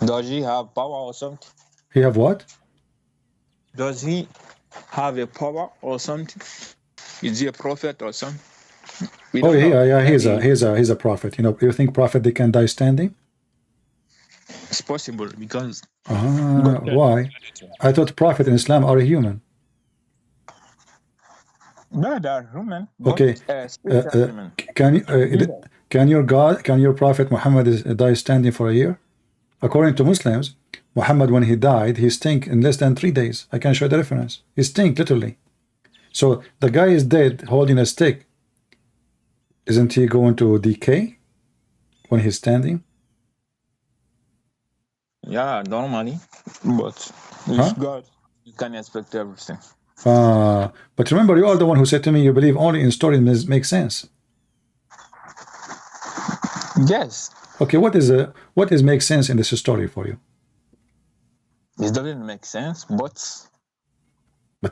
does he have power or something? He have what? Does he have a power or something? Is he a prophet or something? Oh yeah, he's a prophet. You think prophet they can die standing? It's possible because why? I thought prophet in Islam are a human. No, they are human. Okay. Human. Can your prophet Muhammad die standing for a year? According to Muslims, Muhammad, when he died, he stink in less than 3 days. I can show the reference. He stink literally. So the guy is dead holding a stick. Isn't he going to decay when he's standing? Yeah, normally. But with God, you can expect everything. But remember, you are the one who said to me you believe only in stories make sense. Yes. Okay, what is make sense in this story for you? It doesn't make sense, but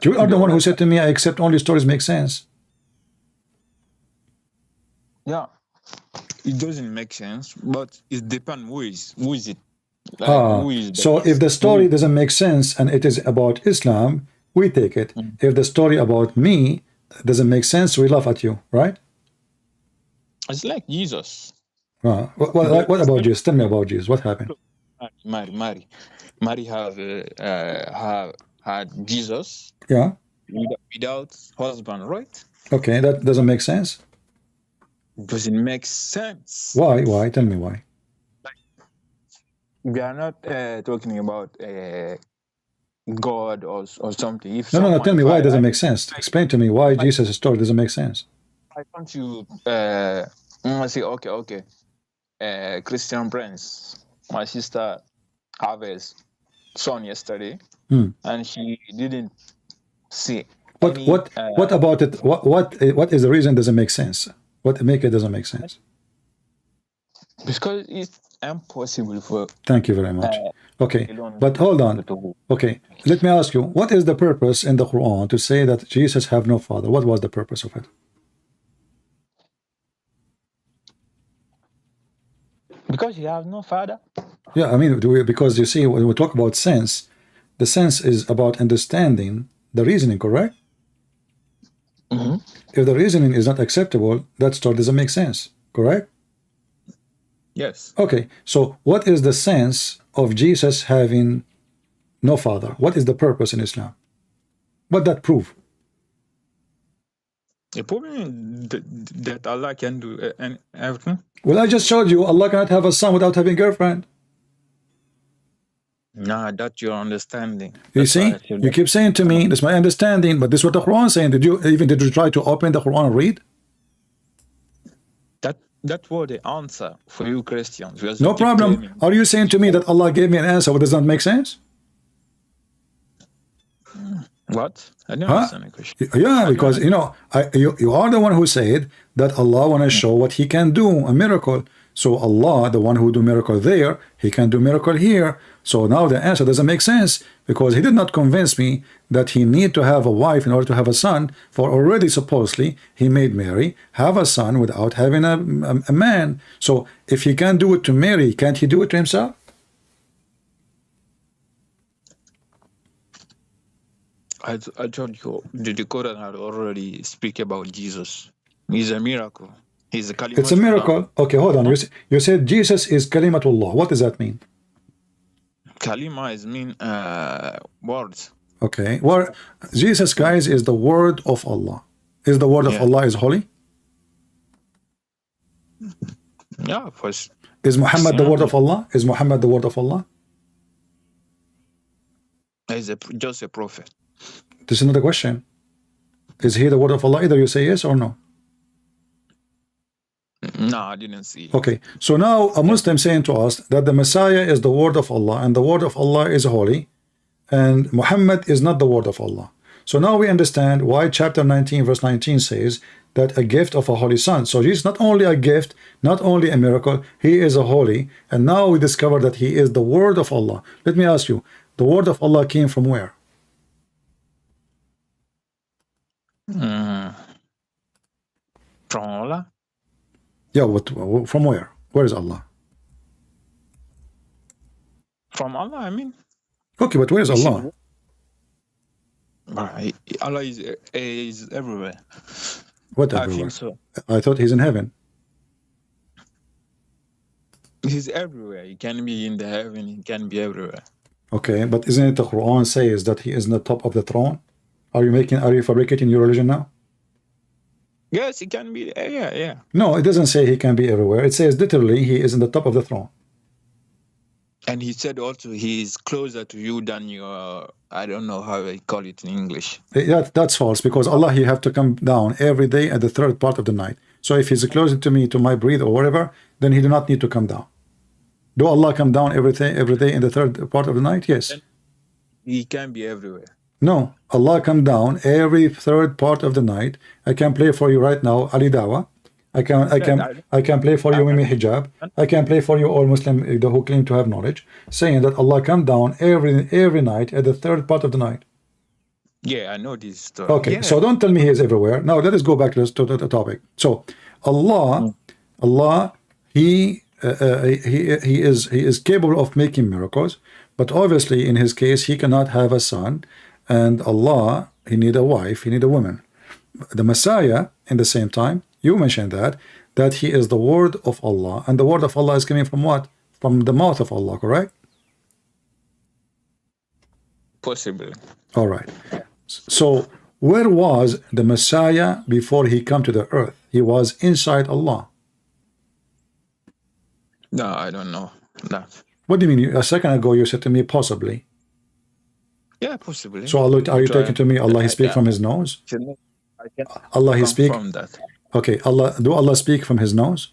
you are the one who said to me I accept only stories make sense. Yeah, it doesn't make sense, but it depends who is it. Like, so if the story doesn't make sense and it is about Islam, we take it. If the story about me doesn't make sense, we laugh at you, right? It's like Jesus. What about Jesus? Tell me about Jesus. What happened? Mary had Jesus. Yeah. Without husband, right? Okay, that doesn't make sense. Doesn't make sense. Why? Tell me why. We are not talking about God or something. If no. Tell me why it doesn't make sense. Explain to me why Jesus' story doesn't make sense. I want you say okay. Christian friends. My sister have a son yesterday, and she didn't see. What about it? What is the reason it doesn't make sense? What make it doesn't make sense? Because it's impossible for. Thank you very much. Okay, but hold on. Okay, let me ask you, what is the purpose in the Quran to say that Jesus have no father? What was the purpose of it? Because he has no father. Yeah, I mean, because you see, when we talk about sense, the sense is about understanding the reasoning, correct? If the reasoning is not acceptable, that story doesn't make sense, correct? Yes. Okay, so what is the sense of Jesus having no father? What is the purpose in Islam? What that prove? The problem that Allah can do everything. Well, I just showed you Allah cannot have a son without having a girlfriend. Nah, that's your understanding. You see, you keep saying to me, that's my understanding, but this is what the Quran is saying. Did you try to open the Quran and read? That was the answer for you Christians. No problem. Are you saying to me that Allah gave me an answer? What does not make sense? What? I don't understand the question. Yeah, because you are the one who said that Allah want to show what He can do, a miracle. So Allah, the one who do miracle there, He can do miracle here. So now the answer doesn't make sense because He did not convince me that He need to have a wife in order to have a son. For already supposedly He made Mary have a son without having a man. So if He can do it to Mary, can't He do it to Himself? I told you the Quran had already speak about Jesus. He's a miracle. He's a kalimatullah. It's a miracle. Okay, hold on. You said Jesus is kalimatullah. What does that mean? Kalima is mean words. Okay. Well, Jesus, guys, is the word of Allah. Is the word of Allah is holy? Yeah, of course. Is Muhammad the word of Allah? Is Muhammad the word of Allah? He's just a prophet. This is not a question. Is he the word of Allah? Either you say yes or no. No, I didn't see it. Okay, so now a Muslim saying to us that the Messiah is the word of Allah and the word of Allah is holy and Muhammad is not the word of Allah. So now we understand why chapter 19 verse 19 says that a gift of a holy son. So he's not only a gift, not only a miracle, he is a holy, and now we discover that he is the word of Allah. Let me ask you, the word of Allah came from where? From Allah? Yeah, from where? Where is Allah? From Allah, I mean. Okay, but where is Allah? Allah is everywhere. What I everywhere? think so. I thought he's in heaven. He's everywhere. He can be in the heaven. He can be everywhere. Okay, but isn't it the Quran says that he is on the top of the throne? Are you fabricating your religion now? Yes, he can be. Yeah. No, it doesn't say he can be everywhere. It says literally he is in the top of the throne. And he said also he is closer to you than your, I don't know how I call it in English. That's false, because Allah, he have to come down every day at the third part of the night. So if he's closer to me, to my breath or whatever, then he do not need to come down. Do Allah come down every day in the third part of the night? Yes. He can be everywhere. No, Allah come down every third part of the night. I can play for you right now, Ali Dawah. I can play for you Mimi Hijab. I can play for you all Muslim who claim to have knowledge, saying that Allah come down every night at the third part of the night. Yeah, I know this story. Okay, so don't tell me he is everywhere. Now let us go back to the topic. So Allah, he is capable of making miracles, but obviously in his case he cannot have a son, and Allah, he need a wife, he need a woman. The Messiah, in the same time, you mentioned that he is the word of Allah, and the word of Allah is coming from what? From the mouth of Allah, correct? Possibly. All right. So where was the Messiah before he come to the earth? He was inside Allah. No, I don't know that. What do you mean? A second ago you said to me possibly. Yeah, possibly. So Allah, are you talking to me? Allah, he speak from his nose? Allah, he speak from that. Okay, do Allah speak from his nose?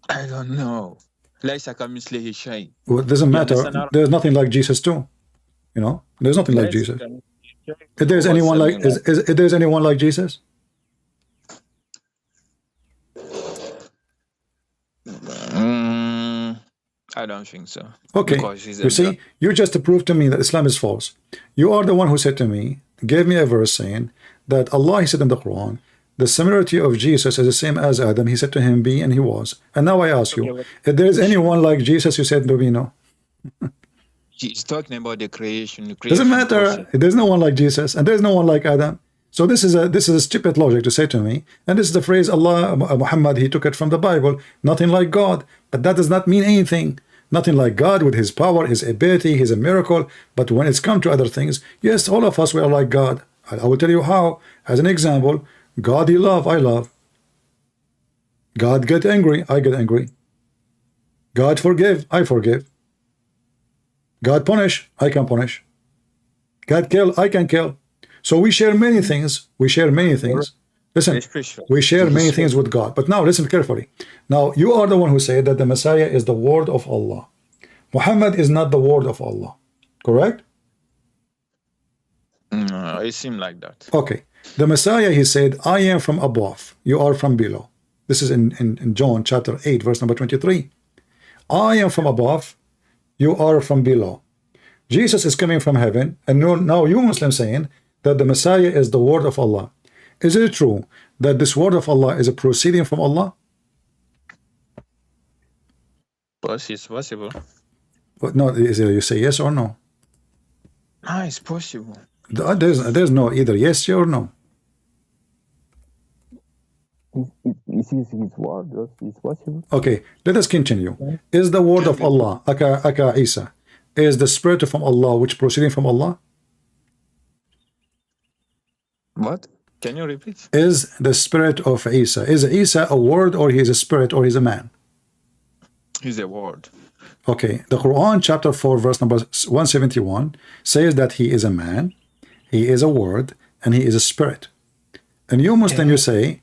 I don't know. Well, it doesn't matter. There's nothing like Jesus too. You know, there's nothing like Jesus. If there's anyone like, if there's anyone like Jesus? I don't think so. Okay, you see, you just proved to me that Islam is false. You are the one who said to me, gave me a verse saying that Allah, he said in the Quran, the similarity of Jesus is the same as Adam. He said to him, be, and he was. And now I ask you, if there is anyone like Jesus, you said to me, no. He's talking about the creation. Doesn't matter. There's no one like Jesus, and there's no one like Adam. So this is a stupid logic to say to me. And this is the phrase Allah, Muhammad, he took it from the Bible. Nothing like God, but that does not mean anything. Nothing like God with his power, his ability, his miracle. But when it's come to other things, yes, all of us we are like God. I will tell you how. As an example, God he love, I love. God get angry, I get angry. God forgive, I forgive. God punish, I can punish. God kill, I can kill. So we share many things. We share many things. Listen, we share many things with God. But now listen carefully. Now you are the one who said that the Messiah is the word of Allah. Muhammad is not the word of Allah. Correct? No, it seemed like that. Okay. The Messiah, he said, I am from above. You are from below. This is in John chapter 8, verse number 23. I am from above. You are from below. Jesus is coming from heaven. And now you Muslims saying that the Messiah is the word of Allah. Is it true that this word of Allah is a proceeding from Allah? It's possible. But no, you say yes or no? Ah, it's possible. There's no either yes or no. Is his word? Is possible? Okay, let us continue. Is the word of Allah, aka Isa, is the spirit from Allah which proceeding from Allah? What? Can you repeat? Is the spirit of Isa, is Isa a word, or he is a spirit, or he's a man? He's a word. Okay, the Quran chapter 4 verse number 171 says that he is a man, he is a word, and he is a spirit. And you Muslim, you say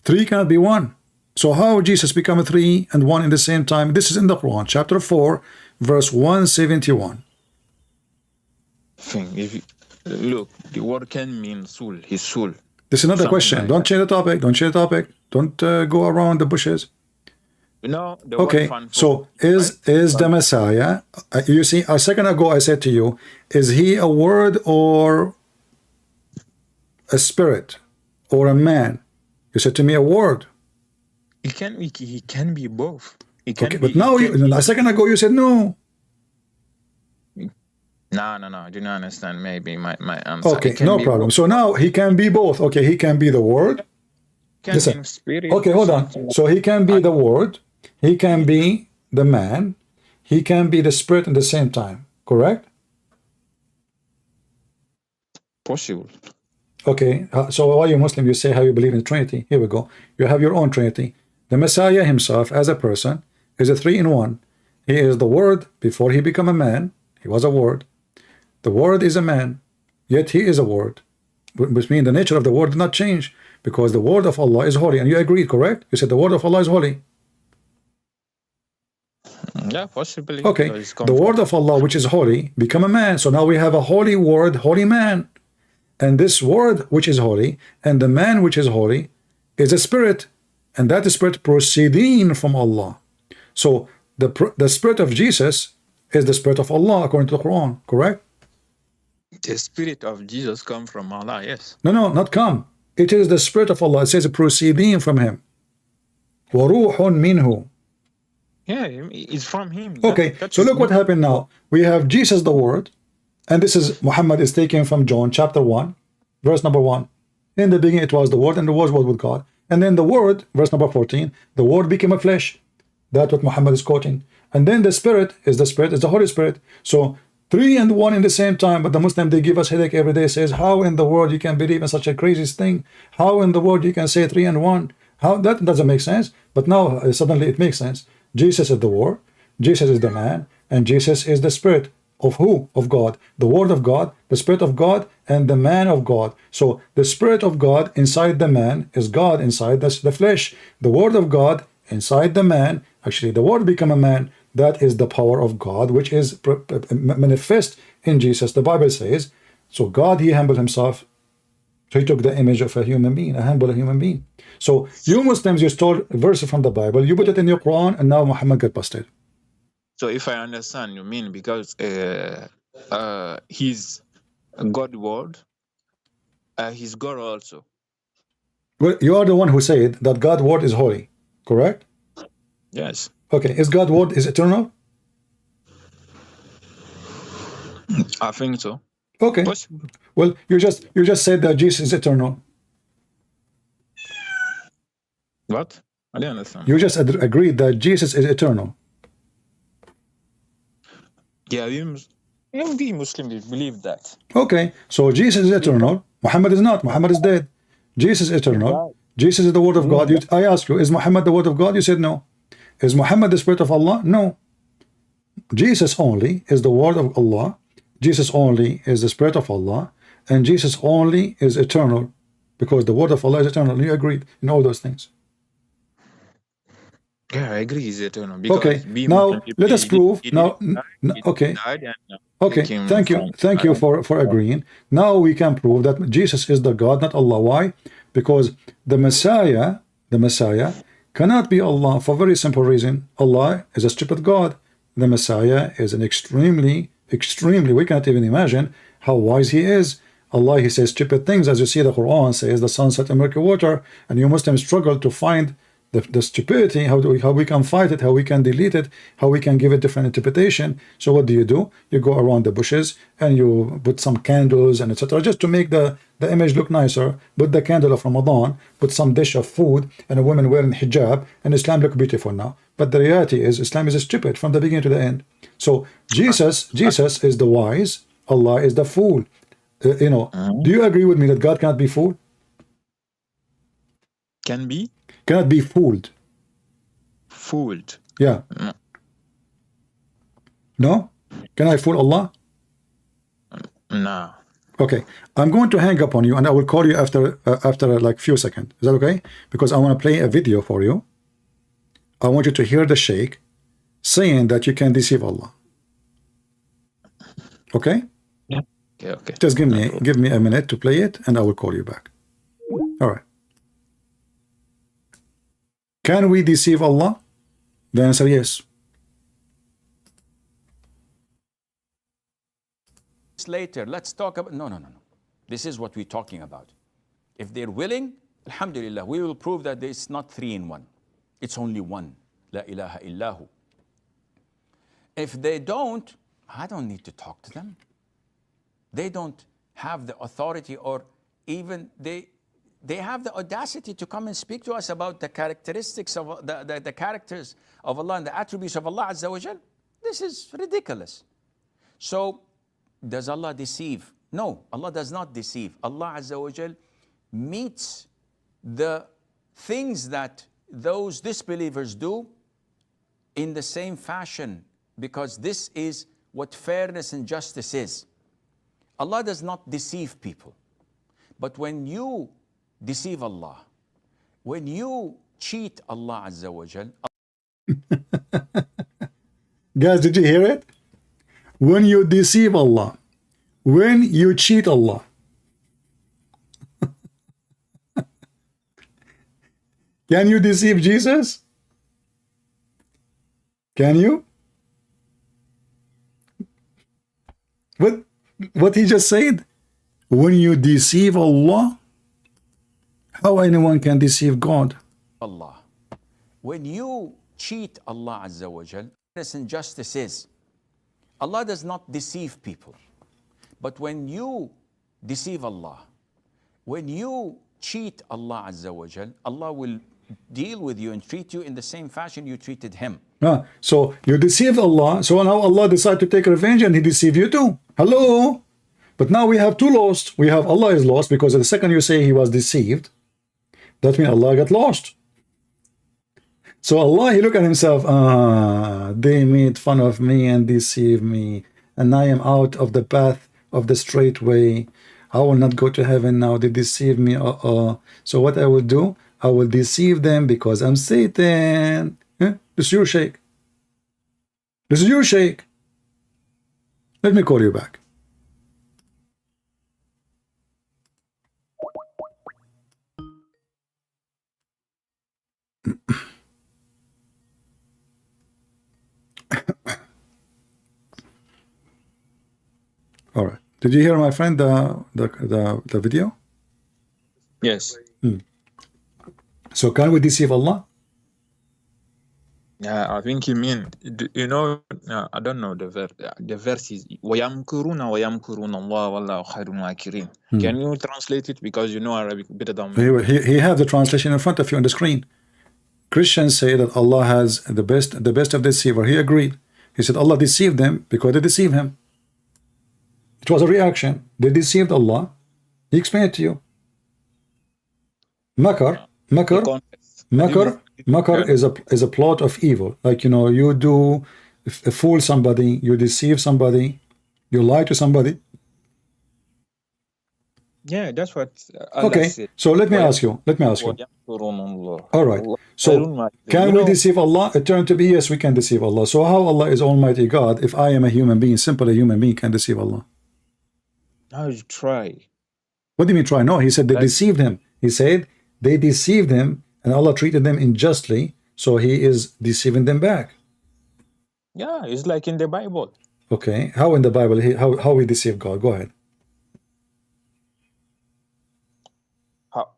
three cannot be one. So how Jesus become a three and one in the same time? This is in the Quran chapter 4 verse 171. If you, look, the word can mean soul, his soul. This is another question. Like Don't change the topic. Don't change the topic. Don't go around the bushes. No, the Okay, so is the Messiah, you see, a second ago I said to you, is he a word or a spirit or a man? You said to me a word. He can be both. He can Okay, be, but now a second ago you said no. No, I do not understand maybe my answer. Okay, no problem. Both. So now he can be both. Okay, he can be the word. Can Listen. be spirit. Okay, hold on. So he can be the word, he can be the man, he can be the spirit at the same time, correct? Possible. Okay, so why you Muslim, you say how you believe in the Trinity. Here we go. You have your own Trinity. The Messiah himself as a person is a three in one. He is the word before he became a man. He was a word. The word is a man, yet he is a word. Which means the nature of the word did not change, because the word of Allah is holy. And you agreed, correct? You said the word of Allah is holy. Yeah, possibly. Okay, the word of Allah which is holy become a man. So now we have a holy word, holy man. And this word which is holy and the man which is holy is a spirit, and that spirit proceeding from Allah. So the spirit of Jesus is the spirit of Allah according to the Quran, correct? The spirit of Jesus come from Allah, yes. No, not come. It is the spirit of Allah. It says proceeding from him. وَرُوحٌ مِّنْهُ. Yeah, it's from him. Okay, so look what happened now. We have Jesus the word, and this is Muhammad is taken from John chapter 1 verse number 1. In the beginning it was the word, and the word was with God. And then the word, verse number 14, the word became a flesh. That's what Muhammad is quoting. And then the spirit is the Holy Spirit. So three and one in the same time. But the Muslim, they give us headache every day, says, how in the world you can believe in such a crazy thing? How in the world you can say three and one? How that doesn't make sense. But now suddenly it makes sense. Jesus is the word, Jesus is the man, and Jesus is the spirit of who? Of God. The word of God, the spirit of God, and the man of God. So the spirit of God inside the man is God inside the flesh. The word of God inside the man, actually the word become a man. That is the power of God, which is manifest in Jesus. The Bible says, so God, he humbled himself. So he took the image of a human being, a humble human being. So you Muslims, you stole verses from the Bible, you put it in your Quran, and now Muhammad got busted. So if I understand, you mean because he's God word, he's God also. Well, you are the one who said that God's word is holy, correct? Yes. Okay, is God's word is eternal? I think so. Okay. Possible. Well, you just said that Jesus is eternal. What? I didn't understand. You just agreed that Jesus is eternal. Yeah, we Muslims believe that. Okay, so Jesus is eternal. Muhammad is not. Muhammad is dead. Jesus is eternal. Jesus is the word of God. I ask you, is Muhammad the word of God? You said no. Is Muhammad the spirit of Allah? No. Jesus only is the word of Allah. Jesus only is the spirit of Allah. And Jesus only is eternal, because the word of Allah is eternal. You agreed in all those things. Yeah, I agree, he's eternal. Okay, now let us prove. Okay. Okay, thank you for agreeing. Now we can prove that Jesus is the God, not Allah. Why? Because the Messiah cannot be Allah for a very simple reason. Allah is a stupid God. The Messiah is an extremely, we cannot even imagine how wise he is. Allah, he says stupid things, as you see the Quran says the sun set in murky water, and you Muslims struggle to find the stupidity, how we can fight it, how we can delete it, how we can give it different interpretation. So what do? You go around the bushes and you put some candles and etc. just to make the image look nicer. Put the candle of Ramadan, put some dish of food, and a woman wearing hijab, and Islam look beautiful now. But the reality is Islam is stupid from the beginning to the end. So Jesus is the wise, Allah is the fool. Do you agree with me that God cannot be fooled? Cannot be fooled. Fooled? Yeah. No? Can I fool Allah? No. Okay. I'm going to hang up on you and I will call you after like few seconds. Is that okay? Because I want to play a video for you. I want you to hear the Sheikh saying that you can deceive Allah. Okay? Yeah. Okay. Just give me a minute to play it and I will call you back. All right. Can we deceive Allah? The answer yes. Later, let's talk about no. This is what we're talking about. If they're willing, alhamdulillah, we will prove that it's not 3 in 1. It's only one. La ilaha illahu. If they don't, I don't need to talk to them. They don't have the authority, or even they have the audacity to come and speak to us about the characteristics of the characters of Allah and the attributes of Allah Azza wa Jal. This is ridiculous. So, does Allah deceive? No, Allah does not deceive. Allah Azza wa Jal meets the things that those disbelievers do in the same fashion, because this is what fairness and justice is. Allah does not deceive people. But when you deceive Allah, when you cheat Allah Azza wa Jal. Guys, did you hear it? When you deceive Allah, when you cheat Allah. Can you deceive Jesus? Can you? What he just said? When you deceive Allah, how anyone can deceive God? Allah. When you cheat Allah Azza wa Jal, fairness and justice is. Allah does not deceive people. But when you deceive Allah, when you cheat Allah Azza wa Jal, Allah will deal with you and treat you in the same fashion you treated Him. So you deceived Allah, so now Allah decided to take revenge and He deceived you too. Hello? But now we have two lost. We have Allah is lost because the second you say He was deceived, that means Allah got lost. So Allah, He look at Himself, they made fun of me and deceived me, and I am out of the path of the straight way. I will not go to heaven now. They deceived me. So what I will do? I will deceive them because I'm Satan. This is your Sheikh. This is your Sheikh. Let me call you back. All right. Did you hear, my friend, the video? Yes. So can we deceive Allah? Yeah, I think you mean, I don't know the verse. The verse is وَيَمْكُرُونَ وَيَمْكُرُونَ اللَّهُ وَاللَّهُ خَيْرُ الْمَاكِرِينَ. Can you translate it, because you know Arabic better than me? He has the translation in front of you on the screen. Christians say that Allah has the best of deceiver. He agreed. He said Allah deceived them because they deceived Him. It was a reaction. They deceived Allah. He explained it to you. Makar is a plot of evil. Like, you do fool somebody, you deceive somebody, you lie to somebody. Yeah, that's what Allah okay said. So let me ask you all right, so can we deceive Allah? It turned to be yes, we can deceive Allah. So how Allah is Almighty God if I am a human being, simple a human being, can deceive Allah? Now you try. What do you mean try? No, He said they deceived Him. He said they deceived Him and Allah treated them unjustly, so He is deceiving them back. Yeah, it's like in the Bible. Okay, how in the Bible, how we deceive God? Go ahead. How?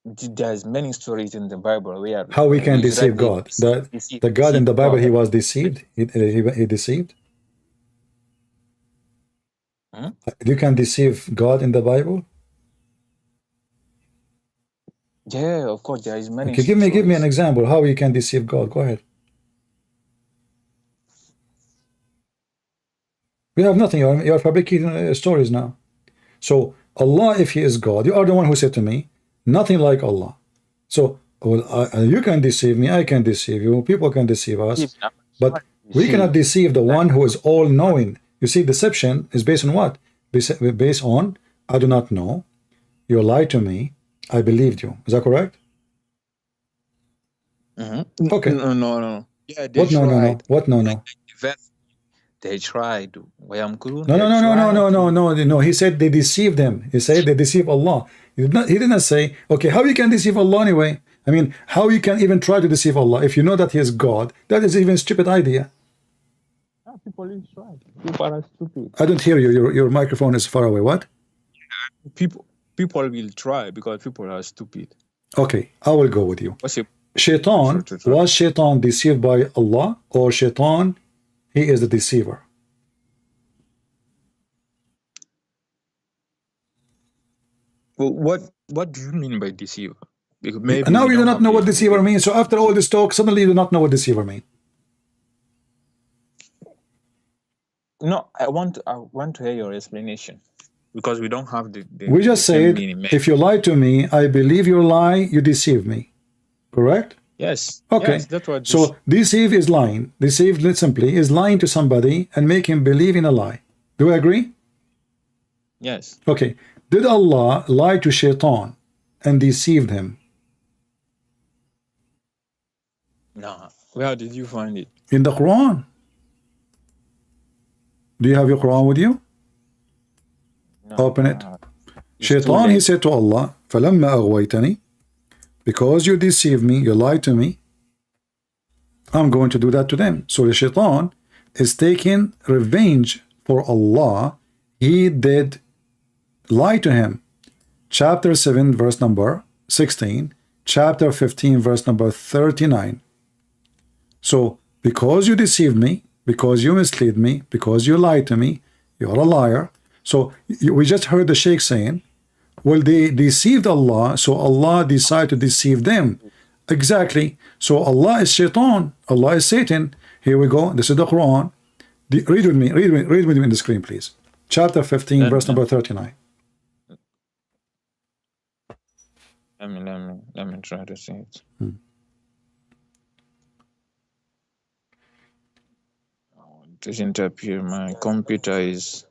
there's many stories in the Bible where how we can deceive Israel God. The God in the Bible, he was deceived. He deceived. You can deceive God in the Bible. Yeah, of course, there is many. Okay, give me an example how you can deceive God. Go ahead. We have nothing. You are fabricating stories now. So Allah, if He is God, you are the one who said to me, nothing like Allah. So well, you can deceive me, I can deceive you, people can deceive us, but we cannot deceive the one who is all-knowing. You see, deception is based on what? Based on, I do not know, you lied to me, I believed you. Is that correct? Okay. No. Yeah, what no? What no? They tried. No. He said they deceived him. He said they deceive Allah. He did not say, okay, how you can deceive Allah anyway? I mean, how you can even try to deceive Allah if you know that He is God? That is even a stupid idea. People try. People are stupid. I don't hear you. Your microphone is far away. What? People will try because people are stupid. Okay, I will go with you. Shaitan, was Shaitan deceived by Allah, or Shaitan, he is the deceiver? Well, what do you mean by deceiver? Because maybe now you do not know what deceiver means. So after all this talk, suddenly you do not know what deceiver means. No, I want to hear your explanation, because we don't have the we just said, if you lie to me, I believe your lie, you deceive me. Correct? Yes. Okay. Yes, that's what. So deceive is lying. Deceive simply is lying to somebody and make him believe in a lie. Do we agree? Yes. Okay. Did Allah lie to Shaitan and deceived him? No. Where did you find it? In the Quran. Do you have your Quran with you? No, Open it. Shaitan, he said to Allah, فَلَمَّا أَغْوَيْتَنِي, because you deceive me, you lie to me, I'm going to do that to them. So the Shaitan is taking revenge for Allah. He did lie to him. Chapter 7, verse number 16. Chapter 15, verse number 39. So, because you deceived me, because you mislead me, because you lied to me, you're a liar. So, we just heard the Sheikh saying, well, they deceived Allah, so Allah decided to deceive them. Exactly. So Allah is Shaitan, Allah is Satan. Here we go. This is the Quran. Read with me. Read with me in the screen, please. Chapter 15, verse number 39. Let me try to see it. It doesn't appear. My computer is.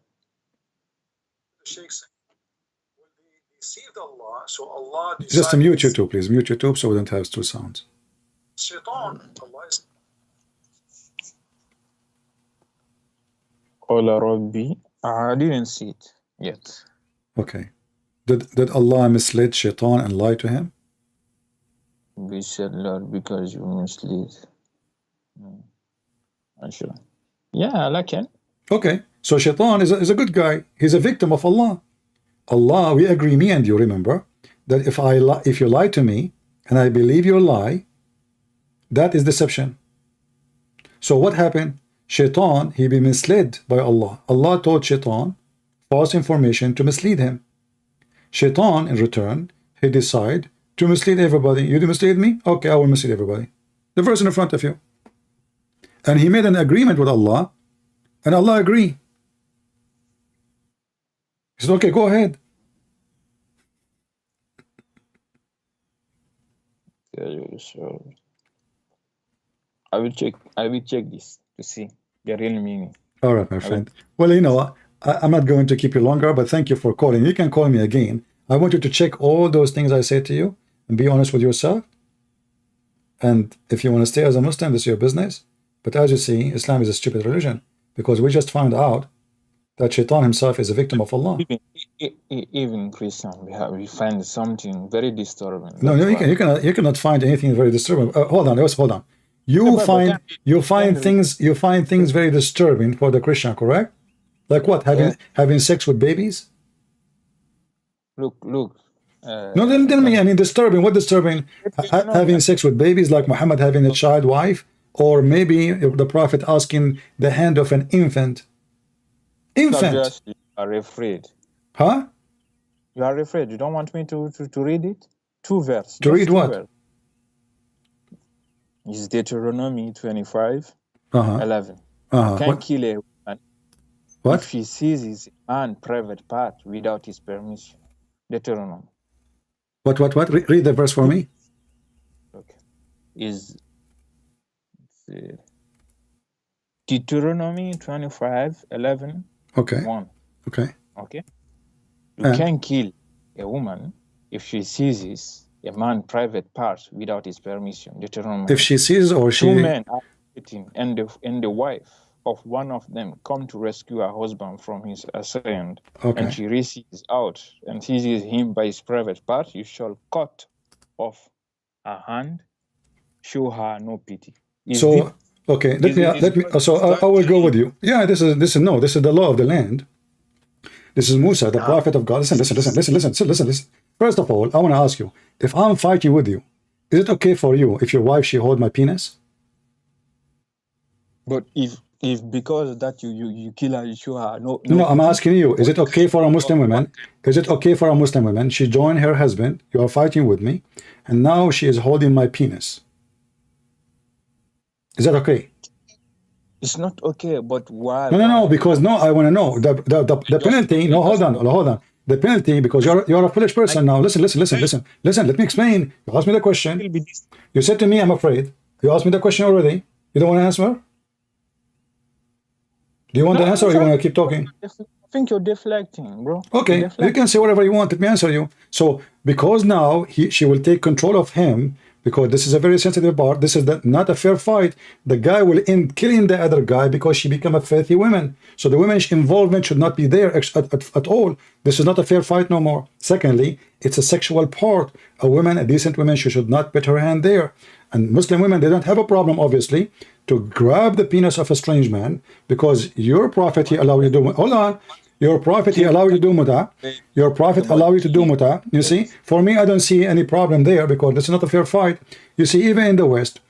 Deceived Allah, so Allah just mute YouTube, please. Mute YouTube so we don't have two sounds. Shaitan, Allah is... Ola Rabbi. I didn't see it yet. Okay. Did Allah mislead Shaitan and lie to him? We said, Lord, because you mislead. Sure. Yeah, I can. Okay. So Shaitan is a good guy. He's a victim of Allah. Allah, we agree, me and you, remember, that if you lie to me and I believe your lie, that is deception. So what happened? Shaitan, he be misled by Allah. Allah told Shaitan false information to mislead him. Shaitan, in return, he decide to mislead everybody. You mislead me? Okay, I will mislead everybody. The verse in front of you. And he made an agreement with Allah, and Allah agreed. He said, okay, go ahead. So I will check this to see the real meaning. All right, my friend. Well, you know, I'm not going to keep you longer, but thank you for calling. You can call me again. I want you to check all those things I say to you and be honest with yourself. And if you want to stay as a Muslim, this is your business. But as you see, Islam is a stupid religion, because we just found out that Shaitan himself is a victim of Allah. Even Christian, we find something very disturbing. No, you cannot find anything very disturbing. Hold on. You find things very disturbing for the Christian, correct? Like what? Having sex with babies? Look. No, then tell me, I mean, disturbing. What disturbing? Having sex with babies, like Muhammad having a child wife, or maybe the Prophet asking the hand of an infant. Infant. Obviously, you are afraid. Huh? You are afraid. You don't want me to read it? Two verses. To read what? Verse. It's Deuteronomy 25, 11. You can't kill a woman if she seizes a man's private part without his permission. Deuteronomy. What? Read the verse for me. Okay. Is Deuteronomy 25, 11, okay. 1. Okay. Okay. You can't kill a woman if she seizes a man's private parts without his permission. Deuteronomy. If she sees or she... Two men are fighting, and the wife of one of them come to rescue her husband from his assailant, and she reaches out and seizes him by his private part, you shall cut off her hand, show her no pity. Okay, let me. So I will go with you. Yeah, this is the law of the land. This is Musa, the prophet of God. Listen. First of all, I want to ask you, if I'm fighting with you, is it okay for you if your wife, she hold my penis? But if because that you kill her, you show her no, I'm asking you, is it okay for a Muslim woman? Is it okay for a Muslim woman? She joined her husband, you are fighting with me, and now she is holding my penis. Is that okay? It's not okay, but why? No, because I want to know the penalty. No, hold on. The penalty, because you're a foolish person now. Listen. Let me explain. You asked me the question. You said to me, I'm afraid. You asked me the question already. You don't want to answer? Do you want to answer, or you want to keep talking? I think you're deflecting, bro. Okay, you can say whatever you want. Let me answer you. So, because now she will take control of him, because this is a very sensitive part. This is not a fair fight. The guy will end killing the other guy because she become a filthy woman. So the women's involvement should not be there at all. This is not a fair fight no more. Secondly, it's a sexual part. A decent woman, she should not put her hand there. And Muslim women, they don't have a problem, obviously, to grab the penis of a strange man, because your prophet, he allowed you to do... Hold on. Your prophet, he allowed you to do muta. Your prophet allowed you to do muta. You see, for me, I don't see any problem there, because this is not a fair fight. You see, even in the West,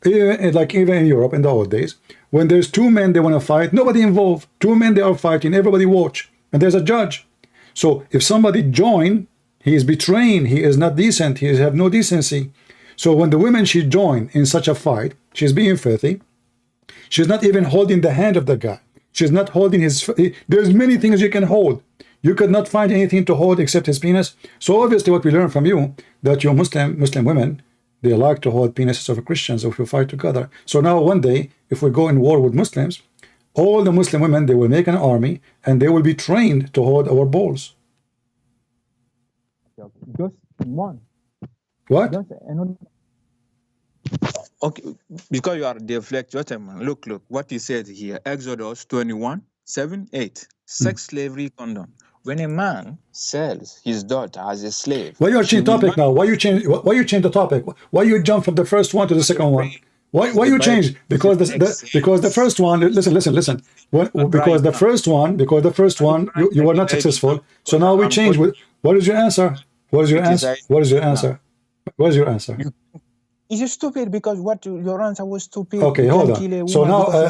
even in Europe in the old days, when there's two men, they want to fight, nobody involved. Two men, they are fighting, everybody watch, and there's a judge. So if somebody join, he is betraying, he is not decent, he have no decency. So when the women, she join in such a fight, she's being filthy. She's not even holding the hand of the guy. She's not holding his... There's many things you can hold. You could not find anything to hold except his penis. So obviously what we learn from you, that your Muslim women, they like to hold penises of Christians if we fight together. So now one day, if we go in war with Muslims, all the Muslim women, they will make an army, and they will be trained to hold our balls. Just one. What? Just another. Okay, because you are deflecting. Look, what he said here. Exodus 21, 7, 8. Sex slavery condom. When a man sells his daughter as a slave... Why you change topic now? Why you change the topic? Why you jump from the first one to the second one? Why you change? Because the first one... Listen. Because the first one, you were not successful. So now we change. What is your answer? What is your answer? It's stupid, because your answer was stupid. Okay, hold on. So now,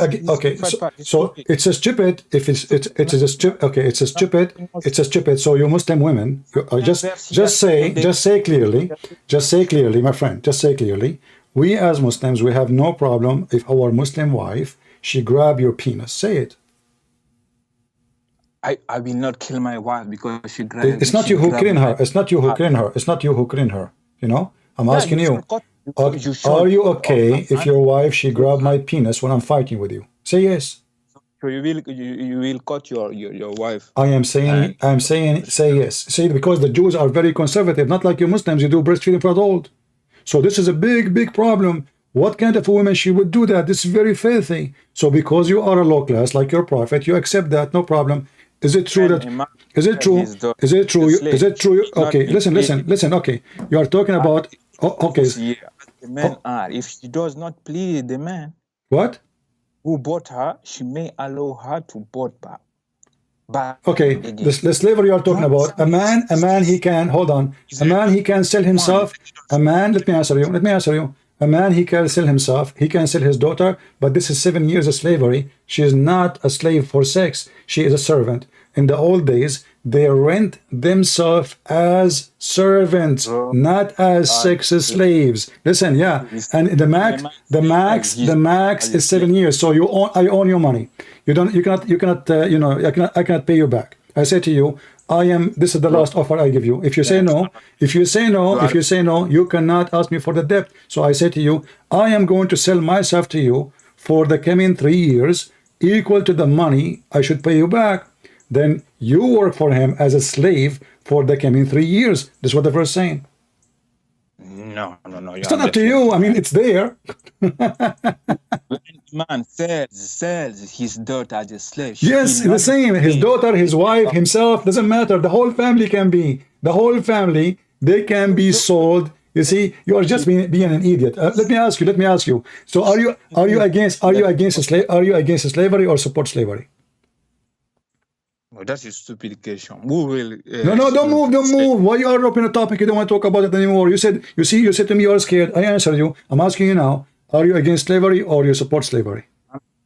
so it's a stupid. If it's a stupid. So you Muslim women, just say clearly, my friend. Just say clearly. We as Muslims, we have no problem if our Muslim wife, she grab your penis. Say it. I will not kill my wife because she grabbed. It's not you who clean her. It's not you who clean her. It's not you who clean her. You know. I'm asking you. Are you okay if your wife, she grabbed my penis when I'm fighting with you? Say yes. So you will cut your wife. I am saying say yes. See, because the Jews are very conservative, not like you Muslims. You do breastfeeding for adult. So this is a big problem. What kind of a woman she would do that? This is very filthy. So because you are a low class like your prophet, you accept that, no problem. Is it true that? Is it true? Is it true? Is it true? Okay, listen. Okay, you are talking about. Okay. The men are. If she does not please the man, what? Who bought her, she may allow her to board back. But Okay, the slavery you are talking about, a man he can, hold on, a man he can sell himself, a man, let me answer you, a man he can sell himself, he can sell his daughter, but this is 7 years of slavery. She is not a slave for sex, she is a servant. In the old days, they rent themselves as servants, not as sex slaves. Listen, yeah, and the max is 7 years. So I own your money. You cannot, I cannot pay you back. I say to you, this is the last offer I give you. If you say no, you cannot ask me for the debt. So I say to you, I am going to sell myself to you for the coming 3 years, equal to the money I should pay you back. Then you work for him as a slave for the coming 3 years. This is what the verse is saying. No. It's not up to you. I mean, it's there. Man sells his daughter as a slave. Yes, the same. His daughter, his wife, himself, doesn't matter. The whole family can be. The whole family, they can be sold. You see, you are just being an idiot. Let me ask you. So are you against slavery or support slavery? Well, that's a stupid question. Who will? No, don't move. Why you are opening a topic? You don't want to talk about it anymore. You said to me you are scared. I answered you. I'm asking you now. Are you against slavery or you support slavery?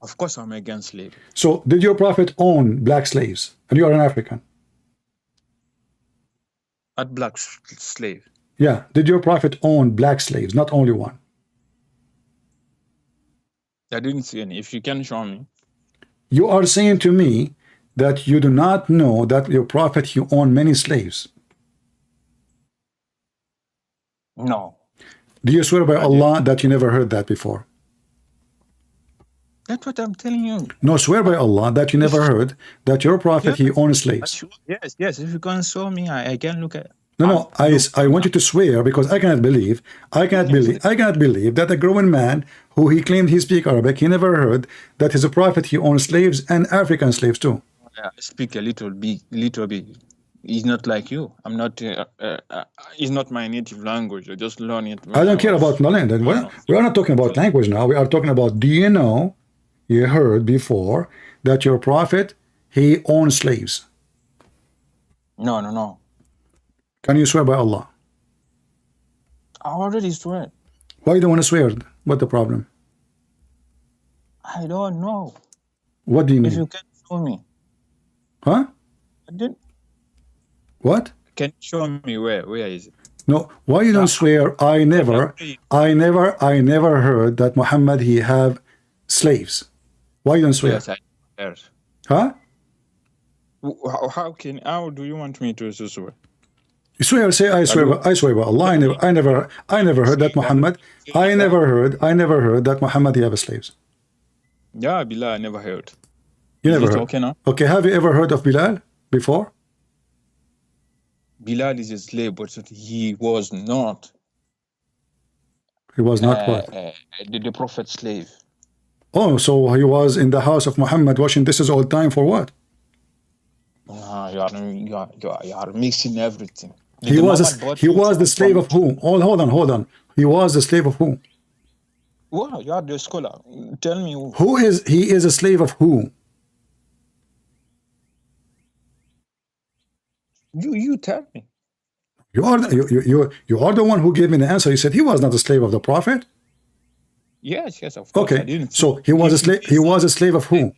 Of course, I'm against slavery. So, did your prophet own black slaves? And you are an African. A black slave. Yeah. Did your prophet own black slaves? Not only one. I didn't see any. If you can show me. You are saying to me that you do not know that your prophet he owned many slaves. No. Do you swear by Allah that you never heard that before? That's what I'm telling you. No, swear by Allah that you never heard that your prophet he owned slaves. Yes. If you can show me, I can look at. No. I want you to swear because I cannot believe that a grown man who he claimed he speak Arabic, he never heard that his prophet he owned slaves and African slaves too. I speak a little bit. It's not like you. I'm not. It's not my native language. I just learn it. I don't care about knowledge. We are not talking about language now. We are talking about. Do you know? You heard before that your prophet he owned slaves. No. Can you swear by Allah? I already swear. Why you don't want to swear? What the problem? I don't know. What do you mean? If you can show me. Huh? I didn't. What? Can you show me where is it? No. Why you don't swear? I never heard that Muhammad he have slaves. Why you don't swear? Yes, I heard. Huh? How do you want me to swear? You swear, say I swear by Allah. I never heard that Muhammad. I never heard that Muhammad he have slaves. Yeah, Bilal, I never heard. You never heard. Okay, now? Okay, have you ever heard of Bilal before? Bilal is a slave, but he was not. He was not what? The prophet's slave. Oh, so he was in the house of Muhammad washing dishes all the time for what? You are mixing everything. He was the slave of who? Hold on. He was the slave of who? Well, you are the scholar. Tell me who. He is a slave of who? You tell me. You are the one who gave me the answer. You said he was not a slave of the prophet. Yes, of course. Okay, so he was a slave. He was a slave of who?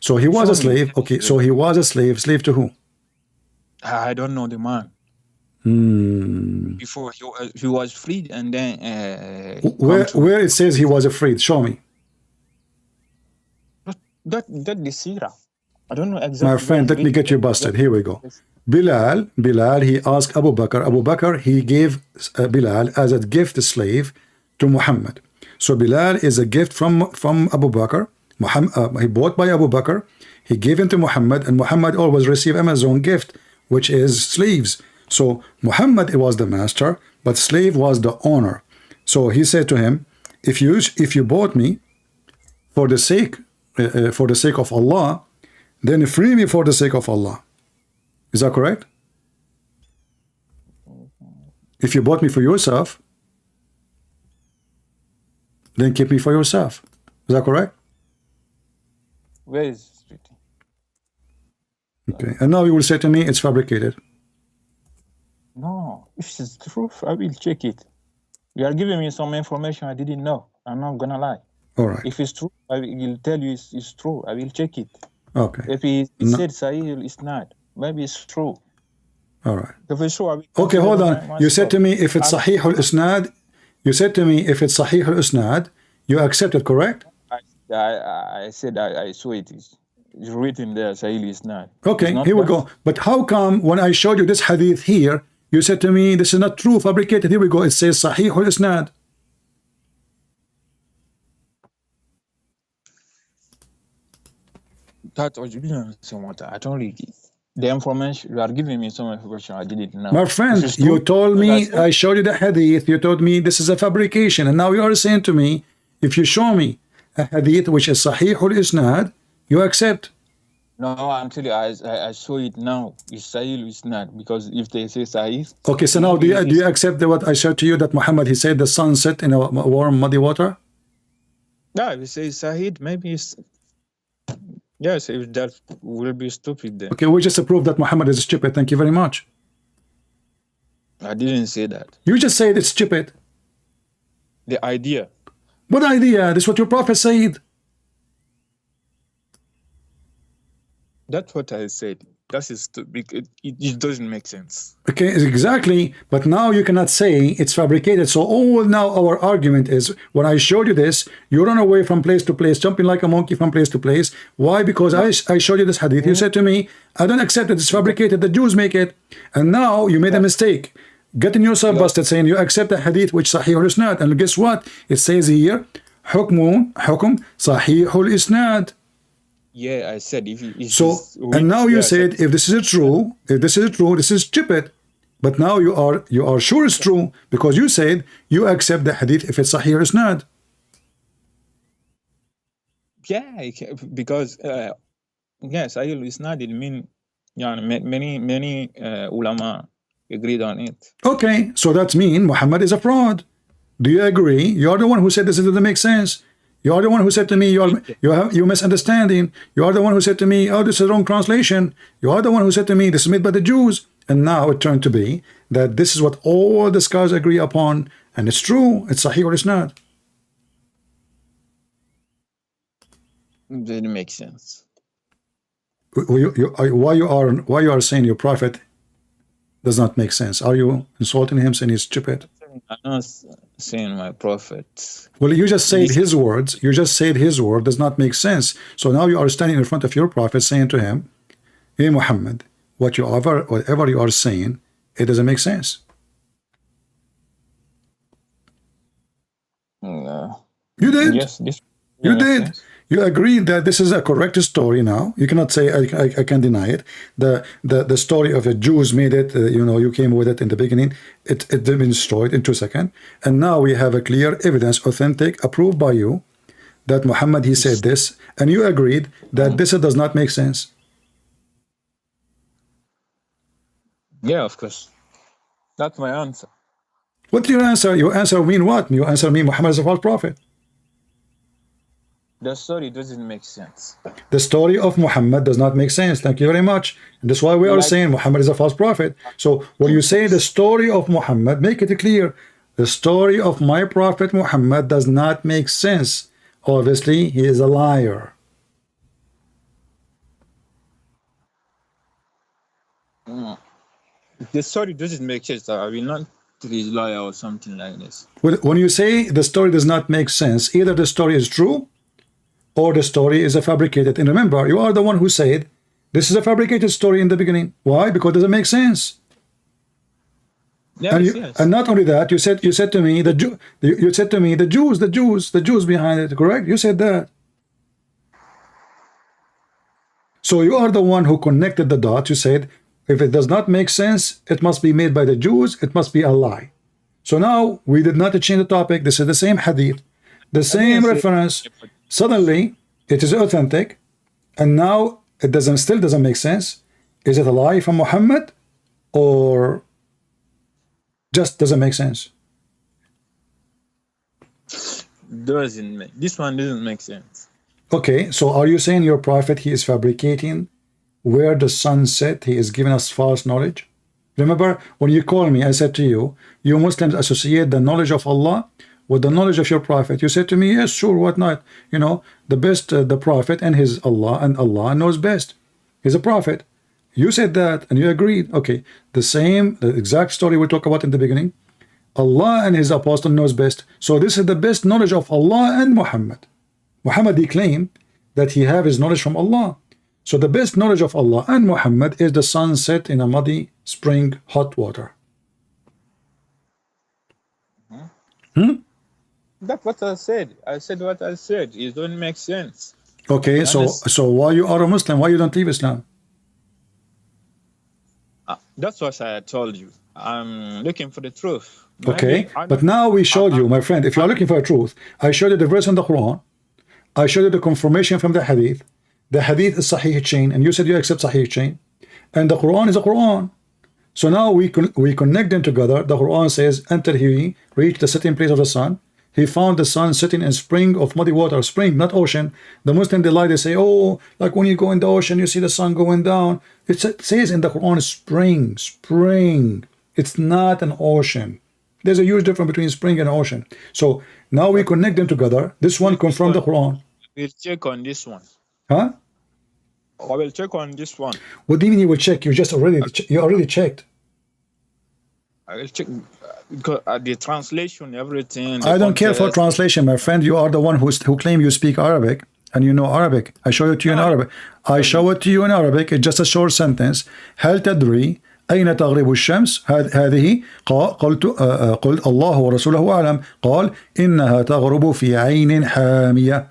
So he was a slave. Okay, so he was a slave. Slave to who? I don't know the man. Before he was freed, and then where it says he was freed? Show me. That the Sirah. I don't know exactly. My friend, let me get you busted. Here we go. Bilal, he asked Abu Bakr. Abu Bakr, he gave Bilal as a gift slave to Muhammad. So Bilal is a gift from Abu Bakr. He bought by Abu Bakr. He gave him to Muhammad, and Muhammad always received him as his own gift, which is slaves. So Muhammad was the master, but slave was the owner. So he said to him, if you bought me for the sake of Allah, then free me for the sake of Allah. Is that correct? If you bought me for yourself, then keep me for yourself. Is that correct? Where is it? Okay, and now you will say to me it's fabricated. No, if it's truth, I will check it. You are giving me some information I didn't know. I'm not gonna lie. All right. If it's true, I will tell you it's true. I will check it. Okay. If he said Sahih, it's not. Maybe it's true. All right. If it's true, I will okay, hold on. You said to me if it's Sahih al-Isnad, you said to me if it's Sahih al-Isnad, you accept it, correct? I said I saw it. It's written there, Sahih al-Isnad. Okay, here we go. But how come when I showed you this hadith here, you said to me this is not true, fabricated? Here we go. It says Sahih al-Isnad. That was I don't really. The information you are giving me some information I didn't know. My friend, you told me, I showed you the hadith, you told me this is a fabrication, and now you are saying to me, if you show me a hadith which is Sahih al-Isnad, you accept. No, I'm telling you, I saw it now. It's Sahih al-Isnad, because if they say Sahih. Okay, so now do you accept what I said to you that Muhammad, he said the sun set in a warm, muddy water? No, if it says Sahih, maybe it's. Yes, if that will be stupid then. Okay, we just proved that Muhammad is stupid. Thank you very much. I didn't say that. You just said it's stupid. The idea. What idea? This is what your prophet said. That's what I said. That is stupid. It doesn't make sense. Okay, exactly. But now you cannot say it's fabricated. So all now our argument is, when I showed you this, you run away from place to place, jumping like a monkey from place to place. Why? Because I showed you this hadith. You said to me, I don't accept it. It's fabricated. The Jews make it. And now you made a mistake. Getting yourself busted saying you accept the hadith which Sahih al-Isnad. And guess what? It says here, Hukm Sahih al-Isnad. Yeah, I said if so, and now you said if this is true, this is stupid. But now you are sure it's true because you said you accept the hadith if it's Sahih or Isnad. Yeah, because yes, Sahih Isnad it mean many ulama agreed on it. Okay, so that means Muhammad is a fraud. Do you agree? You are the one who said this doesn't make sense. You are the one who said to me, you misunderstanding. You are the one who said to me, oh, this is wrong translation. You are the one who said to me, this is made by the Jews. And now it turned to be that this is what all the scholars agree upon, and it's true. It's Sahih or it's not. It didn't make sense. Why you are saying your prophet does not make sense? Are you insulting him, saying he's stupid? I'm not saying my prophet. Well, you just said his words. You just said his word does not make sense. So now you are standing in front of your prophet saying to him, hey Muhammad, whatever you are saying, it doesn't make sense. No. You did. Yes, you did. Sense. You agreed that this is a correct story now. You cannot say I can deny it. The story of the Jews made it, you came with it in the beginning. It been destroyed in 2 seconds. And now we have a clear evidence, authentic, approved by you, that Muhammad, he said this. And you agreed that this does not make sense. Yeah, of course. That's my answer. What's your answer? Your answer mean what? Your answer mean Muhammad is a false prophet. The story doesn't make sense. The story of Muhammad does not make sense. Thank you very much. And that's why we are saying Muhammad is a false prophet. So when you say the story of Muhammad, make it clear. The story of my prophet Muhammad does not make sense. Obviously, he is a liar. The story doesn't make sense. I will not be a liar or something like this. When you say the story does not make sense, either the story is true or the story is a fabricated. And remember, you are the one who said this is a fabricated story in the beginning. Why? Because it doesn't make sense. Yes, and not only that, you said to me the Jews behind it. Correct? You said that. So you are the one who connected the dots. You said if it does not make sense, it must be made by the Jews. It must be a lie. So now we did not change the topic. This is the same hadith, the same reference. Suddenly, it is authentic, and now it still doesn't make sense. Is it a lie from Muhammad, or just doesn't make sense? This one doesn't make sense. Okay, so are you saying your prophet, he is fabricating where the sun set, he is giving us false knowledge? Remember, when you call me, I said to you, you Muslims associate the knowledge of Allah with the knowledge of your prophet. You said to me, yes, sure, what not? You know, the best, the prophet and his Allah, and Allah knows best. He's a prophet. You said that, and you agreed. Okay, the exact story we talked about in the beginning. Allah and his apostle knows best. So this is the best knowledge of Allah and Muhammad. Muhammad, he claimed that he have his knowledge from Allah. So the best knowledge of Allah and Muhammad is the sunset in a muddy spring hot water. That's what I said. I said what I said. It don't make sense. Okay, so why you are a Muslim? Why you don't leave Islam? That's what I told you. I'm looking for the truth. Okay, but now we showed you, my friend, if you are looking for a truth, I showed you the verse in the Quran. I showed you the confirmation from the Hadith. The Hadith is Sahih chain, and you said you accept Sahih chain. And the Quran is a Quran. So now we connect them together. The Quran says, until he reached the setting place of the sun, he found the sun sitting in spring of muddy water. Spring, not ocean. The Muslim delight, they say, oh, like when you go in the ocean, you see the sun going down. It says in the Quran, spring. It's not an ocean. There's a huge difference between spring and ocean. So now we connect them together. This one confirmed the Quran. We'll check on this one. Huh? I will check on this one. What do you mean you will check? You already checked. I will check because the translation, everything. I don't care for translation, my friend. You are the one who claim you speak Arabic and you know Arabic. I show it to you in Arabic. I show it to you in Arabic. It's just a short sentence. هل تدري أين تغرب الشمس؟ هذه قلت الله ورسوله أعلم قال إنها تغرب في عين حامية.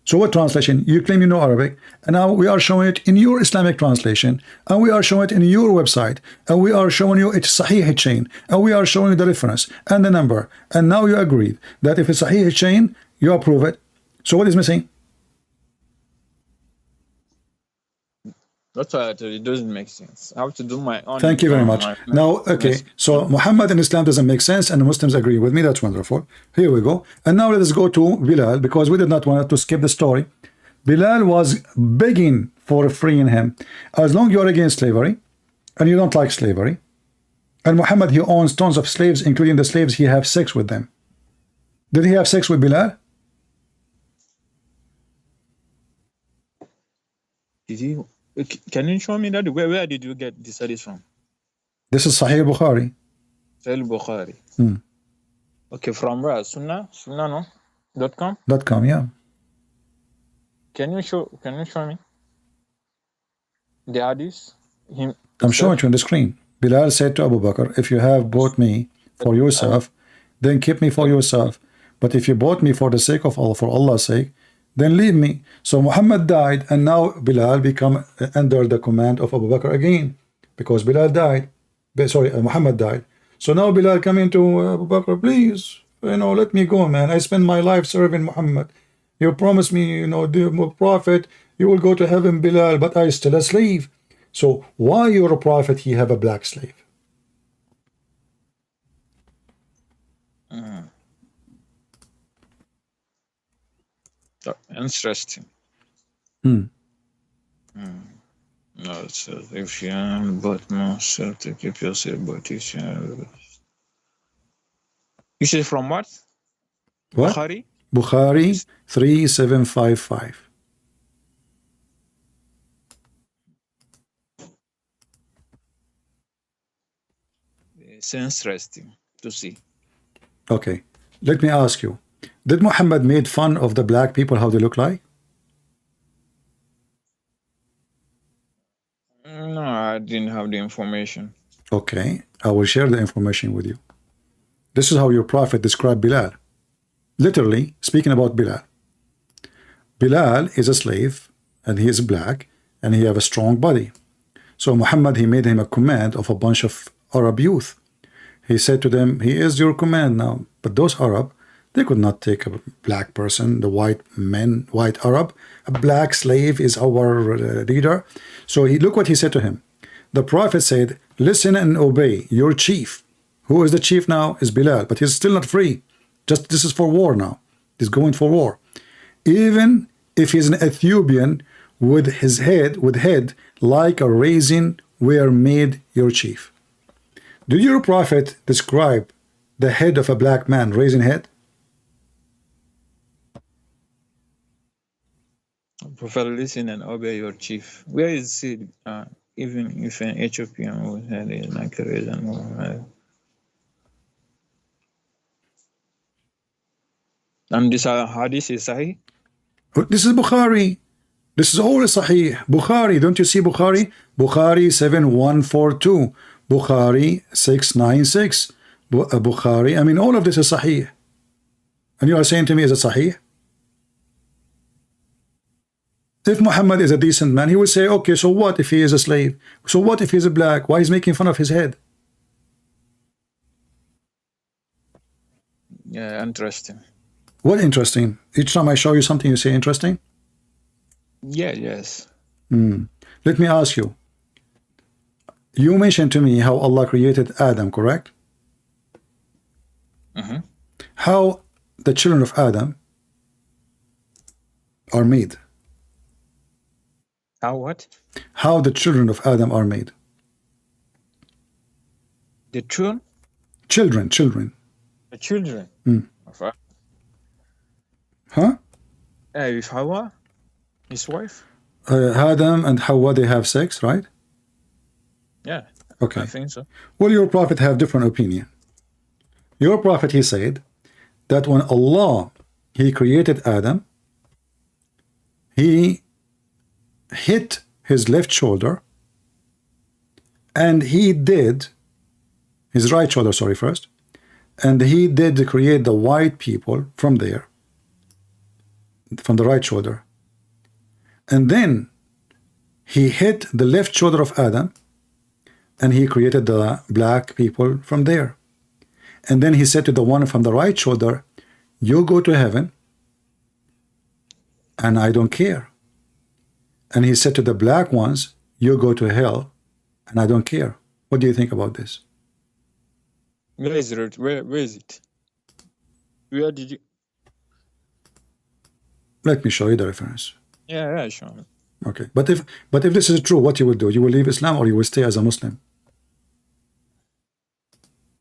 So what translation? You claim you know Arabic, and now we are showing it in your Islamic translation, and we are showing it in your website, and we are showing you it's Sahih chain, and we are showing you the reference and the number, and now you agreed that if it's Sahih chain, you approve it. So what is missing? That's why it doesn't make sense. I have to do my own. Thank you very much. Now, okay, so Muhammad and Islam doesn't make sense, and the Muslims agree with me. That's wonderful. Here we go. And now let us go to Bilal, because we did not want to skip the story. Bilal was begging for freeing him. As long as you're against slavery, and you don't like slavery, and Muhammad, he owns tons of slaves, including the slaves, he have sex with them. Did he have sex with Bilal? Did he? Can you show me that? Where did you get this hadith from? This is Sahih Bukhari. Sahih Bukhari. Okay, from where? Sunnah no? .com? .com, yeah. Can you show me the hadith? I'm showing you on the screen. Bilal said to Abu Bakr, if you have bought me for yourself, then keep me for yourself. But if you bought me for the sake of Allah, for Allah's sake, then leave me. So Muhammad died, and now Bilal become under the command of Abu Bakr again, because Bilal died. Muhammad died. So now Bilal coming to Abu Bakr, please, let me go, man. I spent my life serving Muhammad. You promised me, the prophet, you will go to heaven, Bilal, but I still a slave. So why your prophet he have a black slave? Interesting. No, it says if you am but myself to keep yourself, but you shall. You say from what? What? Bukhari 3755. It's interesting to see. Okay, let me ask you. Did Muhammad made fun of the black people, how they look like? No, I didn't have the information. Okay, I will share the information with you. This is how your prophet described Bilal. Literally, speaking about Bilal. Bilal is a slave, and he is black, and he have a strong body. So Muhammad, he made him a command of a bunch of Arab youth. He said to them, he is your command now. But those Arab, they could not take a black person, the white Arab. A black slave is our leader. So look what he said to him. The prophet said, listen and obey your chief. Who is the chief now? Is Bilal, but he's still not free. Just this is for war now. He's going for war. Even if he's an Ethiopian with head like a raisin were made your chief. Did your prophet describe the head of a black man, raisin head? Prophet, listen and obey your chief. Where is it? Even if an Ethiopian would have it like a reason. And this hadith is Sahih? This is Bukhari. This is all Sahih. Bukhari, don't you see Bukhari? Bukhari 7142. Bukhari 696. Bukhari, I mean, all of this is Sahih. And you are saying to me, is it Sahih? If Muhammad is a decent man, he would say, okay, so what if he is a slave? So what if he's a black? Why is he making fun of his head? Yeah, interesting. What interesting? Each time I show you something, you say interesting? Yeah, yes. Let me ask you. You mentioned to me how Allah created Adam, correct? How the children of Adam are made. How what? How the children of Adam are made. The children? Children. The children. Of Huh? with Hawa, his wife? Adam and Hawa, they have sex, right? Yeah. Okay. I think so. Well, your prophet have different opinion. Your prophet, he said that when Allah, he created Adam, he hit his left shoulder and he did his right shoulder, sorry, first, and he did create the white people from there, from the right shoulder, and then he hit the left shoulder of Adam and he created the black people from there. And then he said to the one from the right shoulder, you go to heaven and I don't care. And he said to the black ones, you go to hell and I don't care. What do you think about this? Where is it? Where is it? Where did you? Let me show you the reference. Yeah, sure. Okay, but if this is true, what you will do? You will leave Islam or you will stay as a Muslim?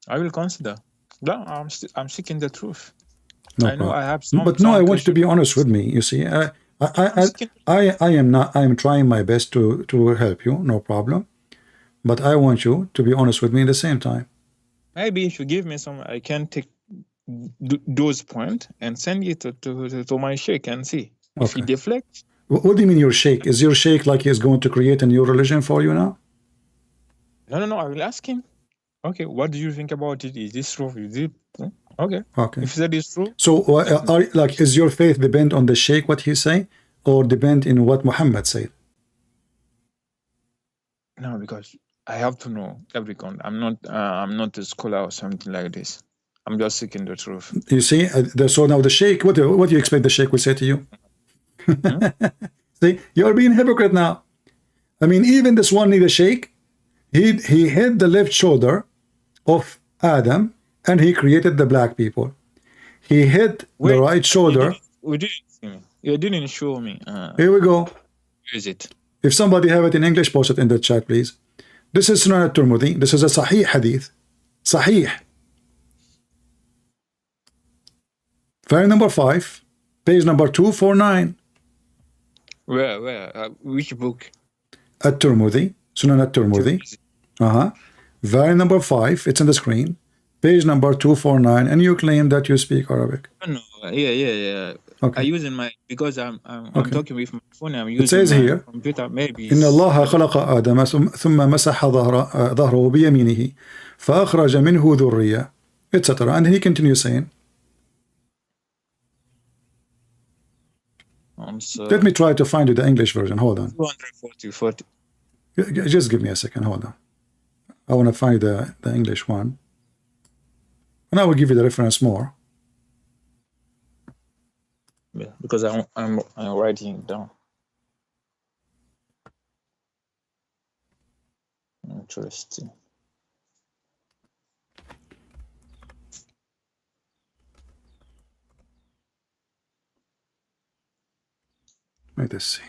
I will consider. No, I'm seeking the truth. No I know problem. I have some. But no, I want you to be honest with me. You see, I am trying my best to help you. No problem. But I want you to be honest with me at the same time. Maybe if you give me some, I can take those points and send it to my sheikh and see if he deflects. What do you mean your sheikh? Is your sheikh like he's going to create a new religion for you now? No. I will ask him. Okay, what do you think about it? Is this true? Is it okay? Okay. If that is true. So, is your faith depend on the sheikh what he say, or depend in what Muhammad said? No, because I have to know every content. I'm not a scholar or something like this. I'm just seeking the truth. You see, so now the sheikh, what do you expect the sheikh will say to you? See, you're being hypocrite now. I mean, even this one, the sheikh, he hit the left shoulder of Adam and he created the black people. He hit the right shoulder. You didn't show me. Here we go. Where is it? If somebody have it in English, post it in the chat, please. This is Sunan al-Tirmidhi. This is a Sahih hadith. Sahih. File number 5, page number 249. Where? Which book? At-Tirmidhi. Sunan al-Tirmidhi. Volume number 5, it's on the screen, page number 249, and you claim that you speak Arabic. No, yeah. Okay. I use my because I'm talking with my phone. I'm using it says my here, computer. Maybe. إن الله خلق آدم ثم مسح ظهره بيمينه فأخرج منه ذرية, etc. And he continues saying. Let me try to find you the English version. Hold on. 240. Just give me a second. Hold on. I want to find the English one, and I will give you the reference more. Yeah, because I'm writing it down. Interesting. Let us see.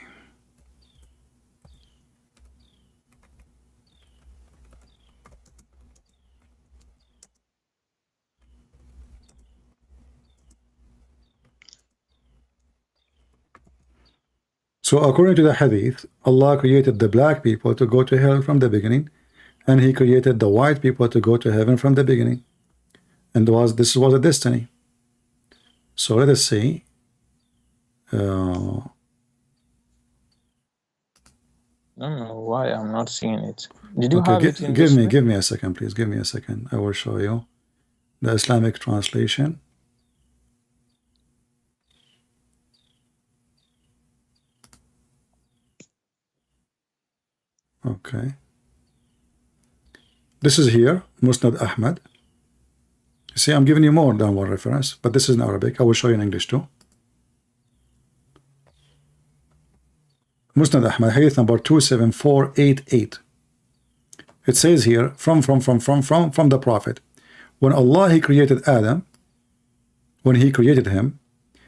So according to the hadith, Allah created the black people to go to hell from the beginning, and He created the white people to go to heaven from the beginning. And this was a destiny. So let us see. I don't know why I'm not seeing it. Did you have it in give this me way? give me a second, please. Give me a second. I will show you the Islamic translation. Okay. This is here, Musnad Ahmed. You see, I'm giving you more than one reference, but this is in Arabic. I will show you in English too. Musnad Ahmed, hadith number 27488. It says here, from the Prophet. When Allah, He created Adam, when He created him,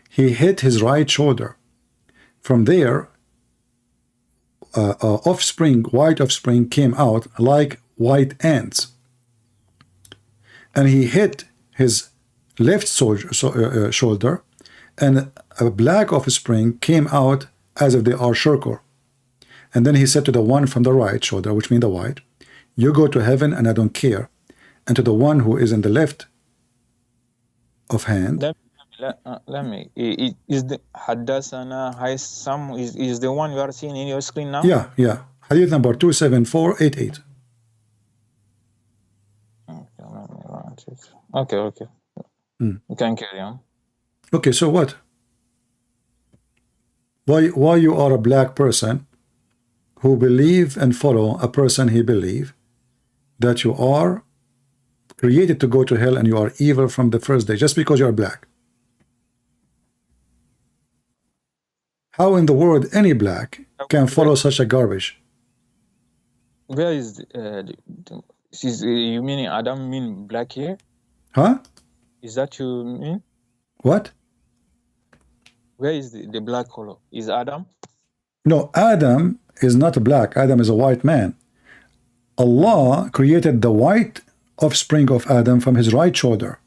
He hit his right shoulder. From there, offspring, white offspring came out like white ants. And He hit his left shoulder, and a black offspring came out as if they are circle. And then He said to the one from the right shoulder, which means the white, you go to heaven and I don't care. And to the one who is in the left of hand. Let me. Is the Hadassana Haisam is the one you are seeing in your screen now? Yeah. Hadith number 27488. Okay. You can carry on. Okay, so what? Why you are a black person who believe and follow a person he believe that you are created to go to hell and you are evil from the first day just because you are black? How in the world any black can follow such a garbage? Where is you meaning Adam mean black here? Huh? Is that you mean? What? Where is the black color? Is Adam? No, Adam is not black. Adam is a white man. Allah created the white offspring of Adam from his right shoulder.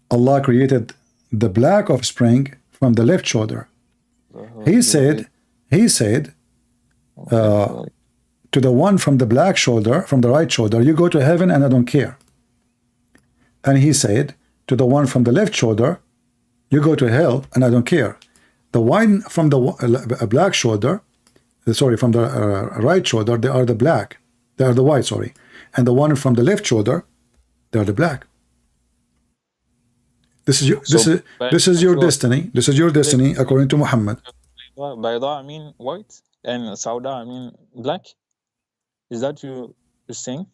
Allah created the black offspring from the left shoulder. He said to the one from the black shoulder, from the right shoulder, you go to heaven and I don't care. And He said to the one from the left shoulder, you go to hell and I don't care. The one from the black shoulder, from the right shoulder, they are the black. They are the white, sorry. And the one from the left shoulder, they are the black. This is your destiny. This is your destiny according to Muhammad. Bayda I mean white and Sauda I mean black. Is that you saying?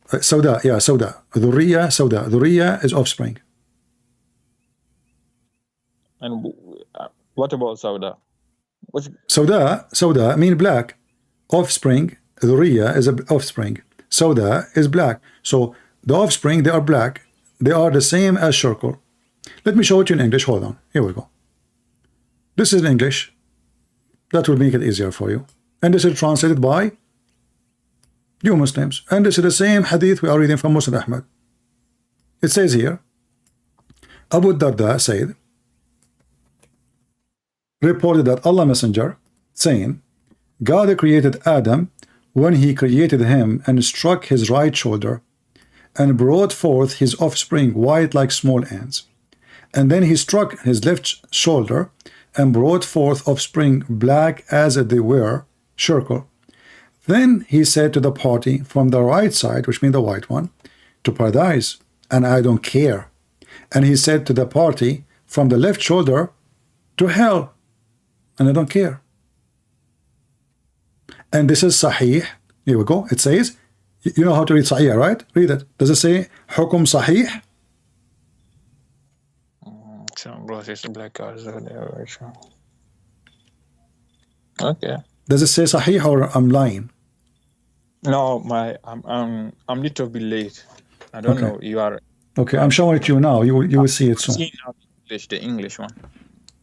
Sauda, yeah, Sauda. Dhurriya, Sauda. Dhurriya is offspring. And what about Sauda? Sauda mean black. Offspring, Dhurriya is an offspring. Sauda is black. So the offspring, they are black. They are the same as circle. Let me show it to you in English. Hold on. Here we go. This is in English. That will make it easier for you. And this is translated by you Muslims. And this is the same hadith we are reading from Musnad Ahmed. It says here, Abu Darda said, reported that Allah Messenger, saying, God created Adam when He created him and struck his right shoulder and brought forth his offspring white like small ants. And then He struck his left shoulder and brought forth offspring black as they were, circle. Then He said to the party from the right side, which means the white one, to paradise, and I don't care. And He said to the party from the left shoulder, to hell, and I don't care. And this is Sahih. Here we go. It says, you know how to read Sahih, right? Read it. Does it say Hukum Sahih? Okay. Does it say Sahih or I'm lying? No, I'm little bit late. I don't know. You are okay. I'm showing it to you now. You will see it soon. The English one.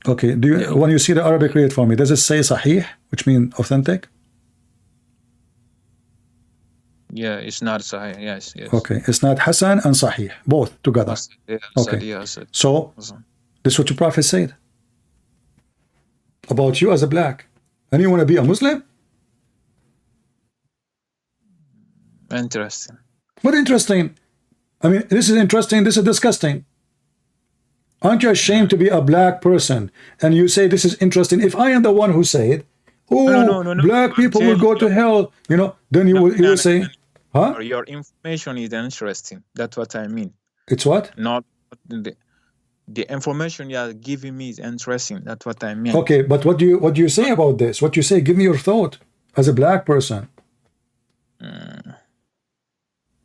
Okay. Do you when you see the Arabic, read it for me? Does it say Sahih, which means authentic? Yeah, it's not Sahih. Yes. Okay, it's not Hasan and Sahih, both together. Okay. So this is what your Prophet said. about you as a black, and you want to be a Muslim? Interesting. What interesting? I mean, this is interesting. This is disgusting. Aren't you ashamed to be a black person? And you say this is interesting. If I am the one who said, oh, No. black people will go to hell, you know, then you will say, huh? Your information is interesting. That's what I mean. It's what? Not the information you are giving me is interesting. That's what I mean. Okay, but what do you say about this? What you say? Give me your thought as a black person.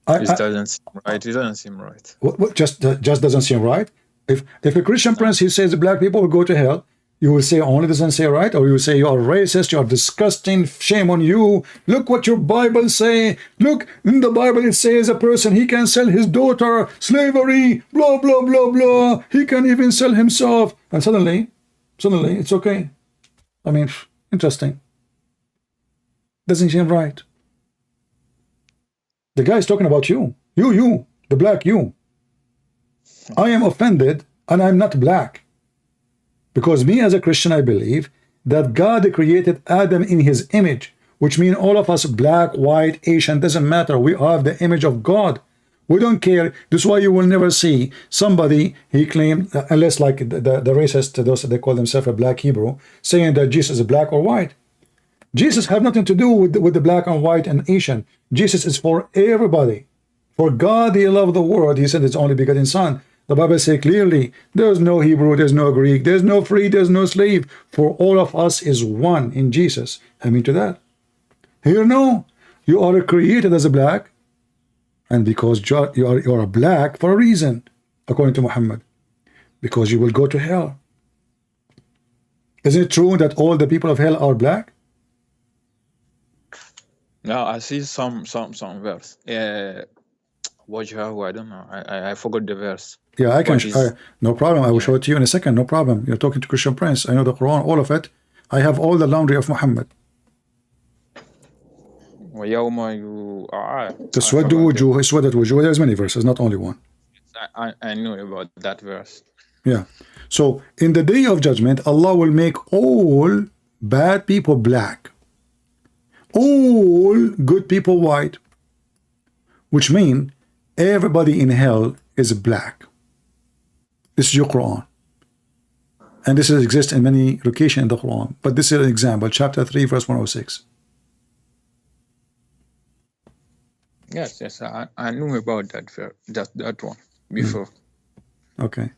It doesn't seem right. It doesn't seem right. What just doesn't seem right? If a Christian prince, he says black people will go to hell, you will say only doesn't say right, or you will say you are racist, you are disgusting, shame on you. Look what your Bible say. Look, in the Bible it says a person, he can sell his daughter, slavery, blah, blah, blah, blah. He can even sell himself. And suddenly, it's okay. I mean, interesting. Doesn't seem right. The guy is talking about you. You, the black you. I am offended, and I'm not black. Because me as a Christian, I believe that God created Adam in his image, which means all of us, black, white, Asian, doesn't matter. We have the image of God. We don't care. This is why you will never see somebody, he claimed, unless like the racist, those they call themselves a black Hebrew, saying that Jesus is black or white. Jesus have nothing to do with the black and white and Asian. Jesus is for everybody. For God, he loved the world. He sent his only begotten son. The Bible says clearly, there's no Hebrew, there's no Greek, there's no free, there's no slave. For all of us is one in Jesus. Amen to that. Here, no. You are created as a black. And because you are a black for a reason, according to Muhammad. Because you will go to hell. Isn't it true that all the people of hell are black? No, I see some verse. I don't know. I forgot the verse. Yeah, I can. No problem. I will show it to you in a second. No problem. You're talking to Christian Prince. I know the Quran, all of it. I have all the laundry of Muhammad. There's many verses, not only one. I knew about that verse. Yeah. So in the day of judgment, Allah will make all bad people black, all good people white, which means everybody in hell is black. This is your Quran. And this exists in many locations in the Quran. But this is an example, chapter 3, verse 106. Yes, I knew about that one before. Okay.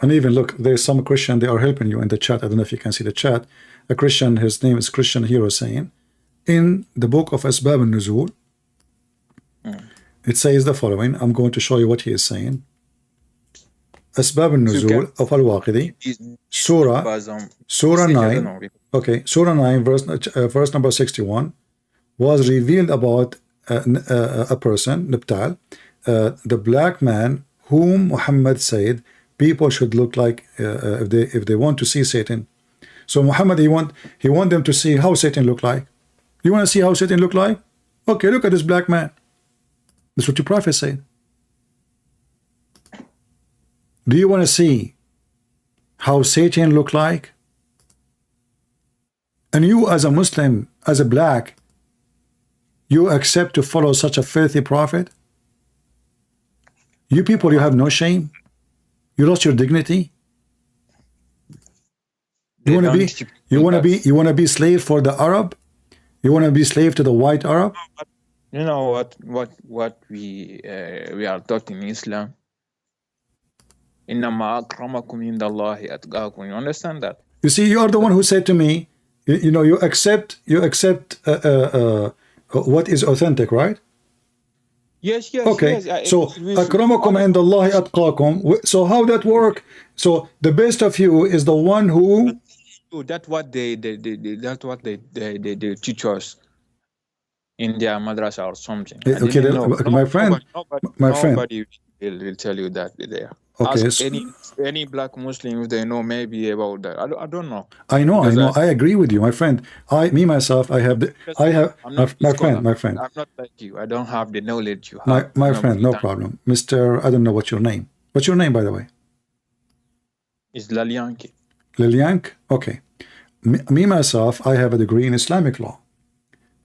And even look, there's some Christian, they are helping you in the chat. I don't know if you can see the chat. A Christian, his name is Christian Hero, saying, in the book of Asbab al-Nuzul, it says the following. I'm going to show you what he is saying. Asbab al-Nuzul of Al-Waqidi, Surah 9, okay, Surah 9, verse number 61, was revealed about a person, Nabtal, the black man whom Muhammad said people should look like if they want to see Satan. So Muhammad, he want them to see how Satan look like. You want to see how Satan look like? Okay, look at this black man. That's what your prophet said. Do you want to see how Satan look like? And you as a Muslim, as a black, you accept to follow such a filthy prophet? You people, you have no shame? You lost your dignity? You want to be slave for the Arab? You want to be slave to the white Arab? You know what we are taught in Islam. إنما أكرمكم عند الله أتقاكم. You understand that? You see, you are the one who said to me, you accept what is authentic, right? Yes. Okay. Yes. So أكرمكم عند الله أتقاكم. So how that work? So the best of you is the one who. That's what they teach us in their madrasa or something. Okay, my friend, nobody will tell you that there. Okay, Ask any black Muslim if they know maybe about that. I don't know. I know, Because I agree with you, my friend. Myself, I have I'm not my scholar. friend. I'm not like you. I don't have the knowledge you have. My friend, no problem. Mr. I don't know what's your name. What's your name, by the way? It's Lalianki. Liliank? Okay. Myself, I have a degree in Islamic law.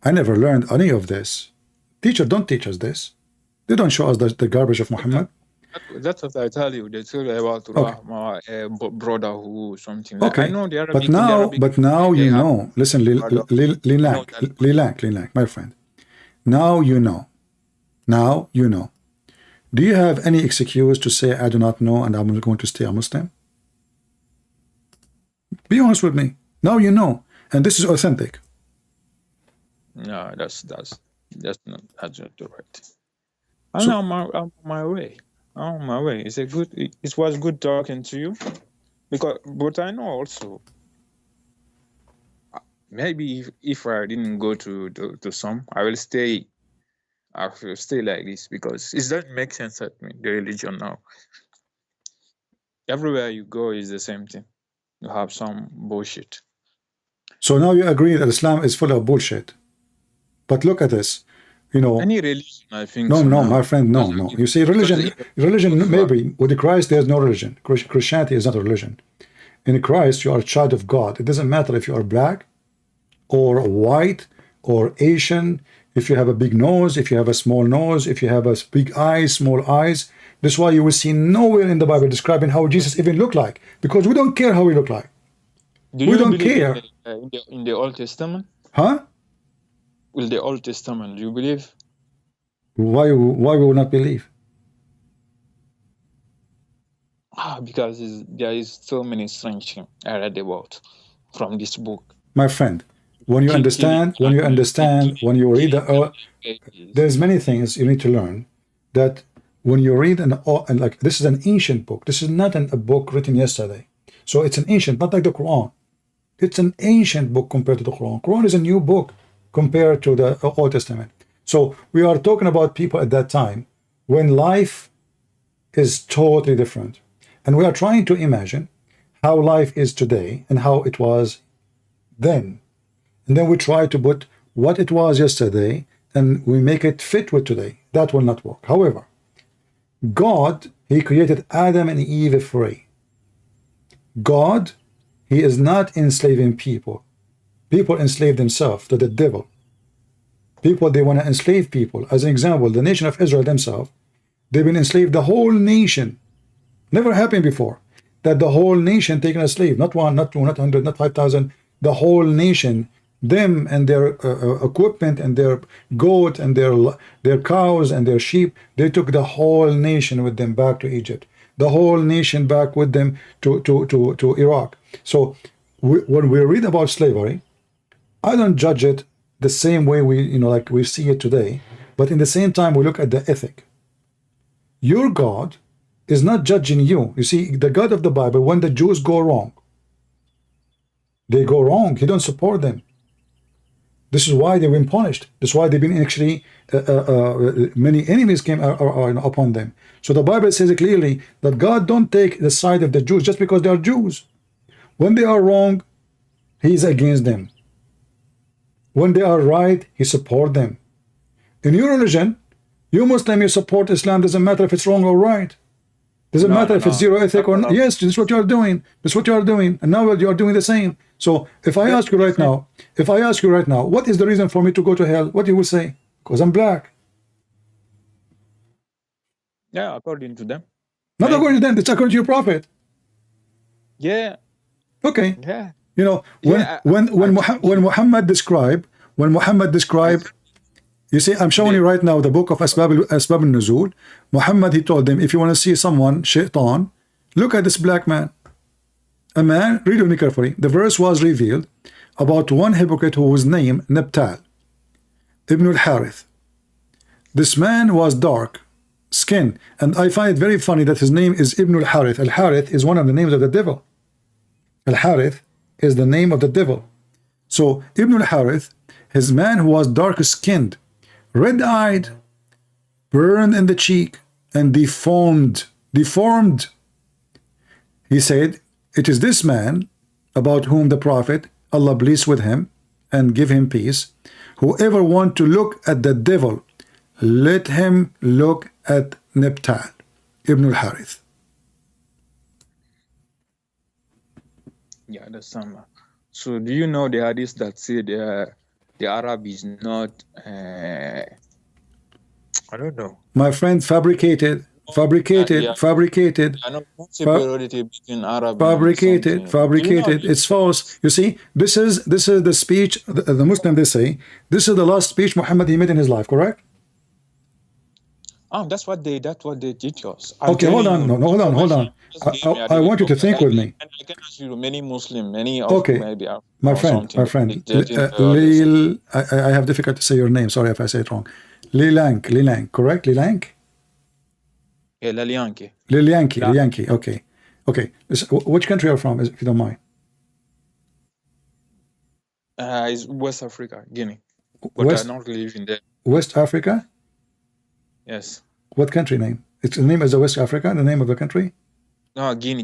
I never learned any of this. Teacher don't teach us this. They don't show us the garbage of Muhammad. That's what I tell you. They tell you about Rahma, brotherhood, something. Okay. I know the Arabic. But now you know. Listen, Lilank, my friend. Now you know. Now you know. Do you have any excuse to say I do not know and I'm going to stay a Muslim? Be honest with me. Now you know, and this is authentic. No, that's not the right. I'm on my way. I'm on my way. It was good talking to you, but I know also maybe if I didn't go to some, I will stay. I will stay like this because it doesn't make sense at me. The religion now. Everywhere you go is the same thing. You have some bullshit. So now you agree that Islam is full of bullshit. But look at this. You know, any religion, I think. No, my friend, no. You see, religion, maybe with Christ there's no religion. Christianity is not a religion. In Christ, you are a child of God. It doesn't matter if you are black, or white, or Asian. If you have a big nose, if you have a small nose, if you have a big eyes, small eyes. That's why you will see nowhere in the Bible describing how Jesus even looked like, because we don't care how he looked like. We don't care. In the Old Testament? Huh? Will the Old Testament, do you believe? Why we will not believe? Because there is so many strange things I read about from this book. My friend, when you understand, when you read there's many things you need to learn. That when you read and like this is an ancient book. This is not a book written yesterday. So it's an ancient, not like the Quran. It's an ancient book compared to the Quran. Quran is a new book compared to the Old Testament. So we are talking about people at that time when life is totally different. And we are trying to imagine how life is today and how it was then. And then we try to put what it was yesterday and we make it fit with today. That will not work. However, God, he created Adam and Eve free. God, he is not enslaving people. People enslave themselves to the devil. People, they want to enslave people. As an example, the nation of Israel themselves, they've been enslaved, the whole nation. Never happened before that the whole nation taken a slave. Not one, not two, not 100, not 5,000. The whole nation, them and their equipment and their goat and their cows and their sheep, they took the whole nation with them back to Egypt. The whole nation back with them to Iraq. So when we read about slavery, I don't judge it the same way we see it today, but in the same time we look at the ethic. Your God is not judging you. You see, the God of the Bible, when the Jews go wrong, they go wrong. He don't support them. This is why they've been punished. This is why they've been actually many enemies came upon them. So the Bible says clearly that God don't take the side of the Jews just because they are Jews. When they are wrong, he's against them. When they are right, he support them. In your religion, you Muslim, you support Islam, doesn't matter if it's wrong or right. Doesn't matter if it's zero ethic or not. Yes, this is what you are doing. This is what you are doing. And now you are doing the same. So if I ask you right now, what is the reason for me to go to hell? What you will say? Because I'm black. Yeah, according to them. Not according to them, it's according to your prophet. Yeah. Okay. Yeah. You know, when Muhammad described, you see, I'm showing you right now the book of Asbab al-Nuzul. Muhammad, he told them, if you want to see someone, shaitan, look at this black man. A man, read with me carefully. The verse was revealed about one hypocrite who was named Nabtal, Ibn al-Harith. This man was dark skin, and I find it very funny that his name is Ibn al-Harith. Al-Harith is one of the names of the devil. Al-Harith is the name of the devil. So Ibn al-Harith, his man who was dark-skinned, red-eyed, burned in the cheek, and deformed He said, it is this man about whom the Prophet, Allah bless with him and give him peace, whoever want to look at the devil, let him look at Nabtal ibn al-Harith. Yeah, that's some. So do you know the hadith that said the Arab is not? I don't know. My friend, fabricated. Yeah. Fabricated. I know superiority between Arab Fabricated. and Fabricated. It's false. You see, this is the speech the Muslim, they say this is the last speech Muhammad he made in his life. Correct? That's what they teach us. Okay, hold on. No, hold on. I want you to think with me. I can ask you many Muslim, many of Okay, maybe my friend. Lil, I have difficulty to say your name. Sorry if I say it wrong. Lilank, correct? Lilank. Yeah, Lilianki. Lilianki. Okay. Which country are you from, if you don't mind? It's West Africa, Guinea. But I don't live in there. West Africa? Yes. What country name? Its name is West Africa, the name of the country? No, Guinea.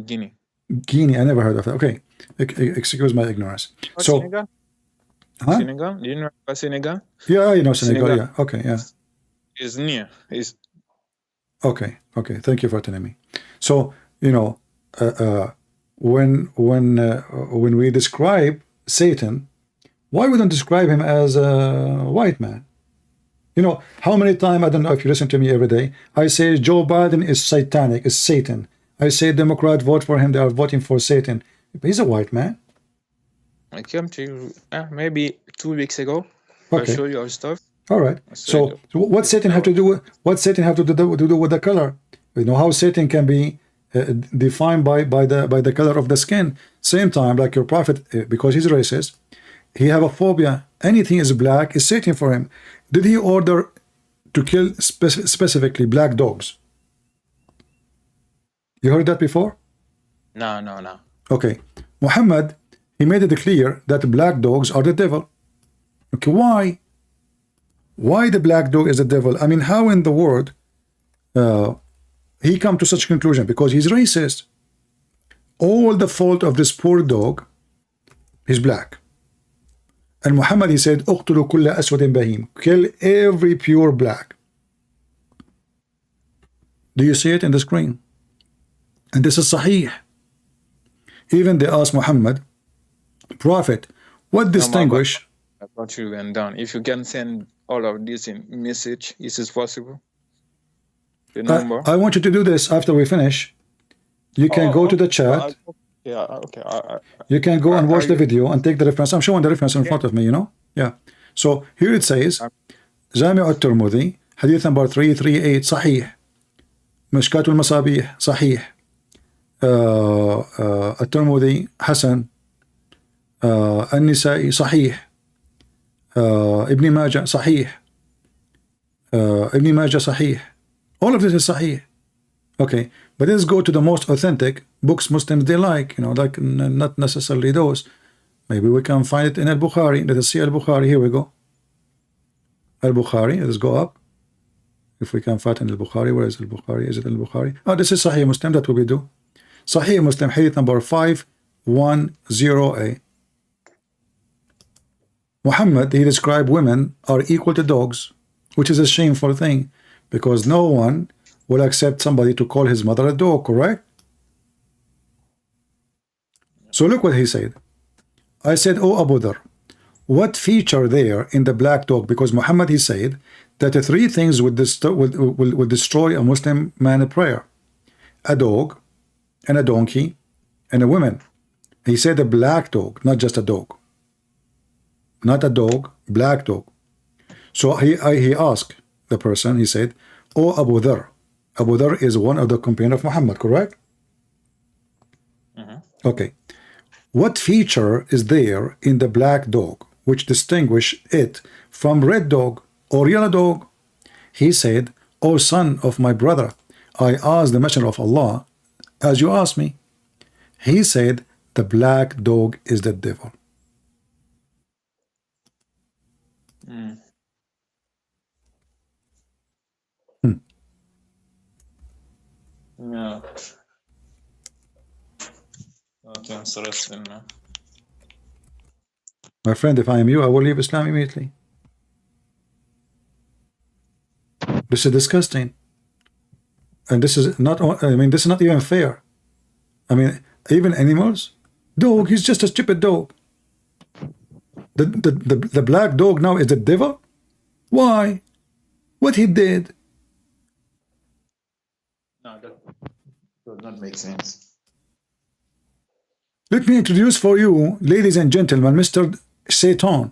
Guinea, I never heard of that. Okay. Excuse my ignorance. So, Senegal? huh? Senegal? Do you know about Senegal? Yeah, you know Senegal. Yeah. Okay, yeah. It's near. It's Okay. Thank you for telling me. So, you know, when we describe Satan, why we don't describe him as a white man? You know, how many times, I don't know if you listen to me every day, I say Joe Biden is satanic, is Satan. I say Democrat vote for him, they are voting for Satan. But he's a white man. I came to you maybe 2 weeks ago. Okay. I show you our stuff. All right. So what Satan have to do with with the color? You know how Satan can be defined by the color of the skin. Same time, like your prophet, because he's racist, he have a phobia. Anything is black is Satan for him. Did he order to kill specifically black dogs? You heard that before? No. Okay. Muhammad, he made it clear that black dogs are the devil. Okay, why? Why the black dog is the devil? I mean, how in the world he come to such conclusion? Because he's racist. All the fault of this poor dog is black. And Muhammad, he said, "Uqtulu kulla aswadin bahim." Kill every pure black. Do you see it in the screen? And this is Sahih. Even they asked Muhammad, Prophet, what distinguish? I got you and done. If you can send all of this in message, is this possible? The number. I want you to do this after we finish. You can go to the chat. Okay. You can go and watch the video and take the reference. I'm showing the reference in front of me, you know? Yeah. So here it says, Jami' al-Tirmidhi, hadith number 338, Sahih. Mishkat al-Masabih, Sahih. Al-Tirmidhi, Hasan. Al-Nisa'i, Sahih. Ibn Majah, Sahih. Ibn Majah, Sahih. All of this is Sahih. Okay, but let's go to the most authentic books Muslims they like, you know, like not necessarily those. Maybe we can find it in Al-Bukhari. Let us see Al-Bukhari. Here we go. Al-Bukhari. Let's go up. If we can find in Al-Bukhari. Where is Al-Bukhari? Is it Al-Bukhari? Oh, this is Sahih Muslim. That's what we do. Sahih Muslim, hadith number 510a. Muhammad, he described women are equal to dogs, which is a shameful thing, because no one will accept somebody to call his mother a dog, correct? So look what he said. I said, "Oh Abu Dhar, what feature there in the black dog?" Because Muhammad, he said that the three things will destroy a Muslim man in prayer: a dog, and a donkey, and a woman. He said a black dog, not just a dog. Not a dog, black dog. So he asked the person, he said, "Oh Abu Dhar." Abu Dhar is one of the companions of Muhammad, correct? Okay. What feature is there in the black dog which distinguish it from red dog or yellow dog? He said, "O son of my brother, I asked the Messenger of Allah, as you asked me." He said, "The black dog is the devil." Yeah. interesting, man. My friend, if I am you, I will leave Islam immediately. This is disgusting. And this is not, I mean, this is not even fair. I mean, even animals, dog, he's just a stupid dog. The black dog now is the devil? Why? What he did? No, that does not make sense. Let me introduce for you, ladies and gentlemen, Mr. Satan.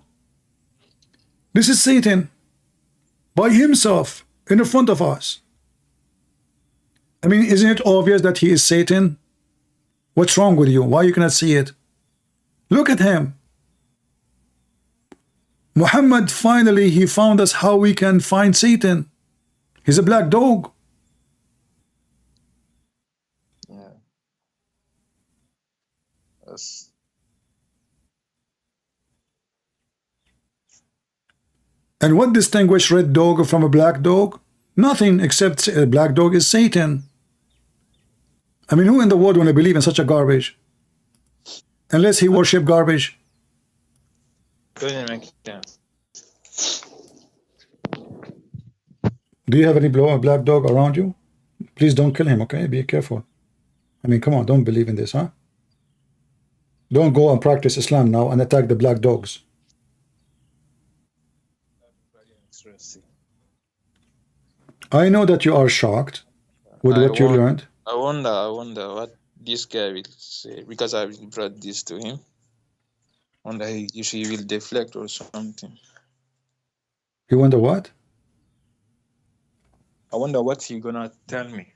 This is Satan by himself in front of us. I mean, isn't it obvious that he is Satan? What's wrong with you? Why you cannot see it? Look at him. Muhammad, finally, he found us how we can find Satan. He's a black dog. Yeah. That's... And what distinguishes red dog from a black dog? Nothing, except a black dog is Satan. I mean, who in the world want to believe in such a garbage? Unless he worship garbage. Doesn't make sense. Do you have any black dog around you? Please don't kill him, okay? Be careful. I mean, come on, don't believe in this, huh? Don't go and practice Islam now and attack the black dogs. I know that you are shocked with what you learned. I wonder what this guy will say, because I brought this to him. Wonder if he will deflect or something. You wonder what? I wonder what he gonna tell me.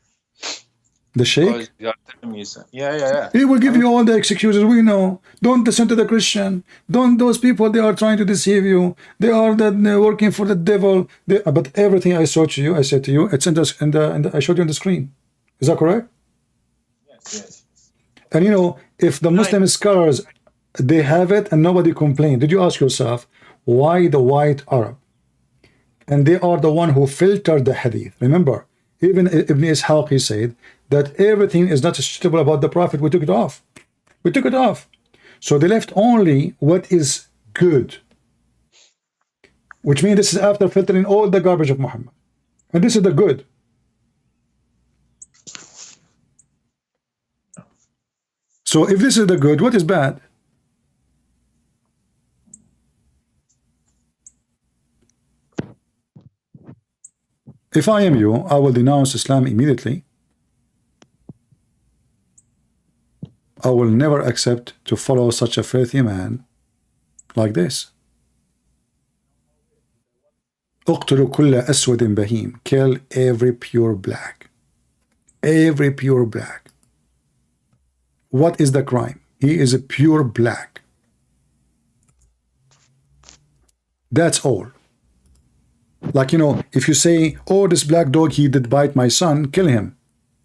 The Sheikh? Yeah. He will give you all the excuses we know. Don't listen to the Christian. Don't, those people, they are trying to deceive you. They are working for the devil. But everything I said to you, it's in the I showed you on the screen. Is that correct? Yes. And you know, if the Muslim scholars, they have it and nobody complained, did you ask yourself, why the white Arab? And they are the one who filtered the hadith. Remember, even Ibn Ishaq, he said that everything is not suitable about the Prophet. We took it off. We took it off. So they left only what is good, which means this is after filtering all the garbage of Muhammad. And this is the good. So if this is the good, what is bad? If I am you, I will denounce Islam immediately. I will never accept to follow such a filthy man like this. اقتلوا كل أسود بهيم. Kill every pure black. Every pure black. What is the crime? He is a pure black. That's all. Like, you know, if you say, oh, this black dog, he did bite my son, kill him.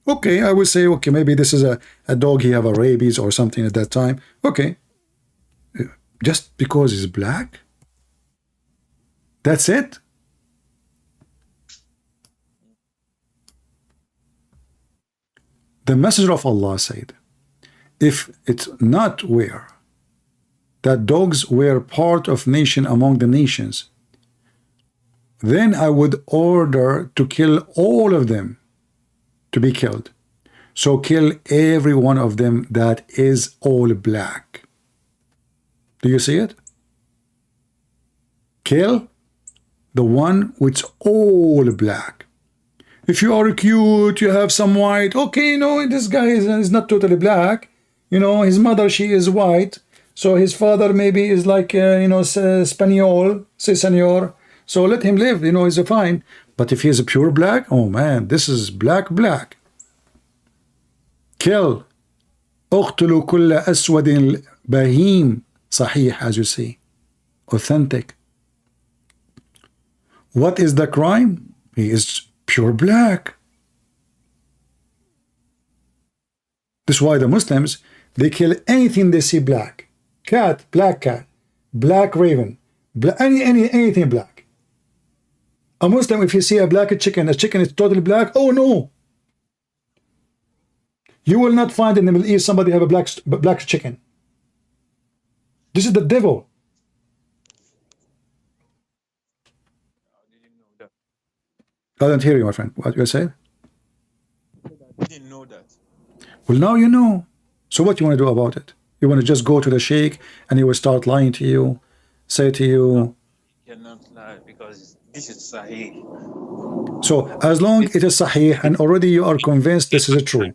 Okay, I will say, okay, maybe this is a dog, he have a rabies or something at that time. Okay. Just because he's black? That's it? The Messenger of Allah said, if it's not where that dogs were part of nation among the nations, then I would order to kill all of them to be killed. So kill every one of them that is all black. Do you see it? Kill the one which all black. If you are cute, you have some white, okay, no, this guy is not totally black. You know, his mother, she is white. So his father maybe is like, you know, Spaniel, say senor. So let him live, you know, he's fine. But if he is a pure black, oh man, this is black. Kill. اقتلوا كل أسود بهيم. صحيح, as you see. Authentic. What is the crime? He is pure black. This is why the Muslims, they kill anything they see black. Cat, black raven, anything black. A Muslim, if you see a black chicken, a chicken is totally black, oh no. You will not find in the Middle East somebody have a black chicken. This is the devil. I don't hear you, my friend. What you saying? I didn't know that. Well, now you know. So what you want to do about it? You want to just go to the sheikh and he will start lying to you, say to you. Cannot lie because this is Sahih. So as long it is sahih and already you are convinced this is true.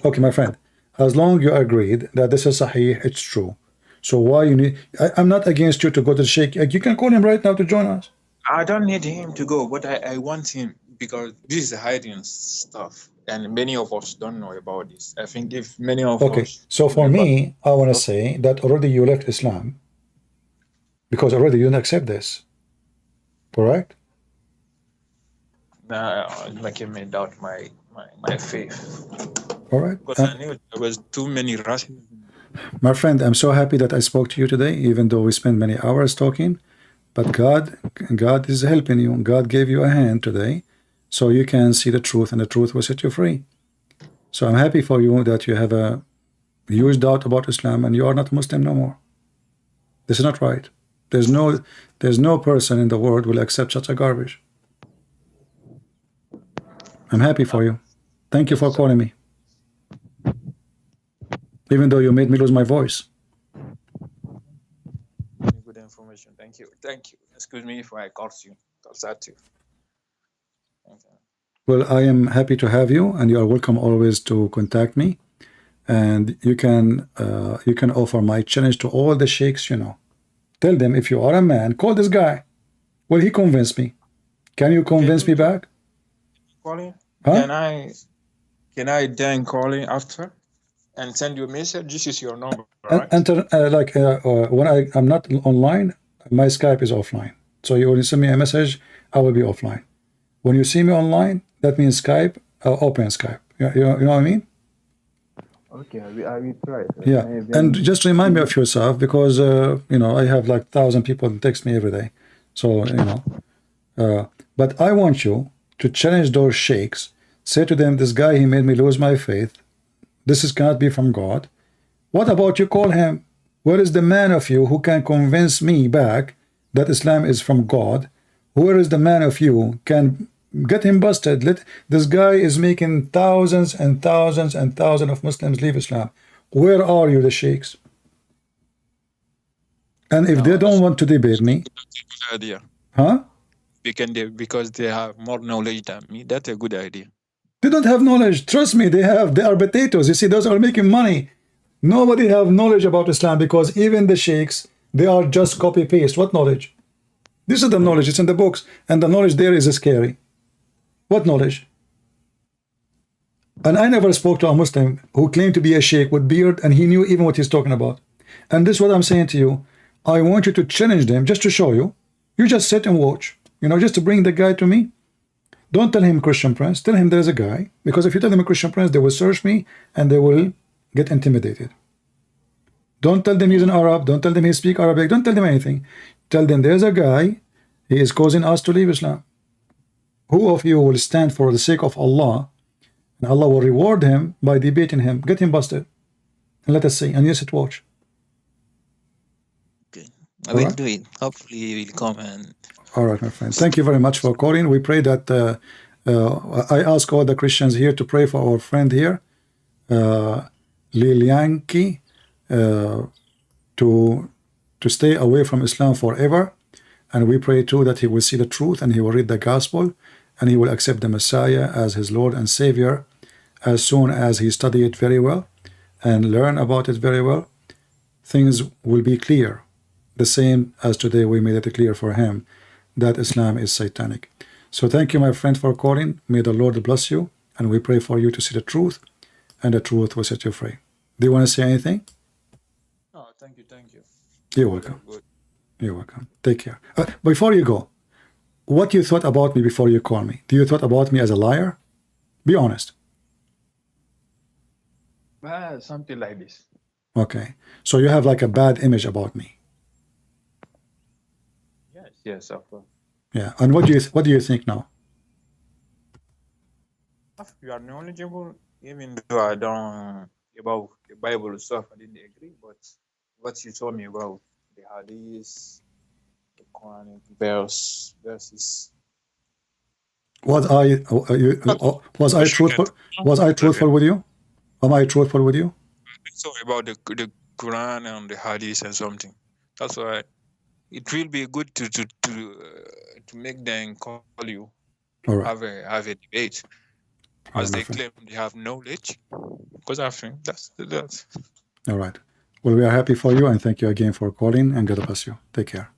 Okay, my friend. As long you agreed that this is sahih, it's true. So why you need? I'm not against you to go to the sheikh. You can call him right now to join us. I don't need him to go, but I want him because this is hiding stuff, and many of us don't know about this. I think if many of us. So for me, I want to say that already you left Islam because already you don't accept this. Correct? Making me doubt my faith. All right. Because I knew there was too many Russians. My friend, I'm so happy that I spoke to you today, even though we spent many hours talking. But God is helping you. God gave you a hand today, so you can see the truth, and the truth will set you free. So I'm happy for you that you have a huge doubt about Islam, and you are not Muslim no more. This is not right. There's no person in the world will accept such a garbage. I'm happy for you. Thank you for calling me. Even though you made me lose my voice. Good information. Thank you. Excuse me if I curse you. Thank you. Well, I am happy to have you, and you are welcome always to contact me. And you can offer my challenge to all the sheikhs you know. Tell them, if you are a man, call this guy. Well, he convinced me. Can you convince me back? Calling? Huh? Can I then call in after and send you a message? This is your number, right? When I'm not online, my Skype is offline. So you will send me a message, I will be offline. When you see me online, that means Skype. I'll open Skype. You know what I mean? Okay, I will try. Yeah, and just remind me of yourself because I have like 1,000 people that text me every day. So but I want you to challenge those sheikhs. Say to them, this guy, he made me lose my faith. This cannot be from God. What about you call him? Where is the man of you who can convince me back that Islam is from God? Where is the man of you can get him busted? This guy is making thousands and thousands and thousands of Muslims leave Islam. Where are you, the sheikhs? And if they don't want to debate me, good idea. Huh? Because they have more knowledge than me. That's a good idea. They don't have knowledge. Trust me, they are potatoes. You see, those are making money. Nobody have knowledge about Islam because even the sheikhs, they are just copy-paste. What knowledge? This is the knowledge. It's in the books. And the knowledge there is scary. What knowledge? And I never spoke to a Muslim who claimed to be a sheikh with beard and he knew even what he's talking about. And this is what I'm saying to you. I want you to challenge them just to show you. You just sit and watch. Just to bring the guy to me. Don't tell him Christian Prince. Tell him there's a guy. Because if you tell them a Christian Prince, they will search me and they will get intimidated. Don't tell them he's an Arab. Don't tell them he speaks Arabic. Don't tell them anything. Tell them there's a guy. He is causing us to leave Islam. Who of you will stand for the sake of Allah? And Allah will reward him by debating him. Get him busted. And let us see. And you sit watch. Okay. I will do it. Hopefully he will come and... All right, my friend. Thank you very much for calling. We pray that I ask all the Christians here to pray for our friend here, Lilianki, to stay away from Islam forever. And we pray too that he will see the truth and he will read the gospel and he will accept the Messiah as his Lord and Savior as soon as he study it very well and learn about it very well. Things will be clear, the same as today we made it clear for him that Islam is satanic. So thank you, my friend, for calling. May the Lord bless you, and we pray for you to see the truth, and the truth will set you free. Do you want to say anything? Oh, thank you. You're welcome. You're welcome. Take care. Before you go, what you thought about me before you call me? Do you thought about me as a liar? Be honest. Something like this. Okay. So you have like a bad image about me. Yes, of course. Yeah. And what do you think now? You are knowledgeable. Even though I don't about the Bible stuff, I didn't agree, but what you told me about the hadiths, the Quranic verses. Was I truthful? Was I truthful with you? Am I truthful with you? So about the Quran and the hadiths and something. That's why it will be good to make them call you. All right. Have a debate. As they claim they have knowledge, because I think that's. All right. Well, we are happy for you and thank you again for calling, and God bless you. Take care.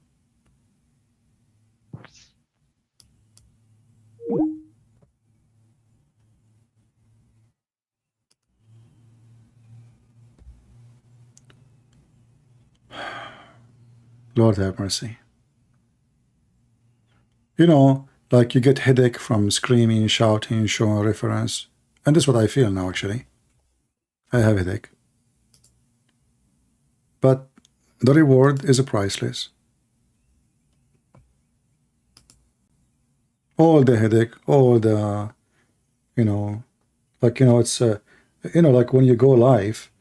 Lord have mercy. You know, like you get headache from screaming, shouting, showing reference. And this is what I feel now, actually. I have a headache. But the reward is priceless. All the headache, all the, you know, like, you know, it's, you know, like when you go live,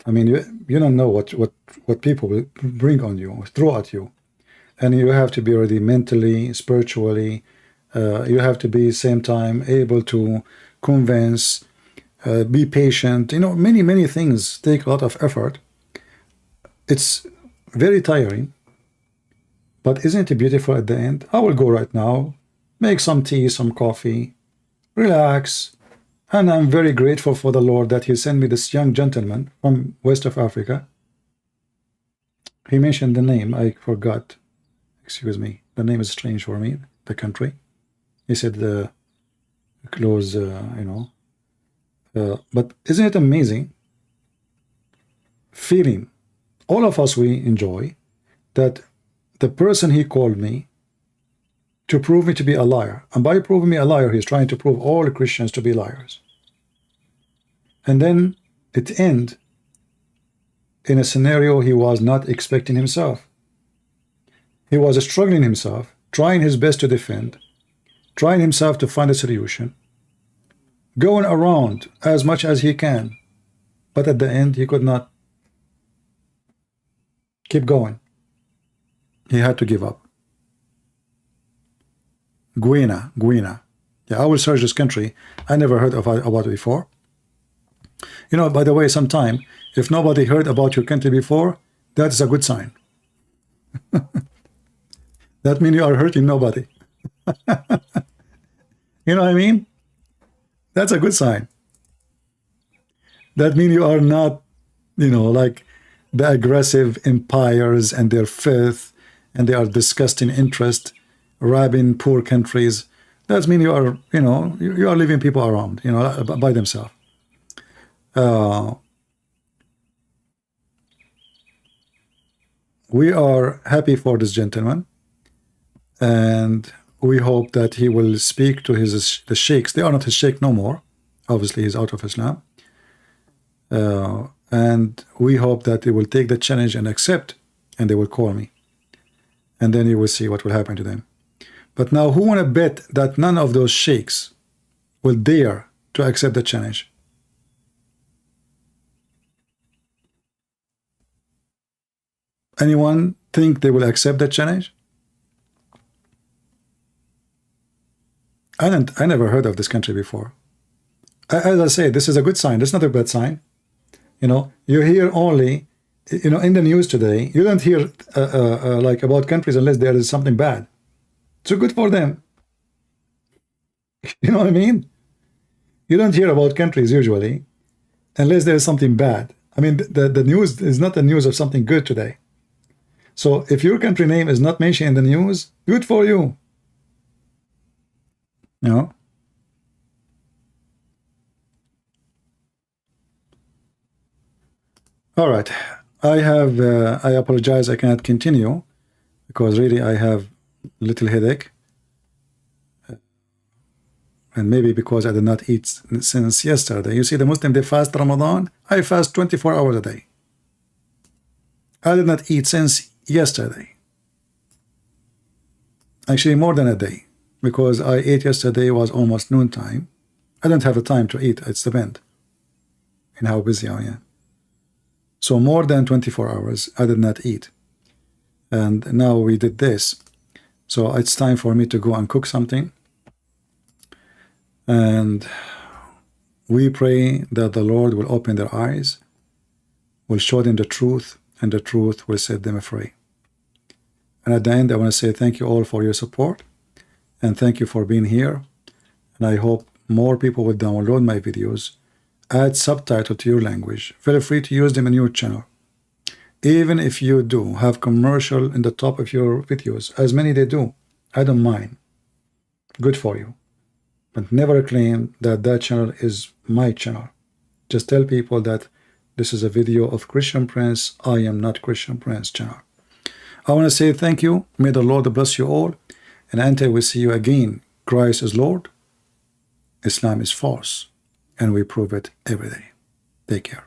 I mean, you don't know what people will bring on you, throw at you. And you have to be ready mentally, spiritually. You have to be same time able to convince, be patient. You know, many things take a lot of effort. It's very tiring. But isn't it beautiful at the end? I will go right now, make some tea, some coffee, relax. And I'm very grateful for the Lord that He sent me this young gentleman from West of Africa. He mentioned the name, I forgot. Excuse me, the name is strange for me, the country. He said the close, you know. But isn't it amazing feeling, all of us we enjoy, that the person he called me to prove me to be a liar. And by proving me a liar, he's trying to prove all Christians to be liars. And then it ends in a scenario he was not expecting himself. He was struggling himself, trying his best to defend, trying himself to find a solution, going around as much as he can, but at the end he could not keep going. He had to give up. Guinea. Yeah, I will search this country. I never heard about it before. You know, by the way, sometime, if nobody heard about your country before, that is a good sign. That means you are hurting nobody. You know what I mean? That's a good sign. That means you are not, you know, like the aggressive empires and their filth and their disgusting interest robbing poor countries. That means you are, you know, you are leaving people around, you know, by themselves. We are happy for this gentleman, and we hope that he will speak to the sheikhs. They are not his sheikh no more. Obviously, he's out of Islam. And we hope that they will take the challenge and accept, and they will call me. And then you will see what will happen to them. But now, who want to bet that none of those sheikhs will dare to accept the challenge? Anyone think they will accept that challenge? I never heard of this country before. As I say, this is a good sign. This is not a bad sign. You know, you hear only, you know, in the news today, you don't hear like about countries unless there is something bad. So good for them. You know what I mean? You don't hear about countries usually unless there is something bad. I mean, the news is not the news of something good today. So if your country name is not mentioned in the news, good for you. You know? All right. I apologize, I cannot continue because really I have little headache. And maybe because I did not eat since yesterday. You see, the Muslim, they fast Ramadan. I fast 24 hours a day. I did not eat since yesterday. Actually, more than a day. Because I ate yesterday was almost noontime. I don't have the time to eat. It's depend in how busy I am. So more than 24 hours I did not eat. And now we did this. So it's time for me to go and cook something. And we pray that the Lord will open their eyes, will show them the truth, and the truth will set them free. And at the end, I want to say thank you all for your support, and thank you for being here. And I hope more people will download my videos, add subtitle to your language. Feel free to use them in your channel. Even if you do have commercial in the top of your videos, as many they do, I don't mind. Good for you. But never claim that that channel is my channel. Just tell people that this is a video of Christian Prince. I am not Christian Prince channel. I want to say thank you. May the Lord bless you all. And until we see you again, Christ is Lord, Islam is false, and we prove it every day. Take care.